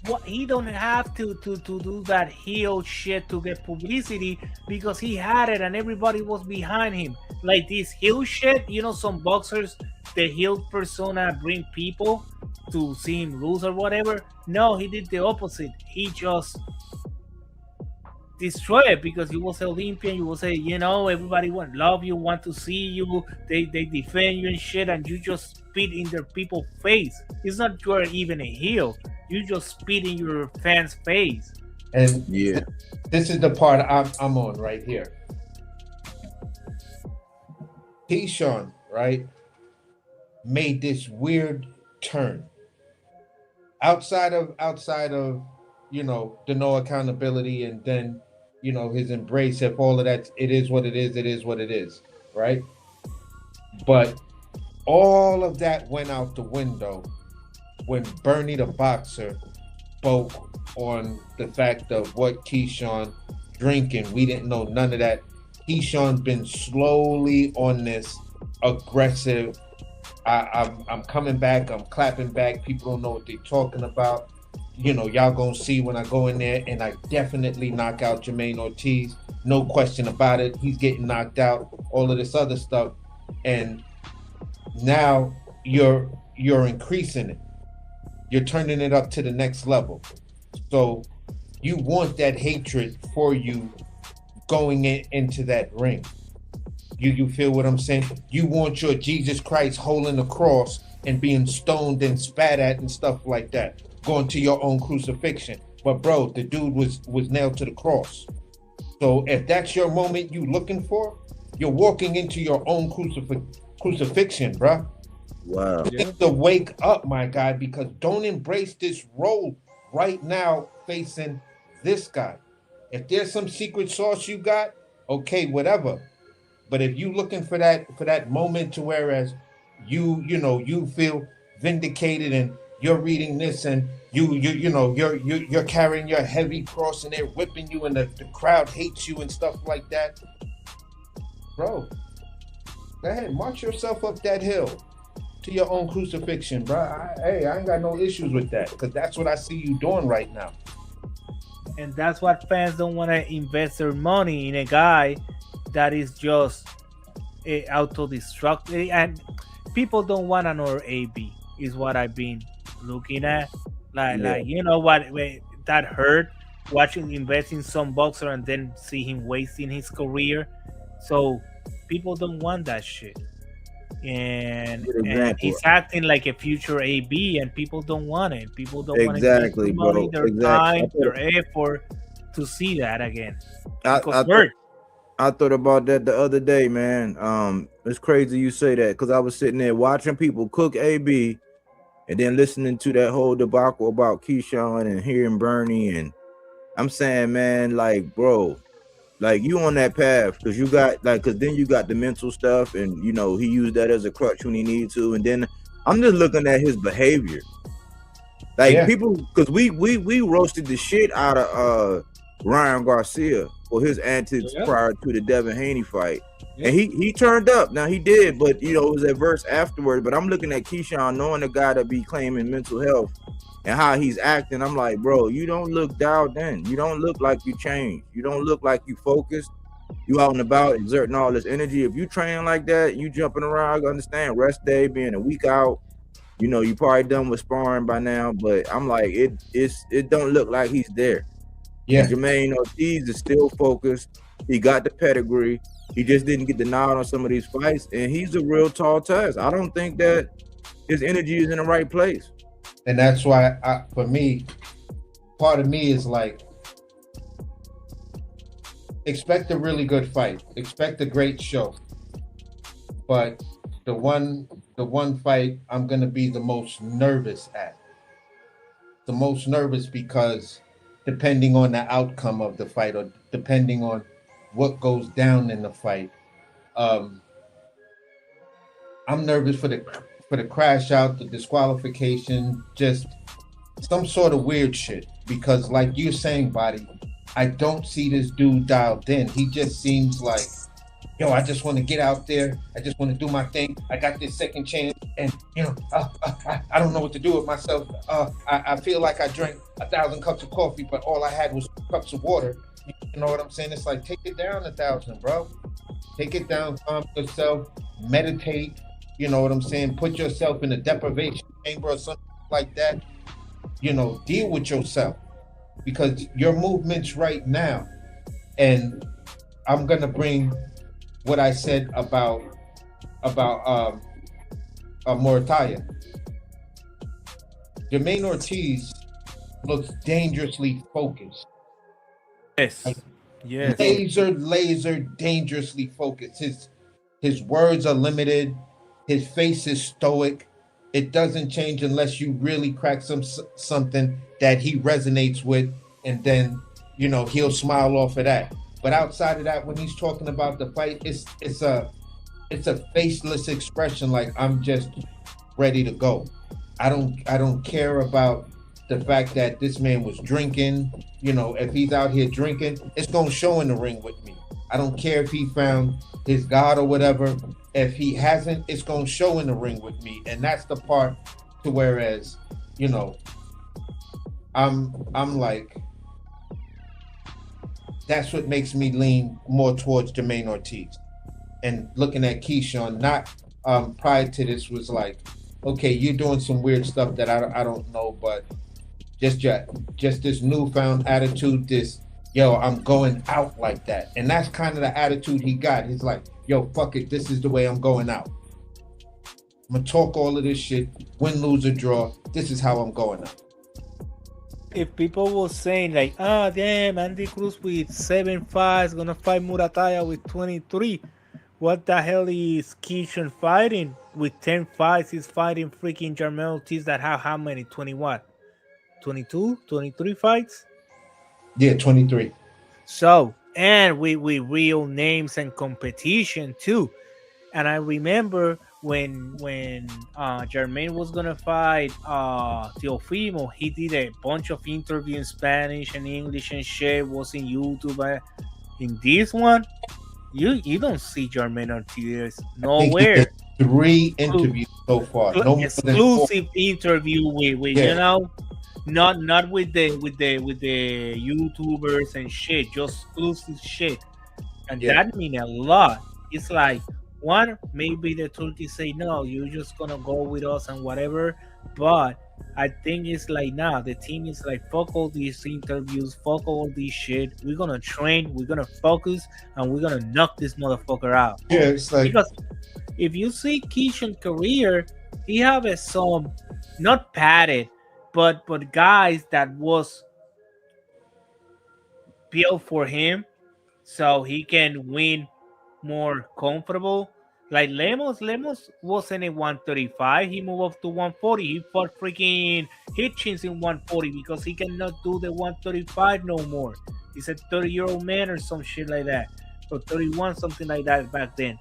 What he don't have to do that heel shit to get publicity, because he had it and everybody was behind him. Like this heel shit, some boxers, the heel persona bring people to see him lose or whatever. No, he did the opposite. He just destroyed it because you was an Olympian. You will say, everybody love you, want to see you. They defend you and shit, and you just spit in their people's face. It's not you're even a heel. You just spit in your fans' face. And Yeah. this is the part I'm on right here. Keyshawn, right, made this weird turn. Outside of the no accountability, and then his embrace of all of that. It is what it is, right? But all of that went out the window when Bernie the boxer spoke on the fact of what Keyshawn drinking. We didn't know none of that. Keyshawn been slowly on this aggressive. I'm coming back. I'm clapping back. People don't know what they're talking about. Y'all gonna see when I go in there, and I definitely knock out Jermaine Ortiz. No question about it. He's getting knocked out. All of this other stuff, and now you're increasing it. You're turning it up to the next level. So you want that hatred for you going into that ring. You feel what I'm saying? You want your Jesus Christ holding the cross and being stoned and spat at and stuff like that, going to your own crucifixion. But bro, the dude was nailed to the cross. So if that's your moment you looking for, you're walking into your own crucifixion, bro. Wow. You need to wake up, my guy, because don't embrace this role right now facing this guy. If there's some secret sauce you got, okay, whatever. But if you looking for that moment to whereas you feel vindicated, and you're reading this, and you're carrying your heavy cross, and they're whipping you, and the crowd hates you and stuff like that, bro, go ahead, march yourself up that hill to your own crucifixion, bro. I ain't got no issues with that, because that's what I see you doing right now. And that's what fans don't want to invest their money in, a guy that is just auto-destructive. And people don't want another AB, is what I've been looking at. Like you know what, that hurt, watching investing some boxer and then see him wasting his career. So people don't want that shit. And he's acting like a future AB, and people don't want it. People don't want to invest their money, their time, their effort to see that again. I thought about that the other day, man. It's crazy you say that, because I was sitting there watching people cook AB, and then listening to that whole debacle about Keyshawn and hearing Bernie, and I'm saying, man, like, bro, like, you on that path, because you got because then you got the mental stuff, and he used that as a crutch when he needed to, and then I'm just looking at his behavior, like people, because we roasted the shit out of Ryan Garcia for his antics Yeah. prior to the Devin Haney fight. Yeah. And he turned up. Now he did, but it was adverse afterward. But I'm looking at Keyshawn, knowing the guy that be claiming mental health and how he's acting. I'm like, bro, you don't look dialed in. You don't look like you changed. You don't look like you focused. You out and about exerting all this energy. If you train like that, you jumping around, I understand rest day being a week out. You probably done with sparring by now, but I'm like, it don't look like he's there. Yeah. And Jermaine Ortiz is still focused. He got the pedigree. He just didn't get the nod on some of these fights, and he's a real tall test. I don't think that his energy is in the right place. And that's why, for me, part of me is like, expect a really good fight, expect a great show, but the one fight I'm gonna be the most nervous at. The most nervous because depending on the outcome of the fight, or depending on what goes down in the fight, I'm nervous for the crash out, the disqualification, just some sort of weird shit. Because like you're saying, Body, I don't see this dude dialed in. He just seems like, yo, I just want to get out there. I just want to do my thing. I got this second chance, and I don't know what to do with myself. I feel like I drank 1,000 cups of coffee, but all I had was cups of water. You know what I'm saying? It's like, take it down 1,000, bro. Take it down, calm yourself, meditate. You know what I'm saying? Put yourself in a deprivation chamber or something like that. Deal with yourself, because your movements right now, and I'm gonna bring what I said about Morataya. Jermaine Ortiz looks dangerously focused. Yes. Yes. Laser dangerously focused. His words are limited. His face is stoic. It doesn't change unless you really crack something that he resonates with, and then he'll smile off of that. But outside of that, when he's talking about the fight, it's a faceless expression, like, I'm just ready to go. I don't care about the fact that this man was drinking. If he's out here drinking, it's gonna show in the ring with me. I don't care if he found his God or whatever. If he hasn't, it's gonna show in the ring with me. And that's the part to whereas, I'm like, that's what makes me lean more towards Jermaine Ortiz. And looking at Keyshawn, not prior to this, was like, okay, you're doing some weird stuff that I don't know, but just this newfound attitude, this, yo, I'm going out like that. And that's kind of the attitude he got. He's like, yo, fuck it, this is the way I'm going out. I'm gonna talk all of this shit, win, lose, or draw. This is how I'm going out. If people were saying like, damn, Andy Cruz with 7 fights gonna fight Murataya with 23, what the hell is Keyshawn fighting? With 10 fights, he's fighting freaking Jermaine Ortiz that have how many? 21? 22? 23 fights? Yeah, 23. So, and we real names and competition too. And I remember when Jermaine was gonna fight Teofimo, he did a bunch of interviews in Spanish and English and shit, was in YouTube. In this one, you don't see Jermaine Ortiz nowhere. 3 interviews so far. No more Exclusive interview with not with the YouTubers and shit, just exclusive shit. And that mean a lot. It's like, one, maybe the Turkeys say, no, you're just gonna go with us and whatever. But I think it's like, nah, the team is like, fuck all these interviews, fuck all this shit. We're gonna train, we're gonna focus, and we're gonna knock this motherfucker out. Yeah, it's like, because if you see Keyshawn's career, he have some not padded, but guys that was built for him, so he can win more comfortable. Like Lemos wasn't in 135. He moved up to 140. He fought freaking Hitchens in 140 because he cannot do the 135 no more. He's a 30-year-old man or some shit like that, or 31, something like that back then.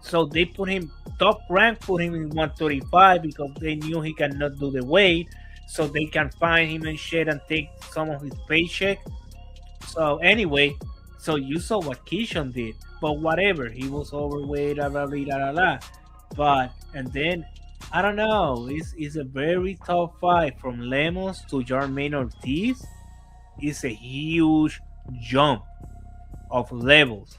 So they put him top rank, put him in 135 because they knew he cannot do the weight, so they can find him and shit and take some of his paycheck. So anyway, So you saw what Keyshawn did, but whatever, he was overweight, blah blah blah blah blah. But and then I don't know, it's a very tough fight from Lemos to Jermaine Ortiz. It's a huge jump of levels.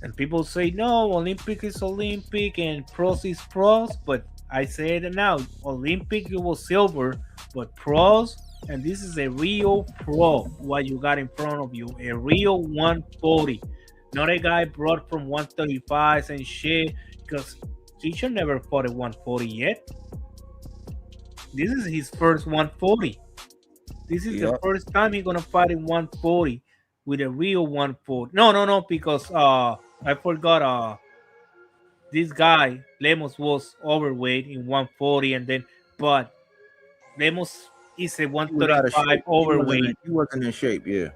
And people say no, Olympic is Olympic and pros is pros, but I say it now, Olympic it was silver, but pros, and this is a real pro, what you got in front of you, a real 140, not a guy brought from 135 and shit, because Teacher never fought a 140 yet. This is his first 140. This is the first time he's gonna fight in 140 with a real 140. No, because I forgot this guy Lemos was overweight in 140, and then but Lemos is a 135 overweight. He wasn't in shape, yeah.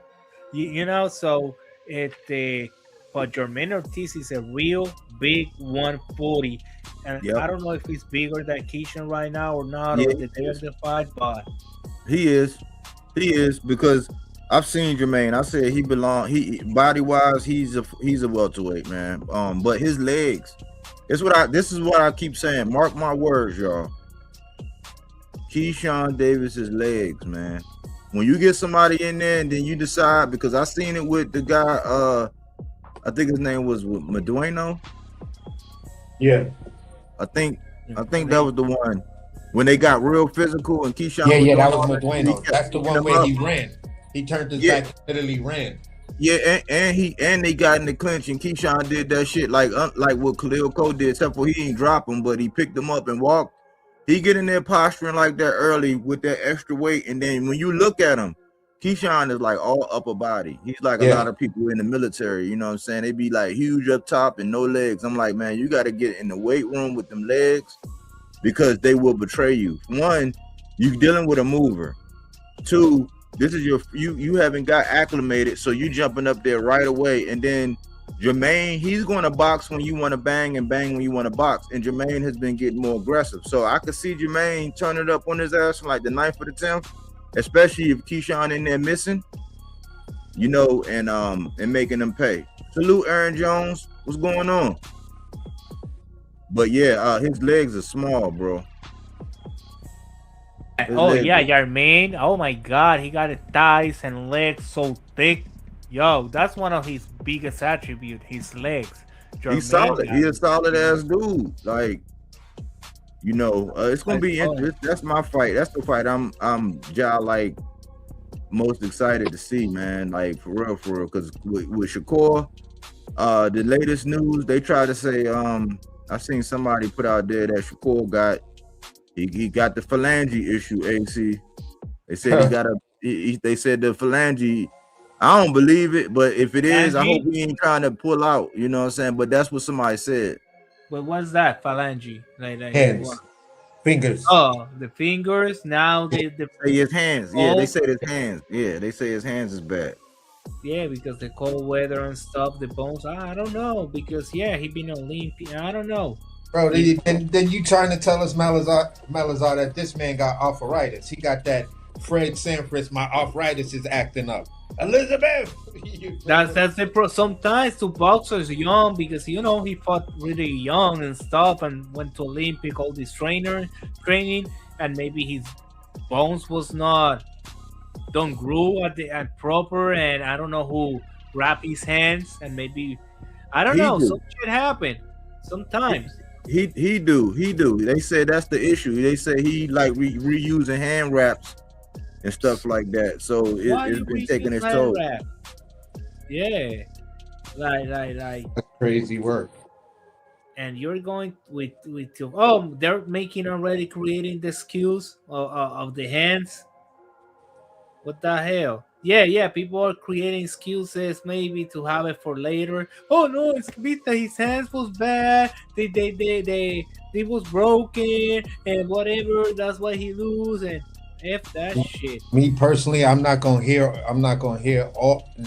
You know, so but Jermaine Ortiz is a real big 140, and I don't know if he's bigger than Keyshawn right now or not, or the day of the fight, but he is because I've seen Jermaine. I said he body wise, he's a welterweight, man. But his legs, this is what I keep saying. Mark my words, y'all. Keyshawn Davis's legs, man. When you get somebody in there and then you decide, because I seen it with the guy, I think his name was Medueno. Yeah. I think that was the one when they got real physical and Keyshawn. Yeah, that was Medueno. That's the one where he ran. He turned his back, literally ran. Yeah, and they got in the clinch, and Keyshawn did that shit like what Khalil Cole did, except for he didn't drop him, but he picked him up and walked. He get in there posturing like that early with that extra weight, and then when you look at him, Keyshawn is like all upper body. He's like a lot of people in the military, you know what I'm saying? They be like huge up top and no legs. I'm like, man, you got to get in the weight room with them legs because they will betray you. One, you dealing with a mover. Two, this is you haven't got acclimated, so you jumping up there right away. And then Jermaine, he's going to box when you want to bang and bang when you want to box. And Jermaine has been getting more aggressive. So I could see Jermaine turning it up on his ass from like the 9th or the 10th. Especially if Keyshawn in there missing, you know, and making them pay. Salute Aaron Jones. What's going on? But yeah, his legs are small, bro. Jermaine. Oh my God, he got thighs and legs so thick. Yo, that's one of his biggest attributes. His legs. Jermaine, he's solid. He's a solid ass dude. Like. You know, it's gonna be interesting. That's my fight. That's the fight I'm like most excited to see, man. Like for real. Because with Shakur, the latest news they try to say, I seen somebody put out there that Shakur got the phalange issue. AC, they said they said the phalange. I don't believe it, but if it is, I hope he ain't trying to pull out. You know what I'm saying? But that's what somebody said. But what's that phalange? Like hands, fingers. Oh, the fingers. Now they say his hands. Yeah, they say his hands. Yeah, they say his hands is bad. Yeah, because the cold weather and stuff, the bones. I don't know because he been Olympian. I don't know, bro. Then you trying to tell us Malazar that this man got arthritis? He got that Fred Sanford. My arthritis is acting up. Elizabeth. That's the pro. Sometimes to boxers young because he fought really young and stuff and went to Olympic, all this training, and maybe his bones was not don't grow at proper, and I don't know who wrapped his hands, and maybe I don't know. Some shit happen sometimes. He do. They say that's the issue. They say he like reusing hand wraps and stuff like that. So it's been taking its toll. Yeah, like that's crazy work. And you're going with they're creating the skills of the hands. What the hell? Yeah, people are creating skill sets maybe to have it for later. Oh no, it's Vita, his hands was bad. They was broken and whatever. That's why he lose and. F that shit. Me personally, I'm not gonna hear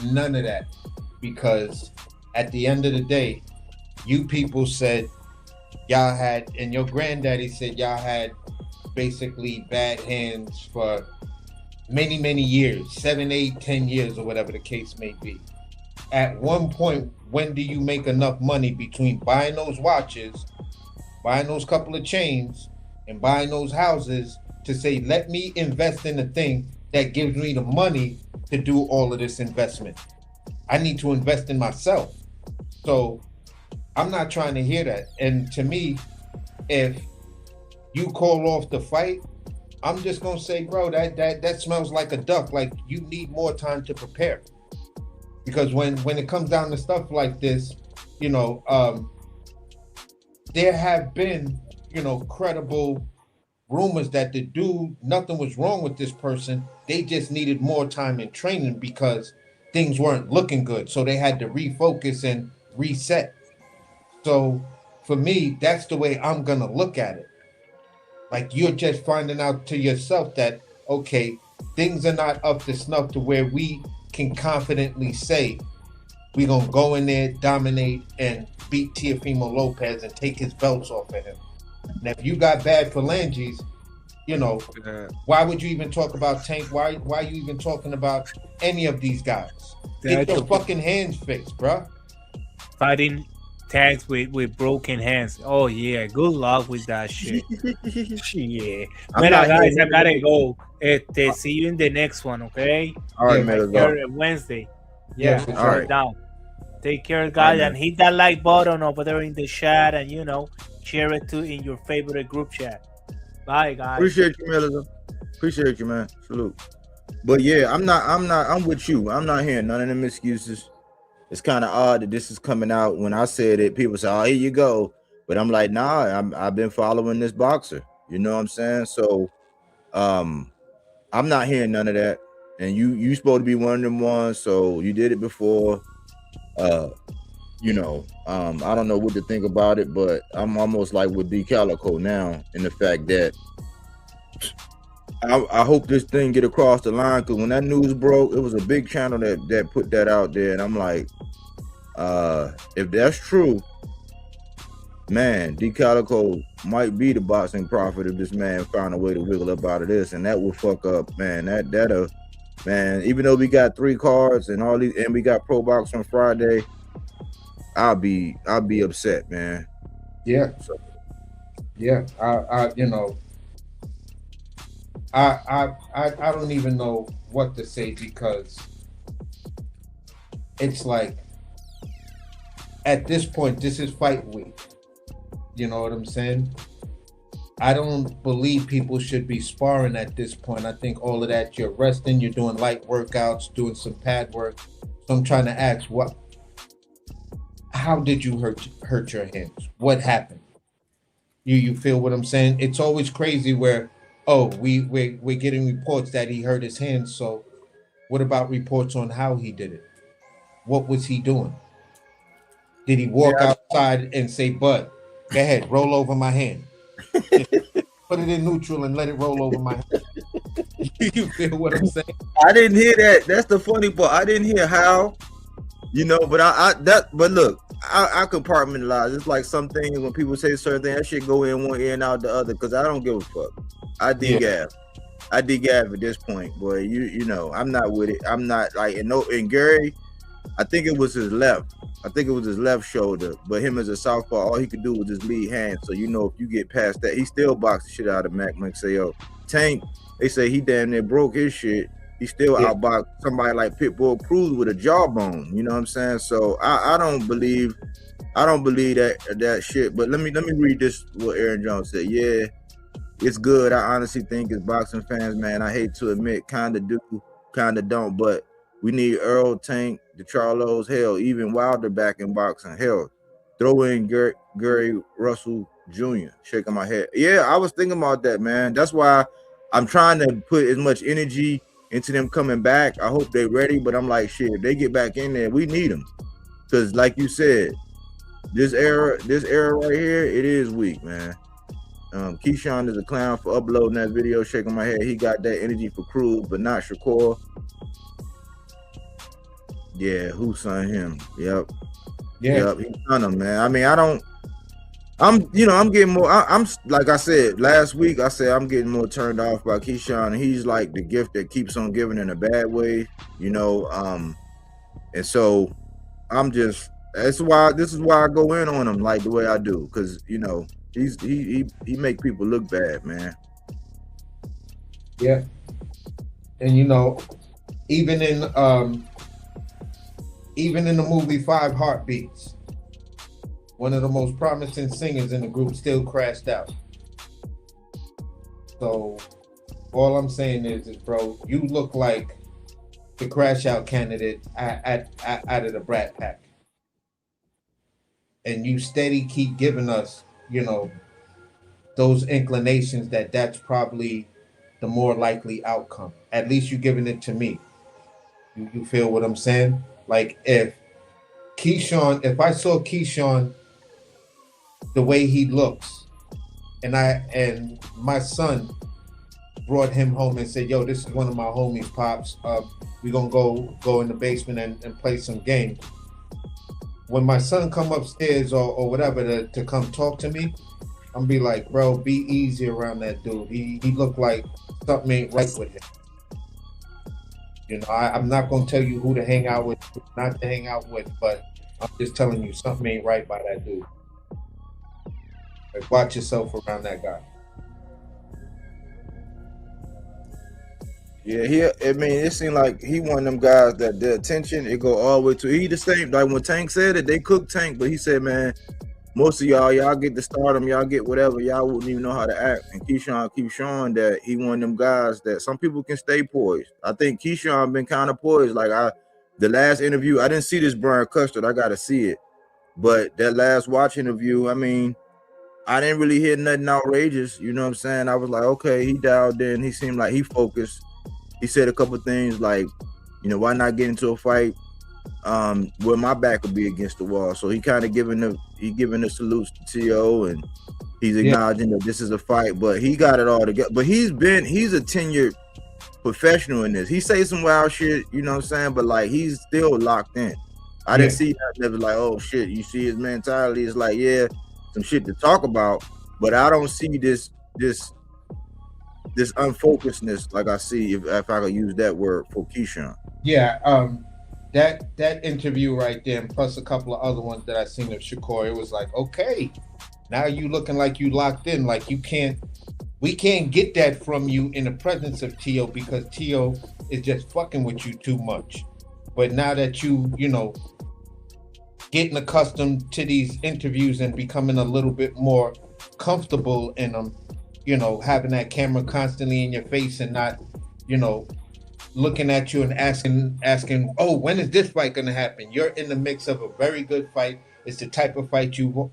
none of that because at the end of the day, you people said y'all had, and your granddaddy said y'all had basically bad hands for many years, 7, 8, 10 years, or whatever the case may be. at one point, when do you make enough money between buying those watches, buying those couple of chains, and buying those houses to say, let me invest in a thing that gives me the money to do all of this investment? I need to invest in myself. So I'm not trying to hear that. And to me, if you call off the fight, I'm just gonna say, bro, that smells like a duck. Like, you need more time to prepare. Because when it comes down to stuff like this, you know, there have been, you know, credible rumors that the dude, nothing was wrong with this person. They just needed more time in training because things weren't looking good. So they had to refocus and reset. So for me, that's the way I'm gonna look at it. Like, you're just finding out to yourself that, okay, things are not up to snuff to where we can confidently say we're gonna go in there, dominate, and beat Teofimo Lopez and take his belts off of him. And if you got bad phalanges, you know, why would you even talk about Tank? Why are you even talking about any of these guys? Get your fucking hands fixed, bruh. Fighting tags with broken hands. Oh yeah, good luck with that shit. Yeah. Mira, guys, I gotta go. See you in the next one, okay? All right, man. Wednesday. Yeah, all right. Down. Take care, guys, and hit that like button over there in the chat, and you know, share it too in your favorite group chat. Bye, guys. Appreciate you, Melissa. Appreciate you, man. Salute. But yeah, I'm with you. I'm not hearing none of them excuses. It's kind of odd that this is coming out. When I said it, people say, "Oh, here you go," but I'm like, nah. I've been following this boxer. You know what I'm saying? So, I'm not hearing none of that. And you supposed to be one of them ones. So you did it before. You know, I don't know what to think about it, but I'm almost like with D Calico now in the fact that I hope this thing get across the line, because when that news broke, it was a big channel that put that out there, and I'm like, if that's true, man, D Calico might be the boxing prophet if this man found a way to wiggle up out of this, and that will fuck up, man. Man, even though we got 3 cards and all these, and we got Pro Box on Friday, I'll be upset, man. Yeah. So, yeah. I you know, I don't even know what to say, because it's like, at this point, this is fight week. You know what I'm saying? I don't believe people should be sparring at this point. I think all of that, you're resting, you're doing light workouts, doing some pad work. So I'm trying to ask, how did you hurt your hands? What happened? You feel what I'm saying? It's always crazy where, oh, we're getting reports that he hurt his hands. So what about reports on how he did it? What was he doing? Did he walk outside and say, "Bud, go ahead, roll over my hand"? Put it in neutral and let it roll over my hand. You feel what I'm saying? I didn't hear that. That's the funny part. I didn't hear how, you know, but but look, I compartmentalize. It's like some things when people say certain things, that shit go in one ear and out the other, because I don't give a fuck. I dig at this point, boy. You know, I'm not with it. I'm not like, and Gary, I think it was his left. I think it was his left shoulder, but him as a southpaw, all he could do was his lead hand. So, you know, if you get past that, he still boxed the shit out of Mac. Say, yo, Tank, they say he damn near broke his shit. He still outboxed somebody like Pitbull Cruz with a jawbone. You know what I'm saying? So I don't believe that shit. But let me read this, what Aaron Jones said. Yeah, it's good. I honestly think as boxing fans, man, I hate to admit, kind of do, kind of don't, but we need Earl, Tank, the Charlos, hell, even Wilder back in boxing. Hell, throw in Gary Russell Jr. Shaking my head. Yeah, I was thinking about that, man. That's why I'm trying to put as much energy into them coming back. I hope they're ready, but I'm like, shit, if they get back in there, we need them. Because like you said, this era right here, it is weak, man. Keyshawn is a clown for uploading that video, shaking my head. He got that energy for Cruz, but not Shakur. Yeah, who signed him? Yep. He signed him, man. I mean, I'm getting more. I'm like I said last week. I said I'm getting more turned off by Keyshawn. He's like the gift that keeps on giving in a bad way, you know. And so I'm just this is why I go in on him like the way I do, because you know he make people look bad, man. Yeah, and you know, even in even in the movie Five Heartbeats, one of the most promising singers in the group still crashed out. So all I'm saying is bro, you look like the crash out candidate out of the Brat Pack, and you steady keep giving us, you know, those inclinations that that's probably the more likely outcome. At least you giving it to me. You feel what I'm saying? Like if I saw Keyshawn the way he looks, and my son brought him home and said, "Yo, this is one of my homies, pops. We gonna go in the basement and play some games." When my son come upstairs or whatever to come talk to me, I'm be like, "Bro, be easy around that dude. He look like something ain't right with him." You know, I'm not gonna tell you who to hang out with, who not to hang out with, but I'm just telling you something ain't right by that dude. Like, watch yourself around that guy. Yeah, I mean, it seemed like he one of them guys that the attention it go all the way to. He the same like when Tank said it, they cook Tank, but he said, man, most of y'all get the stardom, y'all get whatever, y'all wouldn't even know how to act. And Keyshawn keeps showing that he one of them guys that some people can stay poised. I think Keyshawn been kind of poised. Like the last interview, I didn't see this Brian Custard, I gotta see it. But that last watch interview, I mean, I didn't really hear nothing outrageous. You know what I'm saying? I was like, okay, he dialed in. He seemed like he focused. He said a couple things like, you know, why not get into a fight where my back will be against the wall? So he kind of giving the salutes to T.O. and he's acknowledging that this is a fight, but he got it all together. But he's a tenured professional in this. He say some wild shit, you know what I'm saying? But like he's still locked in. I didn't see that. Never like, oh shit, you see his mentality. It's like, yeah, some shit to talk about, but I don't see this unfocusedness like I see if I could use that word for Keyshawn. Yeah, that interview right there, and plus a couple of other ones that I seen of Shakur, it was like, okay, now you looking like you locked in. Like we can't get that from you in the presence of T.O. because T.O. is just fucking with you too much. But now that you know, getting accustomed to these interviews and becoming a little bit more comfortable in them, you know, having that camera constantly in your face and not, you know, looking at you and asking, oh, when is this fight going to happen? You're in the mix of a very good fight. It's the type of fight you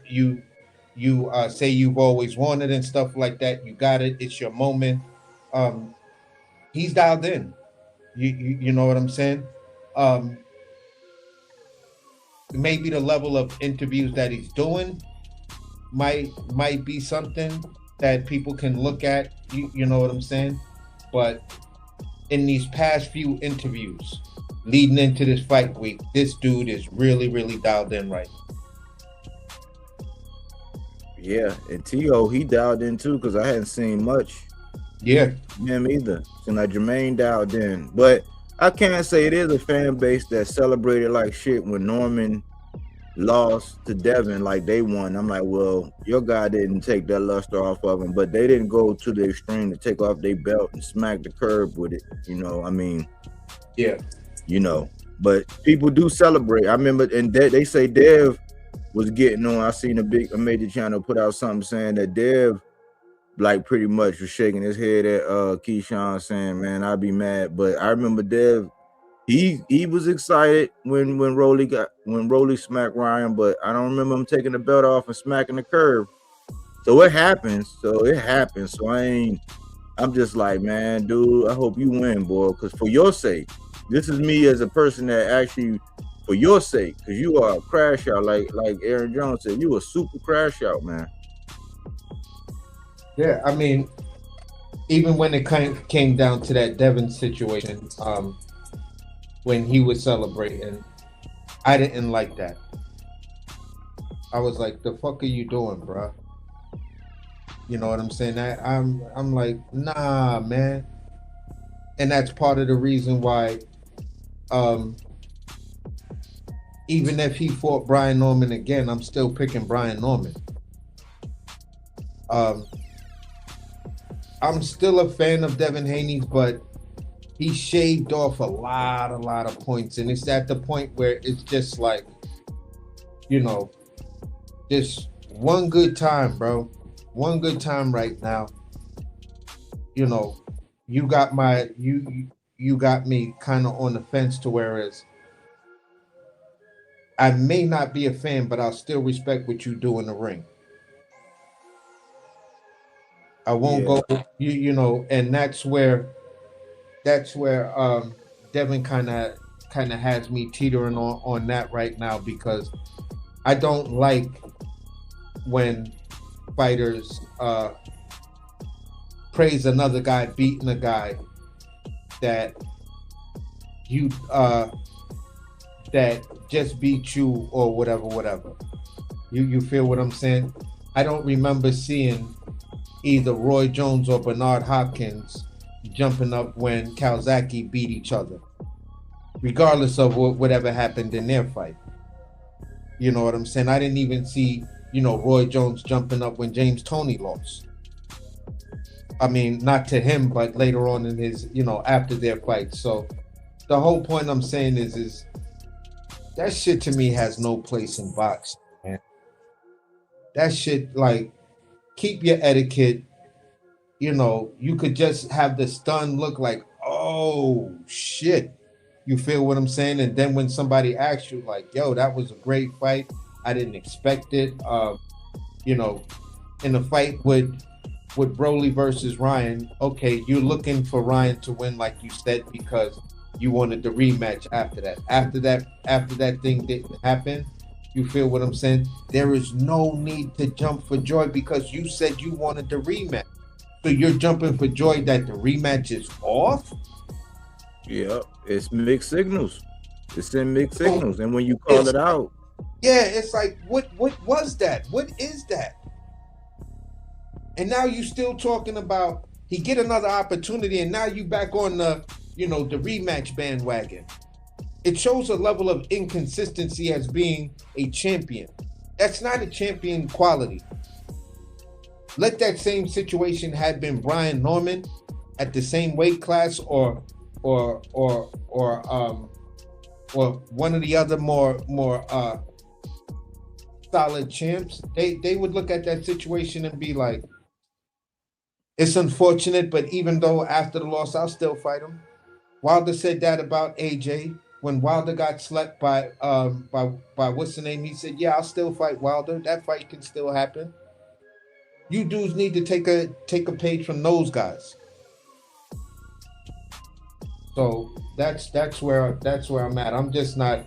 say you've always wanted and stuff like that. You got it. It's your moment. He's dialed in. You know what I'm saying? Maybe the level of interviews that he's doing might be something that people can look at, you know what I'm saying? But in these past few interviews leading into this fight week, this dude is really, really dialed in right now. Yeah, and T.O. he dialed in too because I hadn't seen much. Yeah. Him either. Seemed like Jermaine dialed in. But I can't say it is a fan base that celebrated like shit when Norman lost to Devin like they won. I'm like, well, your guy didn't take that luster off of him, but they didn't go to the extreme to take off their belt and smack the curb with it. You know, I mean, yeah, you know, but people do celebrate. I remember, and they say Dev was getting on. I seen a major channel put out something saying that Dev like pretty much was shaking his head at Keyshawn saying, man, I'd be mad. But I remember Dev, he was excited when Rolly smacked Ryan, but I don't remember him taking the belt off and smacking the curb. So it happens. So I'm just like, man, dude, I hope you win, boy, because for your sake, this is me as a person that actually, for your sake, because you are a crash out, like Aaron Jones said, you a super crash out, man. Yeah, I mean, even when it came down to that Devin situation, when he was celebrating, I didn't like that. I was like, the fuck are you doing, bro? You know what I'm saying? I'm like, nah, man. And that's part of the reason why even if he fought Brian Norman again, I'm still picking Brian Norman. I'm still a fan of Devin Haney's, but he shaved off a lot of points, and it's at the point where it's just like, you know, just one good time, bro. One good time right now. You know, you got me kind of on the fence to whereas I may not be a fan, but I'll still respect what you do in the ring. I won't go, you know, and that's where Devin kind of has me teetering on that right now, because I don't like when fighters praise another guy beating a guy that you that just beat you or whatever. You feel what I'm saying? I don't remember seeing either Roy Jones or Bernard Hopkins jumping up when Calzaghe beat each other, regardless of whatever happened in their fight. You know what I'm saying? I didn't even see, you know, Roy Jones jumping up when James Toney lost. I mean, not to him, but later on in his, you know, after their fight. So the whole point I'm saying is that shit to me has no place in boxing, man. That shit, like, keep your etiquette. You know, you could just have the stun look like, oh shit. You feel what I'm saying? And then when somebody asks you, like, yo, that was a great fight, I didn't expect it. You know, in the fight with Broly versus Ryan, okay, you're looking for Ryan to win, like you said, because you wanted the rematch after that. After that thing didn't happen, you feel what I'm saying? There is no need to jump for joy because you said you wanted the rematch. So you're jumping for joy that the rematch is off? Yeah, it's mixed signals. It's in mixed signals. And when you call it out. Yeah, it's like, what was that? What is that? And now you still talking about he get another opportunity, and now you back on the, you know, the rematch bandwagon. It shows a level of inconsistency as being a champion. That's not a champion quality. Let that same situation had been Brian Norman at the same weight class, or one of the other more solid champs. They would look at that situation and be like, it's unfortunate, but even though after the loss, I'll still fight him. Wilder said that about AJ. When Wilder got slept by what's the name, he said, yeah, I'll still fight Wilder. That fight can still happen. You dudes need to take a page from those guys. So that's where I'm at. I'm just not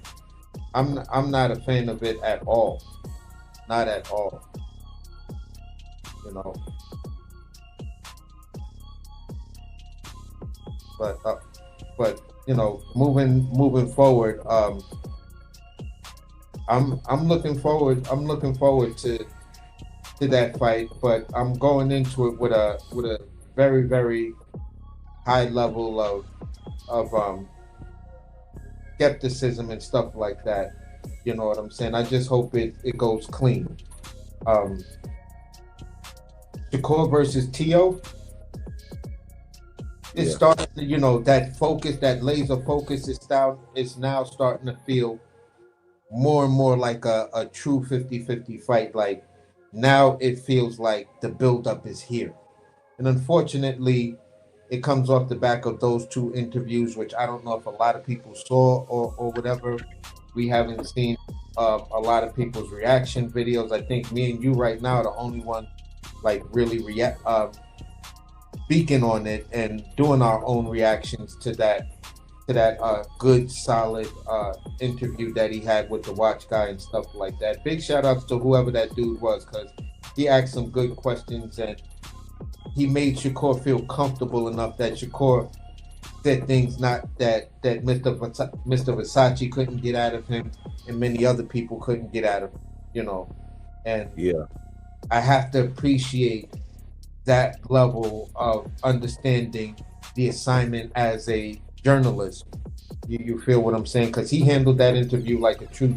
I'm not a fan of it at all. Not at all. You know. But you know, moving forward, I'm looking forward to that fight, but I'm going into it with a very, very high level of skepticism and stuff like that. You know what I'm saying? I just hope it goes clean. Shakur versus Tio. It's starting to, you know, that focus, that laser focus is now starting to feel more and more like a true 50-50 fight. Like now it feels like the buildup is here. And unfortunately, it comes off the back of those two interviews, which I don't know if a lot of people saw or whatever. We haven't seen a lot of people's reaction videos. I think me and you right now are the only one like really speaking on it and doing our own reactions to that good solid interview that he had with the watch guy and stuff like that. Big shout outs to whoever that dude was, because he asked some good questions and he made Shakur feel comfortable enough that Shakur said things not that Mr. Versace couldn't get out of him and many other people couldn't get out of him, you know. And I have to appreciate that level of understanding the assignment as a journalist You feel what I'm saying? Because he handled that interview like a true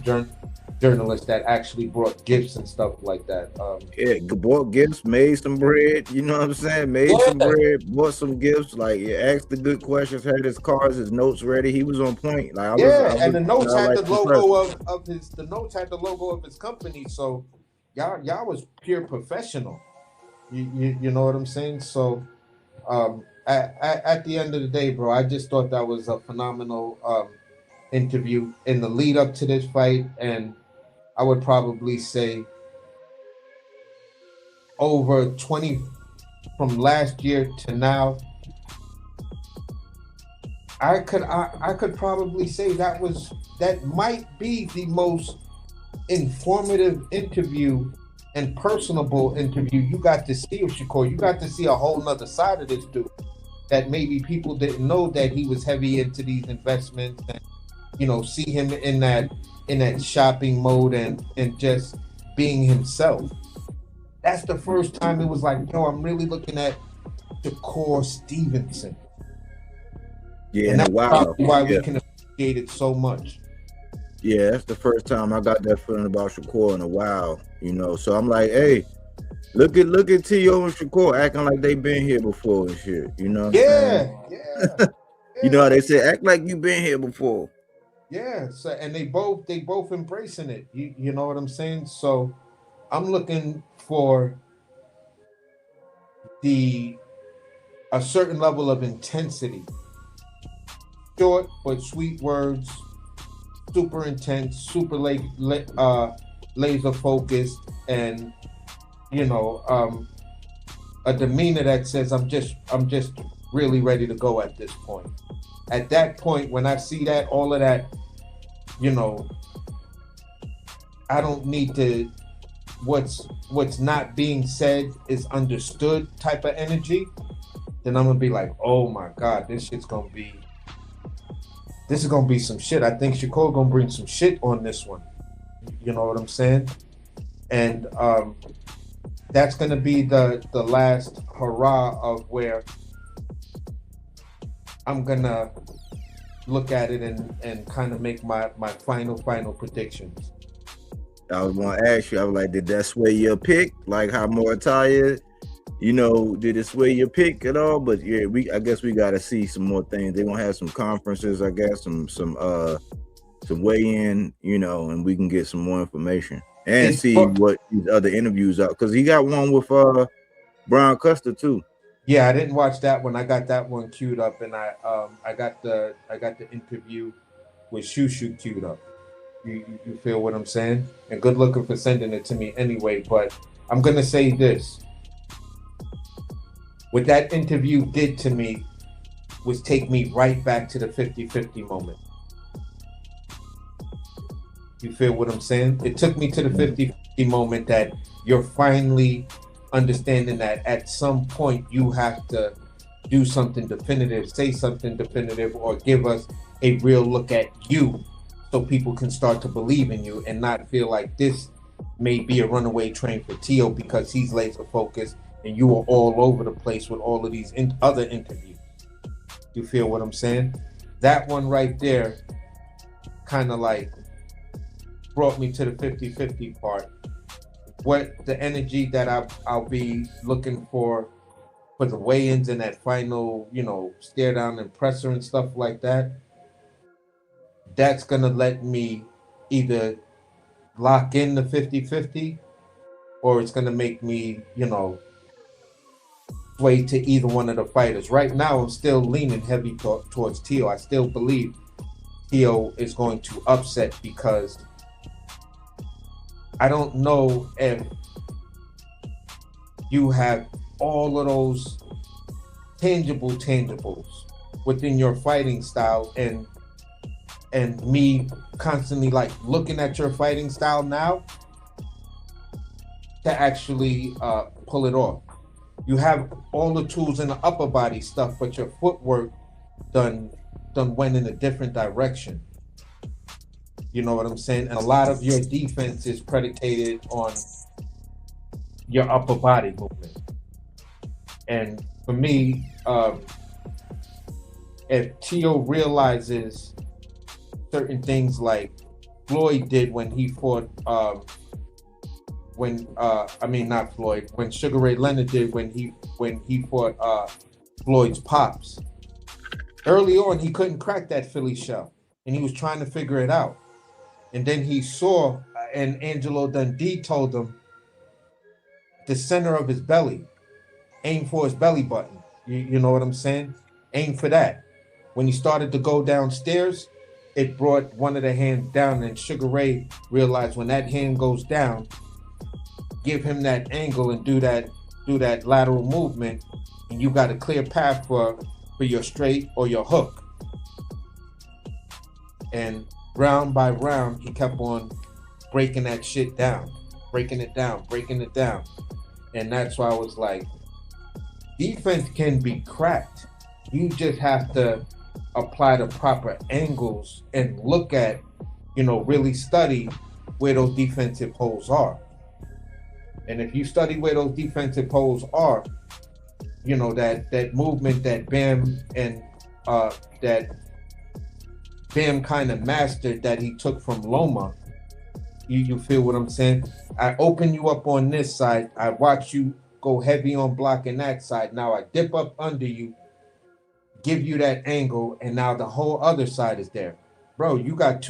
journalist that actually brought gifts and stuff like that. Yeah, bought gifts, made some bread. You know what I'm saying? Made some bread, bought some gifts. Like, asked the good questions, had his cards, his notes ready. He was on point. Like, and the notes had like the logo of his. The notes had the logo of his company. So y'all was pure professional. You know what I'm saying? So at the end of the day, bro, I just thought that was a phenomenal interview in the lead up to this fight, and I would probably say over 20 from last year to now. I could probably say that might be the most informative interview and personable interview you got to see of Shakur. You got to see a whole nother side of this dude that maybe people didn't know, that he was heavy into these investments, and see him in that shopping mode and just being himself. That's the first time it was like, I'm really looking at Shakur Stevenson. Yeah, and that's probably why we can appreciate it so much. Yeah, that's the first time I got that feeling about Shakur in a while. So I'm like, hey, look at T.O. and Shakur acting like they've been here before and shit. You know what I'm saying? Yeah. You know how they say, act like you've been here before. Yeah, so and they both embracing it. You know what I'm saying? So I'm looking for a certain level of intensity. Short but sweet words, super intense, super laser focused, and a demeanor that says I'm just really ready to go at this point. At that point, when I see that, all of that, I don't need to. What's not being said is understood type of energy. Then I'm gonna be like, oh my God, this is gonna be some shit. I think Shakur gonna bring some shit on this one. You know what I'm saying? And that's gonna be the last hurrah of where I'm gonna look at it and kind of make my final predictions. I was gonna ask you, I was like, did that sway your pick? Like how Moritalia, did it sway your pick at all? But yeah, I guess we gotta see some more things. They're gonna have some conferences, I guess, some weigh-in, and we can get some more information and see what these other interviews are. Because he got one with Brian Custer too. Yeah, I didn't watch that one. I got that one queued up, and I got the interview with Shushu queued up. You feel what I'm saying? And good looking for sending it to me anyway. But I'm gonna say this: what that interview did to me was take me right back to the 50-50 moment. You feel what I'm saying? It took me to the 50-50 moment that you're finally understanding that at some point you have to do something definitive, say something definitive, or give us a real look at you so people can start to believe in you and not feel like this may be a runaway train for Tio because he's laser focused and you are all over the place with all of these other interviews. You feel what I'm saying? That one right there kind of like brought me to the 50-50 part. What the energy that I'll be looking for the weigh-ins and that final, stare down and presser and stuff like that, that's gonna let me either lock in the 50-50 or it's gonna make me, sway to either one of the fighters. Right now, I'm still leaning heavy towards Tio. I still believe Tio is going to upset because I don't know if you have all of those tangibles within your fighting style and me constantly like looking at your fighting style now to actually pull it off. You have all the tools in the upper body stuff, but your footwork done went in a different direction. You know what I'm saying? And a lot of your defense is predicated on your upper body movement. And for me, if Tio realizes certain things like Floyd did when he fought not Floyd, when Sugar Ray Leonard did when he fought Floyd's pops. Early on, he couldn't crack that Philly shell, and he was trying to figure it out. And then he saw, and Angelo Dundee told him, the center of his belly, aim for his belly button. You know what I'm saying? Aim for that. When he started to go downstairs, it brought one of the hands down, and Sugar Ray realized when that hand goes down, give him that angle and do that lateral movement, and you got a clear path for your straight or your hook. And round by round, he kept on breaking that shit down, breaking it down. And that's why I was like, defense can be cracked. You just have to apply the proper angles and look at, really study where those defensive holes are. And if you study where those defensive holes are, that movement that Bam and that Bam kind of mastered that he took from Loma, you feel what I'm saying? I open you up on this side, I watch you go heavy on blocking that side. Now I dip up under you, give you that angle, and now the whole other side is there. Bro, you got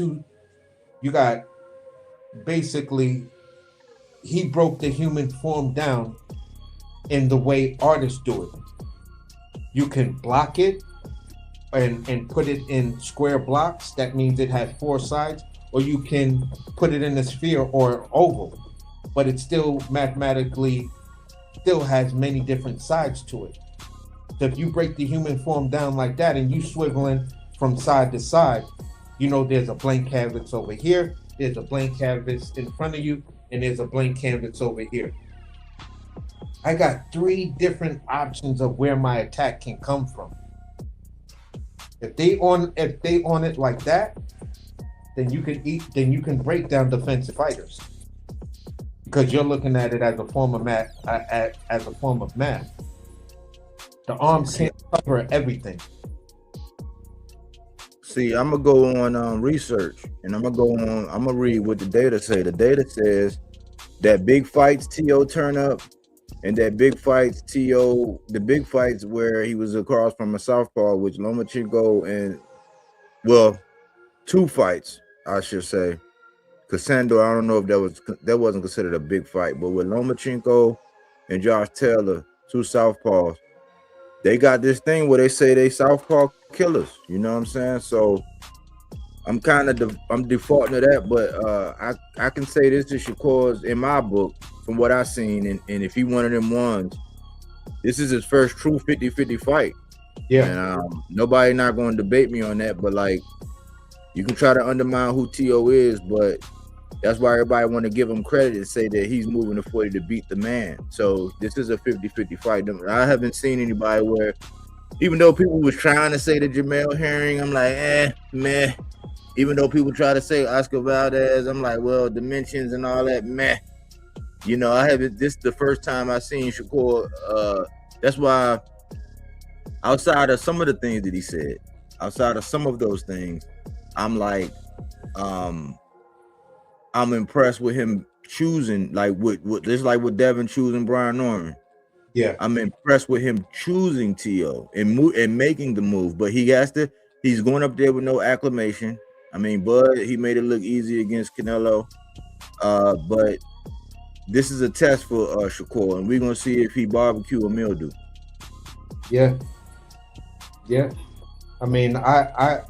basically, he broke the human form down in the way artists do it. You can block it and put it in square blocks. That means it has 4 sides, or you can put it in a sphere or oval, but it still mathematically still has many different sides to it. So if you break the human form down like that and you swiveling from side to side, there's a blank canvas over here, there's a blank canvas in front of you, and there's a blank canvas over here. I got 3 different options of where my attack can come from. If they on it like that, then you can break down defensive fighters, because you're looking at it as a form of math. The arms can't cover everything. See, I'm gonna go on research, and I'm gonna read what the data say. The data says that big fights T.O. turn up, and that big fights the big fights where he was across from a southpaw, which Lomachenko and 2 fights, I should say. Cassandra, I don't know if that wasn't considered a big fight, but with Lomachenko and Josh Taylor, 2 southpaws, they got this thing where they say they southpaw killers. You know what I'm saying? So I'm I'm defaulting to that, but I can say this is Shakur's in my book from what I've seen, and if he one of them ones, this is his first true 50-50 fight. Yeah. And nobody not going to debate me on that, but like, you can try to undermine who T.O. is, but that's why everybody want to give him credit and say that he's moving to 40 to beat the man. So this is a 50-50 fight. I haven't seen anybody where, even though people was trying to say the Jamel Herring, I'm like, meh. Even though people try to say Oscar Valdez, I'm like, well, dimensions and all that, meh. This is the first time I've seen Shakur. That's why, outside of some of the things that he said, outside of some of those things, I'm like, I'm impressed with him choosing, like just like with Devin choosing Brian Norman. Yeah, I'm impressed with him choosing T.O. and making the move. But he's going up there with no acclamation. I mean, Bud, he made it look easy against Canelo. But this is a test for Shakur, and we're gonna see if he barbecue or mildew. Yeah. I mean, I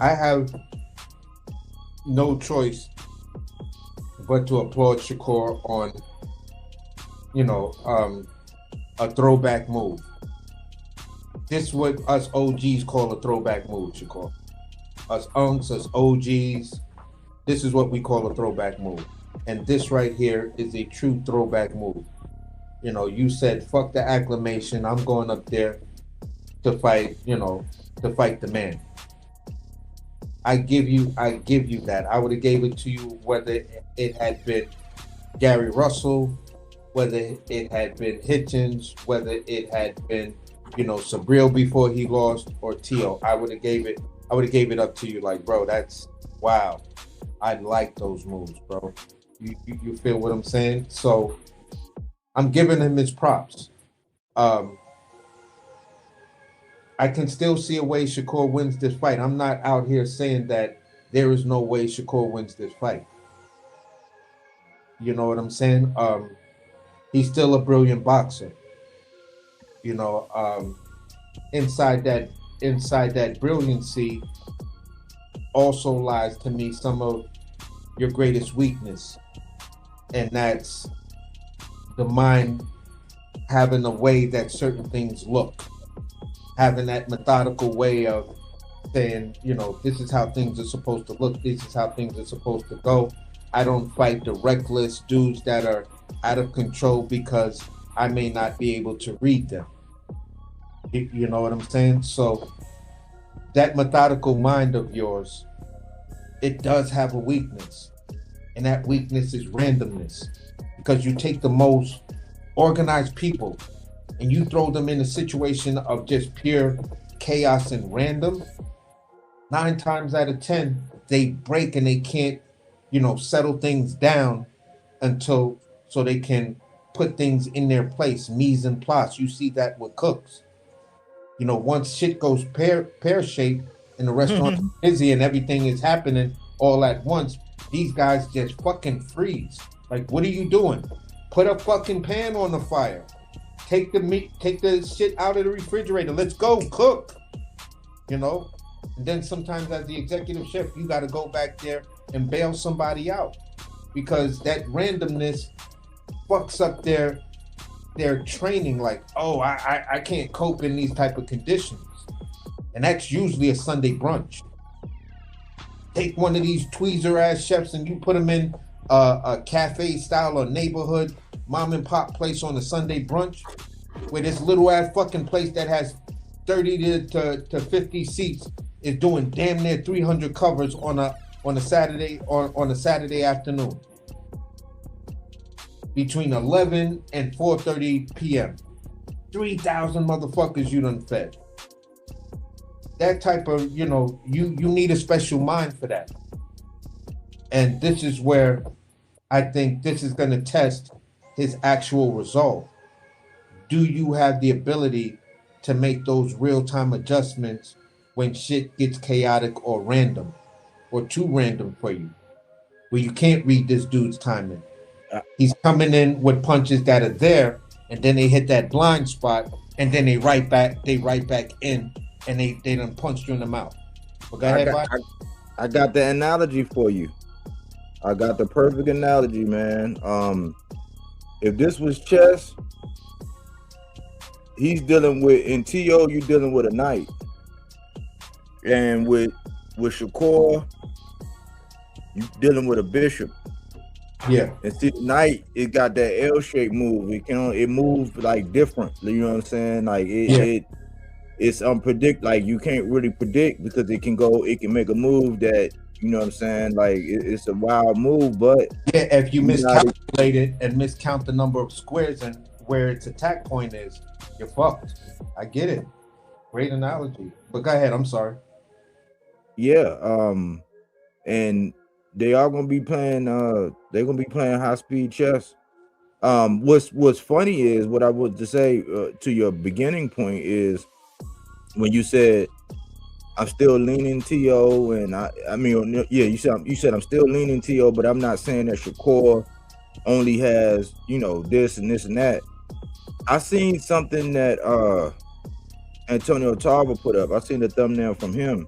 have no choice but to applaud Shakur on, a throwback move. This is what us OGs call a throwback move, Shakur. Us unks, us OGs, this is what we call a throwback move. And this right here is a true throwback move. You said, fuck the acclamation, I'm going up there to fight, to fight the man. I give you that. I would have gave it to you whether it had been Gary Russell, whether it had been Hitchens, whether it had been, Sabril before he lost, or T.O. I would have gave it I would have gave it up to you like, bro, that's wow. I like those moves, bro. You feel what I'm saying? So I'm giving him his props. I can still see a way Shakur wins this fight. I'm not out here saying that there is no way Shakur wins this fight. You know what I'm saying? He's still a brilliant boxer. You know, inside that brilliancy also lies to me some of your greatest weakness, and that's the mind having a way that certain things look, having that methodical way of saying, you know, this is how things are supposed to look, this is how things are supposed to go. I don't fight the reckless dudes that are out of control because I may not be able to read them. You know what I'm saying? So that methodical mind of yours, it does have a weakness, and that weakness is randomness, because you take the most organized people and you throw them in a situation of just pure chaos and random. 9 times out of 10 they break, and they can't, you know, settle things down until so they can put things in their place. Mise en place. You see that with cooks. You know, once shit goes pear-shaped and the restaurant is busy and everything is happening all at once, these guys just fucking freeze. Like, what are you doing? Put a fucking pan on the fire. Take the meat, take the shit out of the refrigerator. Let's go cook. You know? And then sometimes as the executive chef, you got to go back there and bail somebody out, because that randomness fucks up their training. Like, oh, I can't cope in these type of conditions. And that's usually a Sunday brunch. Take one of these tweezer ass chefs and you put them in a cafe style or neighborhood mom and pop place on a Sunday brunch, where this little ass fucking place that has 30 to 50 seats is doing damn near 300 covers on a Saturday afternoon between 11 and 4:30 p.m. 3,000 motherfuckers you done fed. That type of, you know, you need a special mind for that. And this is where I think this is going to test his actual resolve. Do you have the ability to make those real-time adjustments when shit gets chaotic or random, or too random for you, where you can't read this dude's timing? He's coming in with punches that are there, and then they hit that blind spot, and then they right back in, and they done punched you in the mouth. But go ahead, I got the analogy for you. I got the perfect analogy, man. If this was chess, he's dealing with, in TO, you dealing with a knight. And with Shakur, you dealing with a bishop. Yeah. And see, the knight, it got that L-shaped move. It moves like different. You know what I'm saying? Like it's unpredictable. Like, you can't really predict, because it can make a move that, you know what I'm saying? Like, it's a wild move, but yeah, if you miscalculate it and miscount the number of squares and where its attack point is, you're fucked. I get it. Great analogy. But go ahead, I'm sorry. Yeah, and they are gonna be playing they're gonna be playing high speed chess. What's funny is, what I would to say to your beginning point is, when you said I'm still leaning TO, and I mean, yeah, you said I'm still leaning TO, but I'm not saying that Shakur only has, you know, this and this and that. I seen something that Antonio Tarver put up. I seen the thumbnail from him,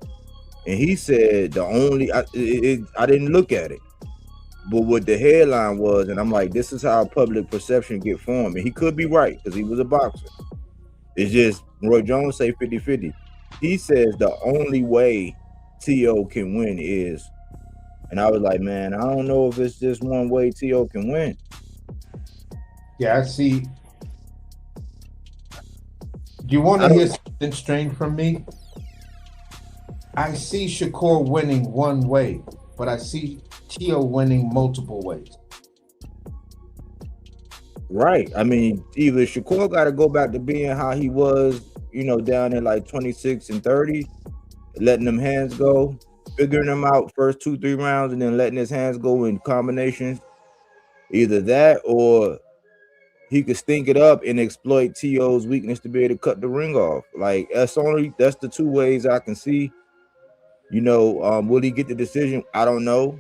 and he said I didn't look at it, but what the headline was, and I'm like, this is how public perception get formed. And he could be right, because he was a boxer. It's just Roy Jones say 50-50. He says the only way TO can win is, and I was like, man, I don't know if it's just one way TO can win. Yeah, I see. Do you want to hear something strange from me? I see Shakur winning one way, but I see TO winning multiple ways. Right. I mean, either Shakur got to go back to being how he was, you know, down at like 26 and 30, letting them hands go, figuring them out first 2-3 rounds, and then letting his hands go in combinations. Either that or he could stink it up and exploit T.O.'s weakness to be able to cut the ring off. Like that's the two ways I can see. Will he get the decision? I don't know,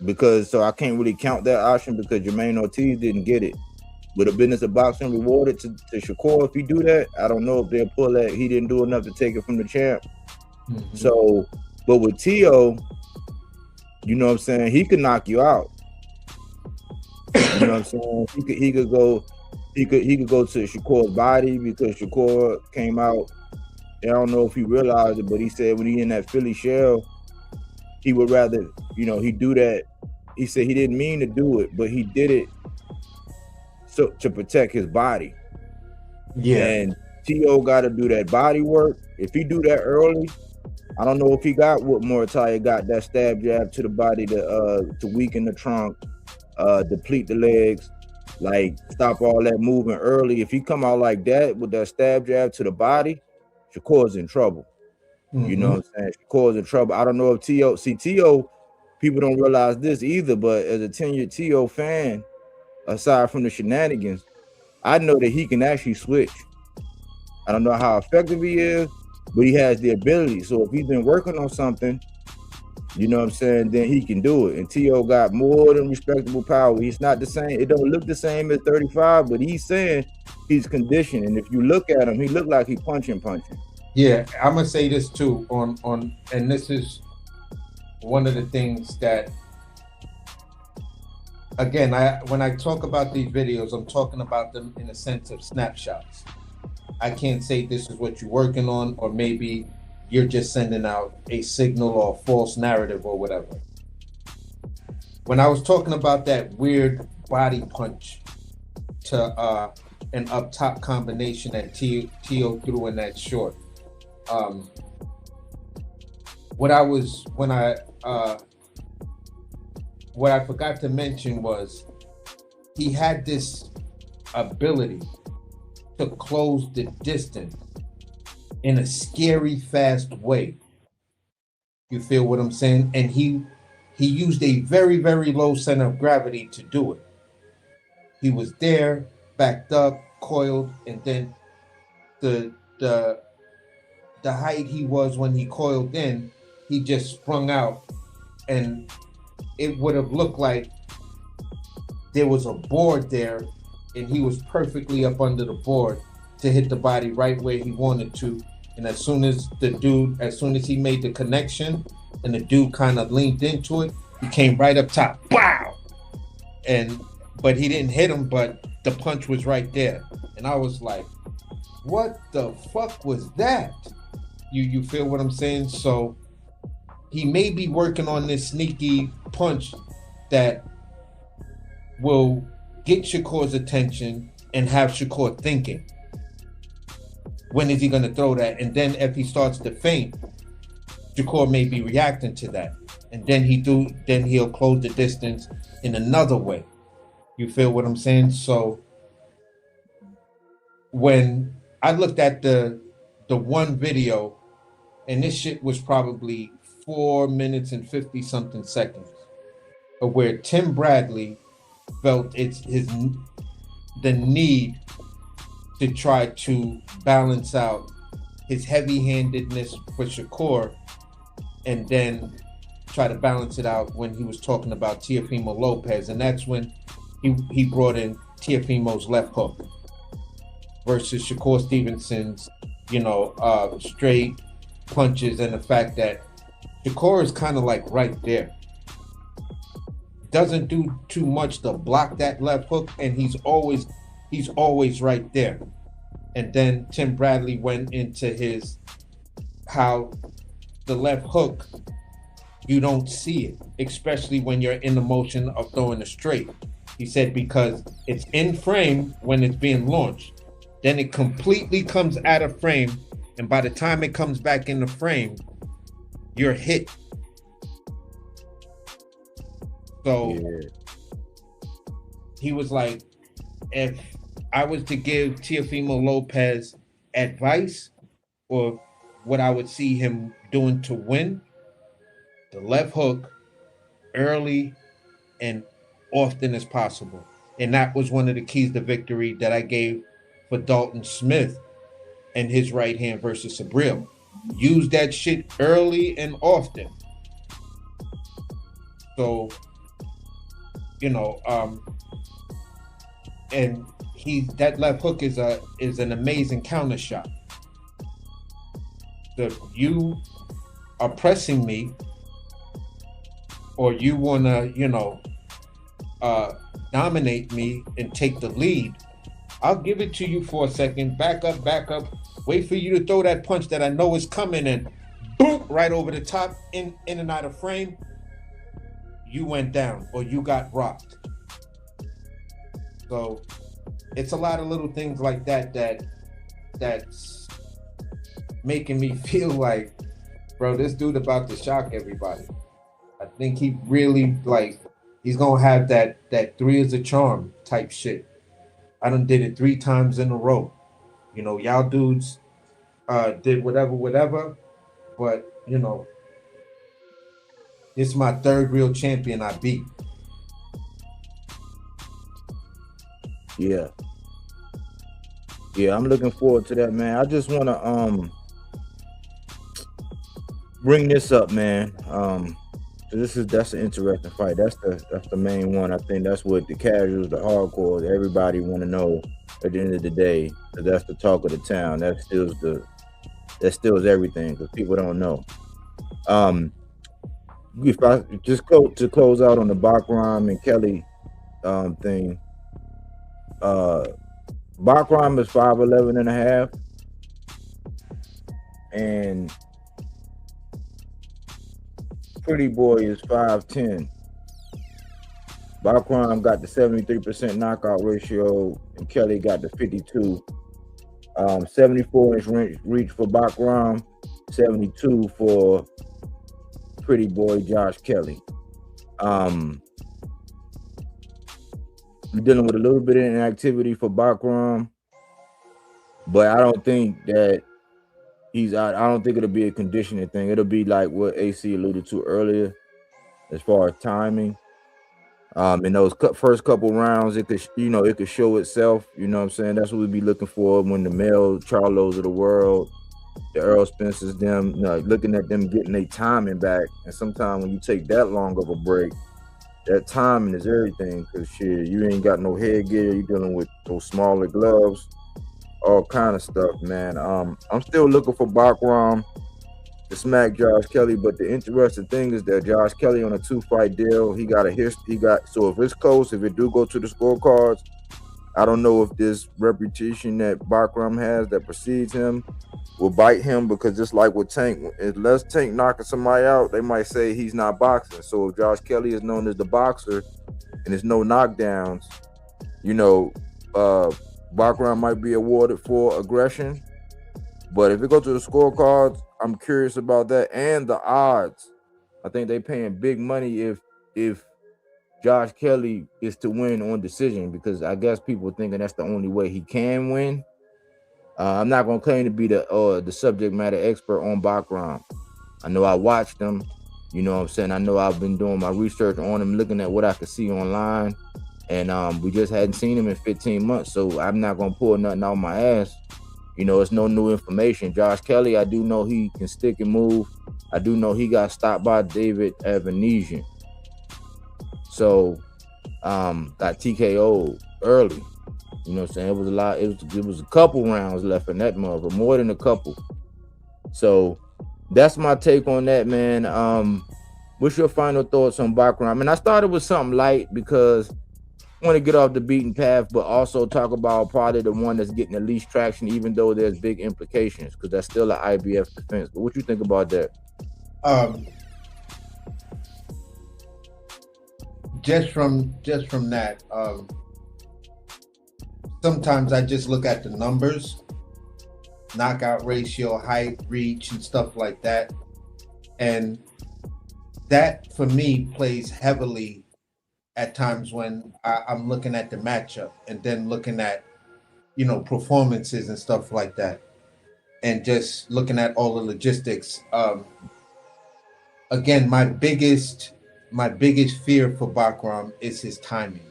because I can't really count that option because Jermaine Ortiz didn't get it. Would a business of boxing rewarded to Shakur if he do that? I don't know if they'll pull that. He didn't do enough to take it from the champ. Mm-hmm. So, but with T.O., you know what I'm saying, he could knock you out. You know what I'm saying? He could go to Shakur's body because Shakur came out. I don't know if he realized it, but he said when he in that Philly shell, he would rather, he do that. He said he didn't mean to do it, but he did it so to protect his body. Yeah. And T.O. got to do that body work. If he do that early, I don't know if he got what Morataya got, that stab jab to the body to weaken the trunk, deplete the legs, like stop all that movement early. If he come out like that with that stab jab to the body, Shakur's in trouble. Mm-hmm. You know what I'm saying? Shakur's in trouble. I don't know if T.O., people don't realize this either, but as a 10-year T.O. fan, aside from the shenanigans, I know that he can actually switch. I don't know how effective he is, but he has the ability. So if he's been working on something, you know what I'm saying, then he can do it. And T.O. got more than respectable power. He's not the same. It don't look the same as 35, but he's saying he's conditioned. And if you look at him, he look like he's punching. Yeah, I'm gonna say this too and this is one of the things that, again, when I talk about these videos, I'm talking about them in a sense of snapshots. I can't say this is what you're working on, or maybe you're just sending out a signal or a false narrative or whatever. When I was talking about that weird body punch to an up top combination that T.O. threw in that short, what I forgot to mention was he had this ability to close the distance in a scary fast way. You feel what I'm saying? And he used a very, very low center of gravity to do it. He was there, backed up, coiled, and then the height he was when he coiled in, he just sprung out, and it would have looked like there was a board there and he was perfectly up under the board to hit the body right where he wanted to. And as soon as he made the connection and the dude kind of leaned into it, he came right up top. Wow! But he didn't hit him, but the punch was right there. And I was like, what the fuck was that? You feel what I'm saying? So he may be working on this sneaky punch that will get Shakur's attention and have Shakur thinking, when is he going to throw that? And then if he starts to feint, Shakur may be reacting to that, and then he'll close the distance in another way. You feel what I'm saying? So when I looked at the one video, and this shit was probably 4 minutes and 50 something seconds, where Tim Bradley felt the need to try to balance out his heavy-handedness for Shakur, and then try to balance it out when he was talking about Teofimo Lopez, and that's when he brought in Teofimo's left hook versus Shakur Stevenson's, straight punches, and the fact that Shakur is kind of like right there. Doesn't do too much to block that left hook, and he's always right there. And then Tim Bradley went into how the left hook, you don't see it, especially when you're in the motion of throwing a straight. He said because it's in frame when it's being launched, then it completely comes out of frame, and by the time it comes back in the frame, you're hit. So he was like, if I was to give Teofimo Lopez advice or what I would see him doing to win, the left hook early and often as possible. And that was one of the keys to victory that I gave for Dalton Smith and his right hand versus Sabril. Use that shit early and often. So, you know, and that left hook is an amazing counter shot. So if you are pressing me, or you wanna, dominate me and take the lead, I'll give it to you for a second. Back up, wait for you to throw that punch that I know is coming, and boom, right over the top, in and out of frame. You went down, or you got rocked. So it's a lot of little things like that's making me feel like, bro, this dude about to shock everybody. I think he really, he's gonna have that 3 is a charm type shit. I done did it 3 times in a row. Y'all dudes did whatever, but it's my 3rd real champion I beat. Yeah, I'm looking forward to that, man. I just want to bring this up, man. That's an interesting fight. That's the main one. I think that's what the casuals, the hardcore, everybody want to know at the end of the day. That's the talk of the town. That steals everything, because people don't know. If I just go to close out on the Bakhram and Kelly thing, Bakhram is 5'11" and a half, and Pretty Boy is 5'10". Bakhram got the 73% knockout ratio, and Kelly got the 52. 74-inch reach for Bakhram, 72 for Pretty Boy Josh Kelly. We're dealing with a little bit of inactivity for Bakhram, but I don't think that he's out. I don't think it'll be a conditioning thing. It'll be like what AC alluded to earlier, as far as timing. In those first couple rounds, it could show itself. You know what I'm saying? That's what we'd be looking for when the Mel Charlos of the world, the Earl Spencers, them, looking at them getting their timing back. And sometimes when you take that long of a break, that timing is everything. Because shit, you ain't got no headgear. You're dealing with those smaller gloves, all kind of stuff, man. I'm still looking for Bakhram to smack Josh Kelly, but the interesting thing is that Josh Kelly on a 2-fight deal, he got a history. So if it's close, if it do go to the scorecards, I don't know if this reputation that Bakhram has that precedes him will bite him, because just like with Tank, unless Tank knocking somebody out, they might say he's not boxing. So if Josh Kelly is known as the boxer and there's no knockdowns, Bakhram might be awarded for aggression. But if it goes to the scorecards, I'm curious about that, and the odds. I think they paying big money if Josh Kelly is to win on decision, because I guess people thinking that's the only way he can win. I'm not gonna claim to be the subject matter expert on Bakhram. I know I watched him. You know what I'm saying? I know I've been doing my research on him, looking at what I could see online, and we just hadn't seen him in 15 months. So I'm not gonna pull nothing out my ass. It's no new information. Josh Kelly, I do know he can stick and move. I do know he got stopped by David Evanesian. So, got TKO early. You know what I'm saying? It was a lot. It was a couple rounds left in that mother, more than a couple. So, that's my take on that, man. What's your final thoughts on Bakhram? And I started with something light because I want to get off the beaten path, but also talk about probably the one that's getting the least traction, even though there's big implications, because that's still an IBF defense. But what you think about that? Just from that, sometimes I just look at the numbers, knockout ratio, height, reach, and stuff like that, and that for me plays heavily at times when I'm looking at the matchup and then looking at, performances and stuff like that. and just looking at all the logistics. Again, my biggest fear for Bakhram is his timing.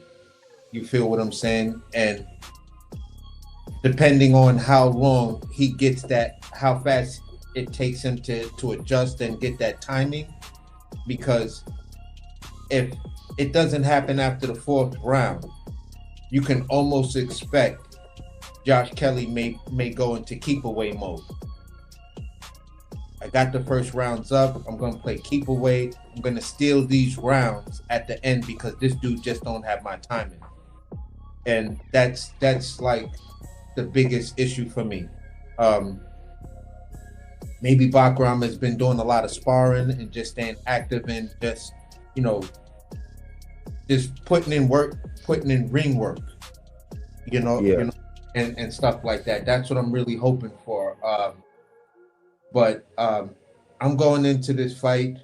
You feel what I'm saying? And depending on how long he gets that, how fast it takes him to adjust and get that timing, because if it doesn't happen after the 4th round, you can almost expect Josh Kelly may go into keep away mode. I got the first rounds up. I'm going to play keep away. I'm going to steal these rounds at the end because this dude just don't have my timing. And that's like the biggest issue for me. Maybe Bakhram has been doing a lot of sparring and just staying active and just, just putting in work, putting in ring work, and stuff like that. That's what I'm really hoping for. But I'm going into this fight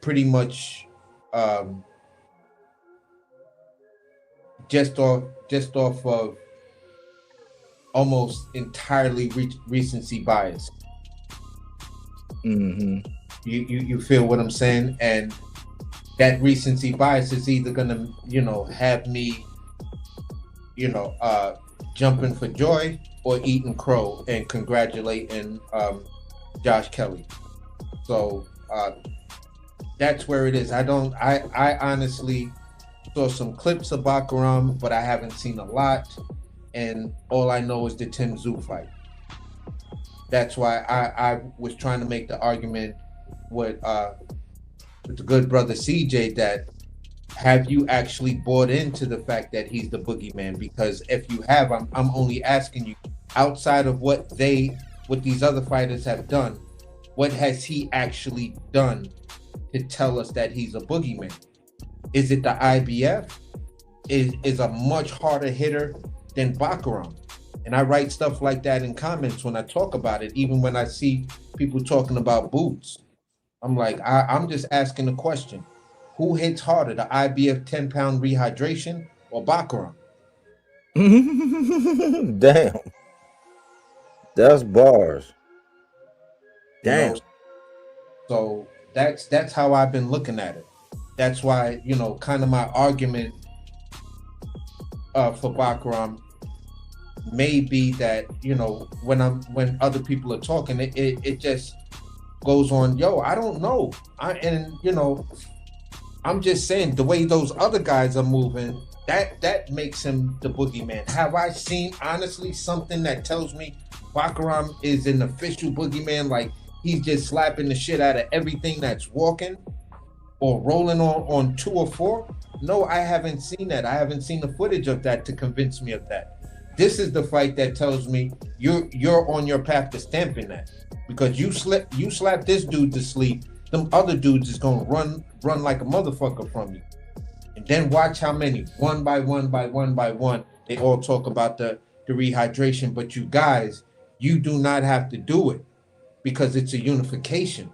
pretty much just off of almost entirely recency bias. Mm-hmm. You feel what I'm saying? And that recency bias is either gonna have me jumping for joy or eating crow and congratulating Josh Kelly. So that's where it is. I honestly saw some clips of Bakhram, but I haven't seen a lot. And all I know is the Tim Tszyu fight. That's why I was trying to make the argument with the good brother CJ that have you actually bought into the fact that he's the boogeyman? Because if you have, I'm only asking you, outside of what these other fighters have done, what has he actually done to tell us that he's a boogeyman? Is it the IBF? Is a much harder hitter than Bakhram? And I write stuff like that in comments when I talk about it, even when I see people talking about boots. I'm like, I'm just asking the question. Who hits harder, the IBF 10-pound rehydration or Bakhram? Damn. That's bars. Damn. So that's how I've been looking at it. That's why, kind of my argument for Bakhram may be that, when other people are talking, it just goes on, I don't know. I'm just saying the way those other guys are moving, that makes him the boogeyman. Have I seen, honestly, something that tells me Bakhram is an official boogeyman, like he's just slapping the shit out of everything that's walking or rolling on 2 or 4? No, I haven't seen that. I haven't seen the footage of that to convince me of that. This is the fight that tells me you're on your path to stamping that, because you slap this dude to sleep, them other dudes is gonna run like a motherfucker from you. And then watch how many, one by one, they all talk about the rehydration. But you guys, you do not have to do it because it's a unification.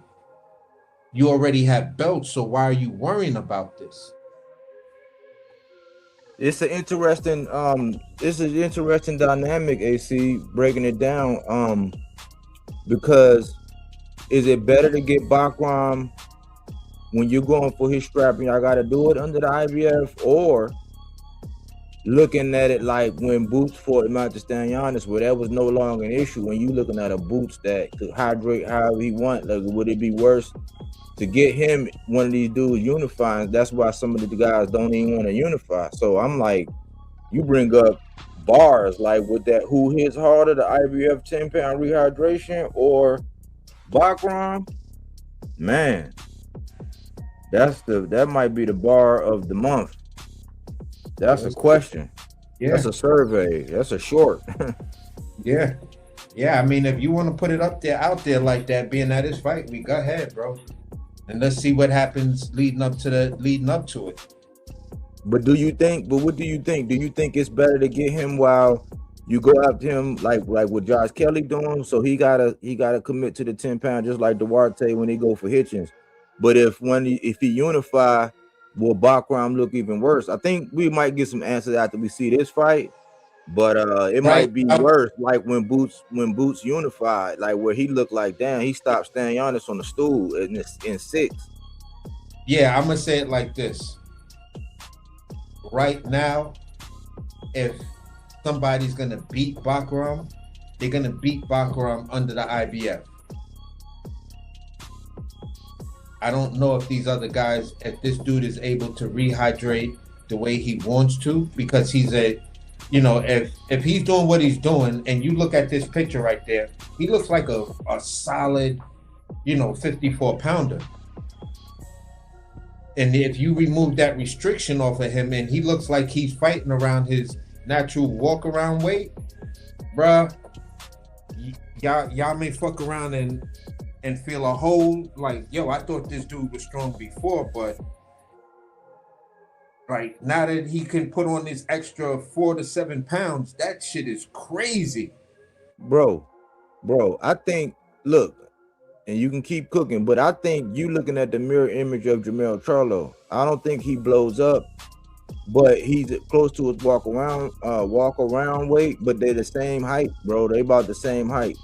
You already have belts, so why are you worrying about this? It's an interesting dynamic, AC, breaking it down. Because is it better to get Bakhram when you're going for his strap and y'all gotta do it under the IBF, or looking at it like when Boots fought Stanionis, where that was no longer an issue? When you looking at a Boots that could hydrate however he want, like, would it be worse to get him, one of these dudes, unifying? That's why some of the guys don't even want to unify. So I'm like, you bring up bars like with that, who hits harder, the IBF 10-pound rehydration or Bakhram? Man, that might be the bar of the month. That's a question. Yeah. That's a survey. That's a short. Yeah. I mean, if you want to put it out there like that, being at his fight, we go ahead, bro. And let's see what happens leading up to it. But what do you think? Do you think it's better to get him while you go after him like what Josh Kelly doing? So he gotta commit to the 10-pound, just like Duarte when he go for Hitchens. But if he unify, will Bakhram look even worse? I think we might get some answers after we see this fight. But it Right. might be worse, like when Boots unified, like where he looked like, damn, he stopped staying honest on the stool in 6. Yeah, I'm gonna say it like this. Right now, if somebody's gonna beat Bakhram, they're gonna beat Bakhram under the IBF. I don't know if these other guys, if this dude is able to rehydrate the way he wants to, because he's a, you know, if he's doing what he's doing, and you look at this picture right there, he looks like a solid, 54 pounder. And if you remove that restriction off of him, and he looks like he's fighting around his natural walk around weight, bruh, y'all may fuck around and feel a whole like, yo, I thought this dude was strong before, but like now that he can put on this extra 4 to 7 pounds, that shit is crazy. Bro, I think, look, and you can keep cooking, but I think you looking at the mirror image of Jermell Charlo. I don't think he blows up, but he's close to his walk around weight, but they're the same height, bro. They about the same height.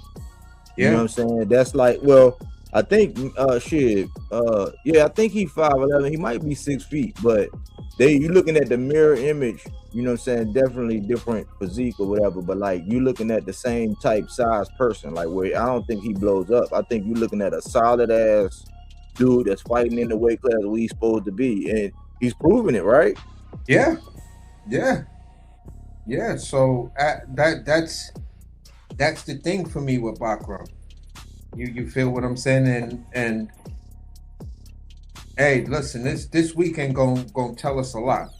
You know what I'm saying? That's like, well, I think I think he's 5'11". He might be 6 feet, but you looking at the mirror image, you know what I'm saying? Definitely different physique or whatever, but like you looking at the same type size person, like where I don't think he blows up. I think you looking at a solid ass dude that's fighting in the weight class where he's supposed to be, and he's proving it, right? Yeah. So that's the thing for me with Bakhram. You feel what I'm saying? And hey, listen, this weekend gonna tell us a lot.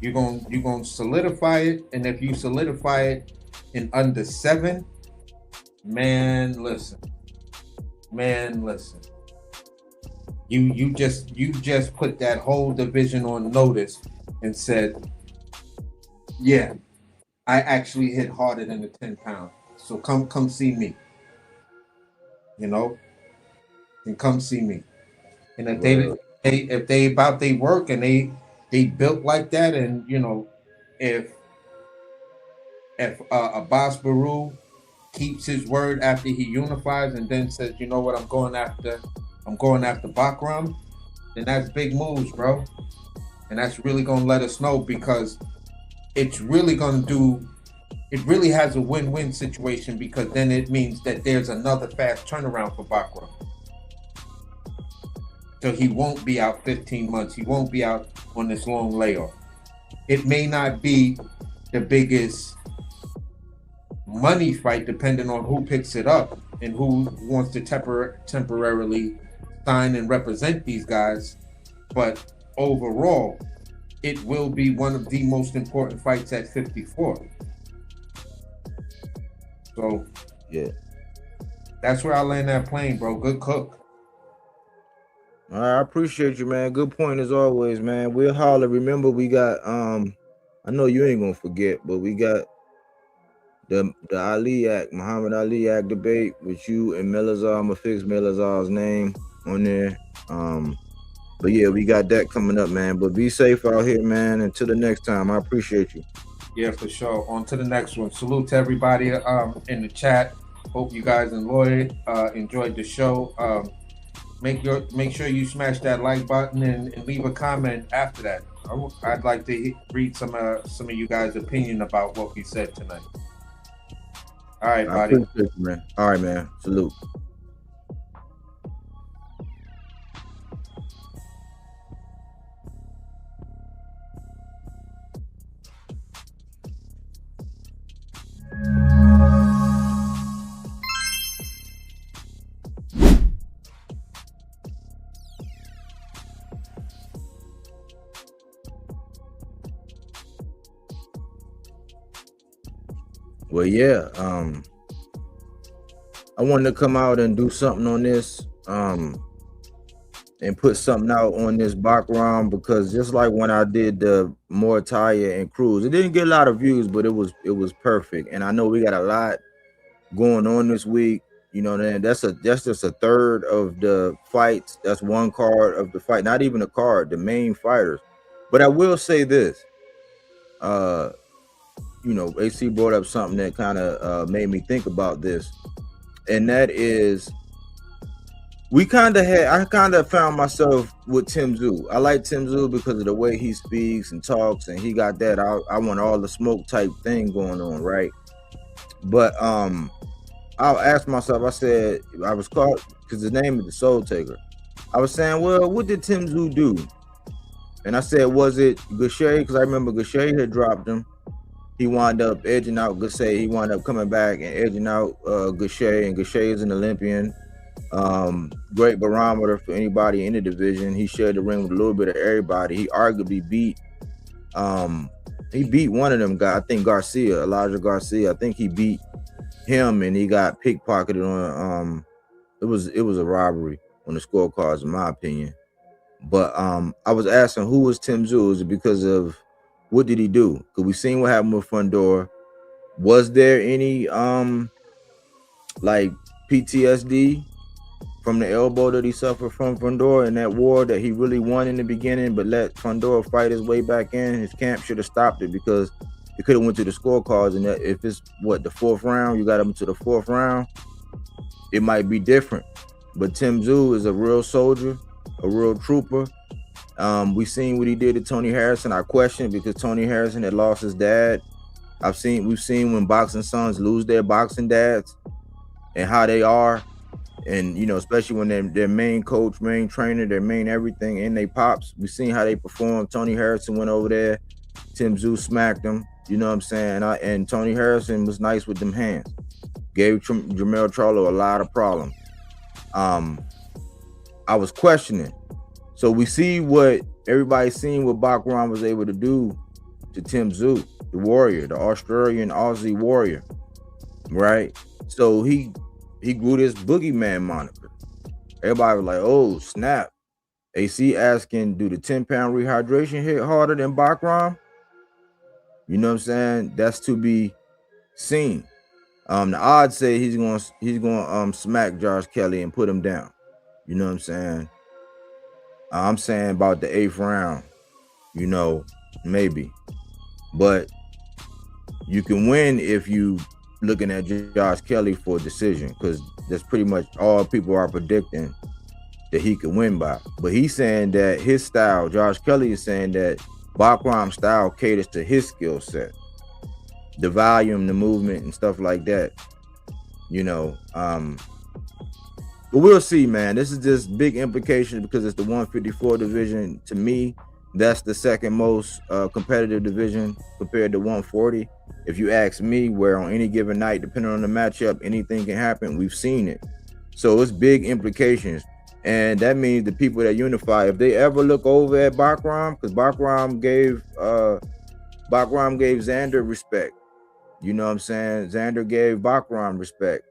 You're gonna solidify it, and if you solidify it in under 7, man, listen. You just put that whole division on notice and said, yeah, I actually hit harder than the 10 pound. So come see me. And come see me. And if they about they work and they built like that, and if Abbas Baru keeps his word after he unifies and then says, you know what, I'm going after Bakhram, then that's big moves, bro. And that's really gonna let us know, because it's really it really has a win-win situation, because then it means that there's another fast turnaround for Bakhram. So he won't be out 15 months. He won't be out on this long layoff. It may not be the biggest money fight, depending on who picks it up and who wants to temporarily sign and represent these guys. But overall, it will be one of the most important fights at 54. So, yeah, that's where I land that plane, bro. Good cook. I appreciate you, man. Good point as always, man. We'll holler. Remember, we got I know you ain't gonna forget, but we got the Ali Act, Muhammad Ali Act debate with you and Melazar. I'm gonna fix Melazar's name on there. But yeah, we got that coming up, man. But be safe out here, man. Until the next time, I appreciate you. Yeah, for sure. On to the next one. Salute to everybody in the chat. Hope you guys enjoyed the show. Make sure you smash that like button and leave a comment after that. I'd like to read some of you guys' opinion about what we said tonight. All right, buddy. I appreciate you, man. All right, man. Salute. Well, yeah, I wanted to come out and do something on this, and put something out on this Bakhram, because just like when I did the Mortaya and Cruz, it didn't get a lot of views, but it was perfect. And I know we got a lot going on this week. That's just a third of the fights. That's one card of the fight, not even a card, the main fighters. But I will say this, AC brought up something that kind of made me think about this, and that is I kind of found myself with Tim Tszyu. I like Tim Tszyu because of the way he speaks and talks, and he got that I want all the smoke type thing going on, right? But I'll ask myself, I said, I was called because the name is the Soul Taker. I was saying, well, what did Tim Tszyu do? And I said, was it Gaucher? Because I remember Gaucher had dropped him. He wound up edging out Gaucher. He wound up coming back and edging out Gaucher, and Gaucher is an Olympian. Great barometer for anybody in the division. He shared the ring with a little bit of everybody. He arguably beat one of them guys. I think Elijah Garcia. I think he beat him, and he got pickpocketed on it was a robbery on the scorecards, in my opinion. But I was asking, who was Tim Tszyu? Is it because of what did he do? Because we seen what happened with Fundora. Was there any like PTSD from the elbow that he suffered from Fundora in that war that he really won in the beginning, but let Fundora fight his way back in? His camp should have stopped it because it could have went to the scorecards, and if it's the fourth round, you got him to the fourth round, it might be different. But Tim Tszyu is a real soldier, a real trooper. We seen what he did to Tony Harrison. I questioned because Tony Harrison had lost his dad. We've seen when boxing sons lose their boxing dads and how they are, and especially when their main coach, main trainer, their main everything, and they pops. We seen how they performed. Tony Harrison went over there. Tim Tszyu smacked him. You know what I'm saying? And Tony Harrison was nice with them hands. Gave Jermell Charlo a lot of problems. I was questioning. So we see what everybody's seen what Bakhram was able to do to Tim Tszyu, the warrior, the Australian Aussie warrior, right? So he grew this Boogeyman moniker. Everybody was like, oh, snap. AC asking, do the 10-pound rehydration hit harder than Bakhram? You know what I'm saying? That's to be seen. The odds say he's gonna smack Josh Kelly and put him down. You know what I'm saying? I'm saying about the 8th round, maybe. But you can win if you looking at Josh Kelly for a decision, because that's pretty much all people are predicting that he could win by. But he's saying that his style, Josh Kelly is saying that Bakhram's style caters to his skill set, the volume, the movement, and stuff like that. But we'll see, man. This is just big implications because it's the 154 division. To me, that's the second most competitive division compared to 140. If you ask me, where on any given night, depending on the matchup, anything can happen. We've seen it. So it's big implications. And that means the people that unify, if they ever look over at Bakhram, because Bakhram gave Xander respect. You know what I'm saying? Xander gave Bakhram respect.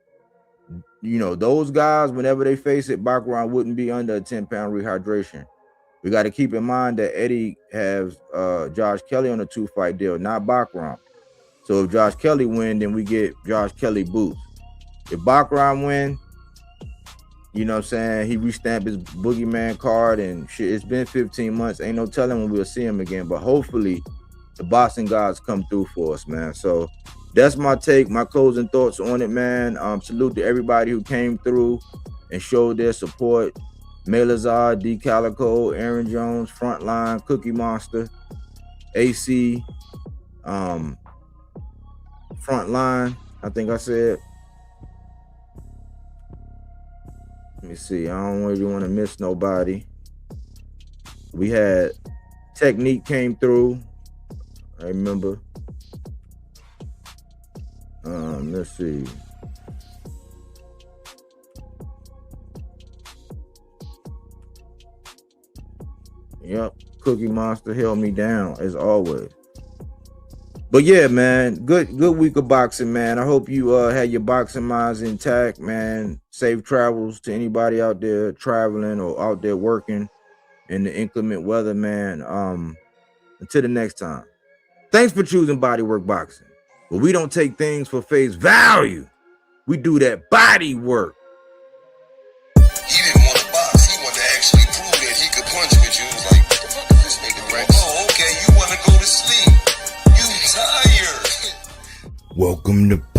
Those guys, whenever they face it, Bakhram wouldn't be under a 10-pound rehydration. We got to keep in mind that Eddie has Josh Kelly on a 2-fight deal, not Bakhram. So if Josh Kelly win, then we get Josh Kelly boots. If Bakhram win, you know what I'm saying, he restamped his Boogeyman card and shit. It's been 15 months. Ain't no telling when we'll see him again. But hopefully the boxing gods come through for us, man. So that's my take, my closing thoughts on it, man. Salute to everybody who came through and showed their support. Melazar, D Calico, Aaron Jones, Frontline, Cookie Monster, AC, Frontline, I think I said. Let me see. I don't really want to miss nobody. We had Technique came through. I remember. Let's see. Yep, Cookie Monster held me down as always. But yeah, man, good week of boxing, man. I hope you had your boxing minds intact, man. Safe travels to anybody out there traveling or out there working in the inclement weather, man. Until the next time. Thanks for choosing Bodywork Boxing. But we don't take things for face value. We do that body work. He didn't want to box. He wanted to actually prove that he could punch with you. He was like, what the fuck is this nigga, right? Oh, okay, you want to go to sleep. You tired. Welcome to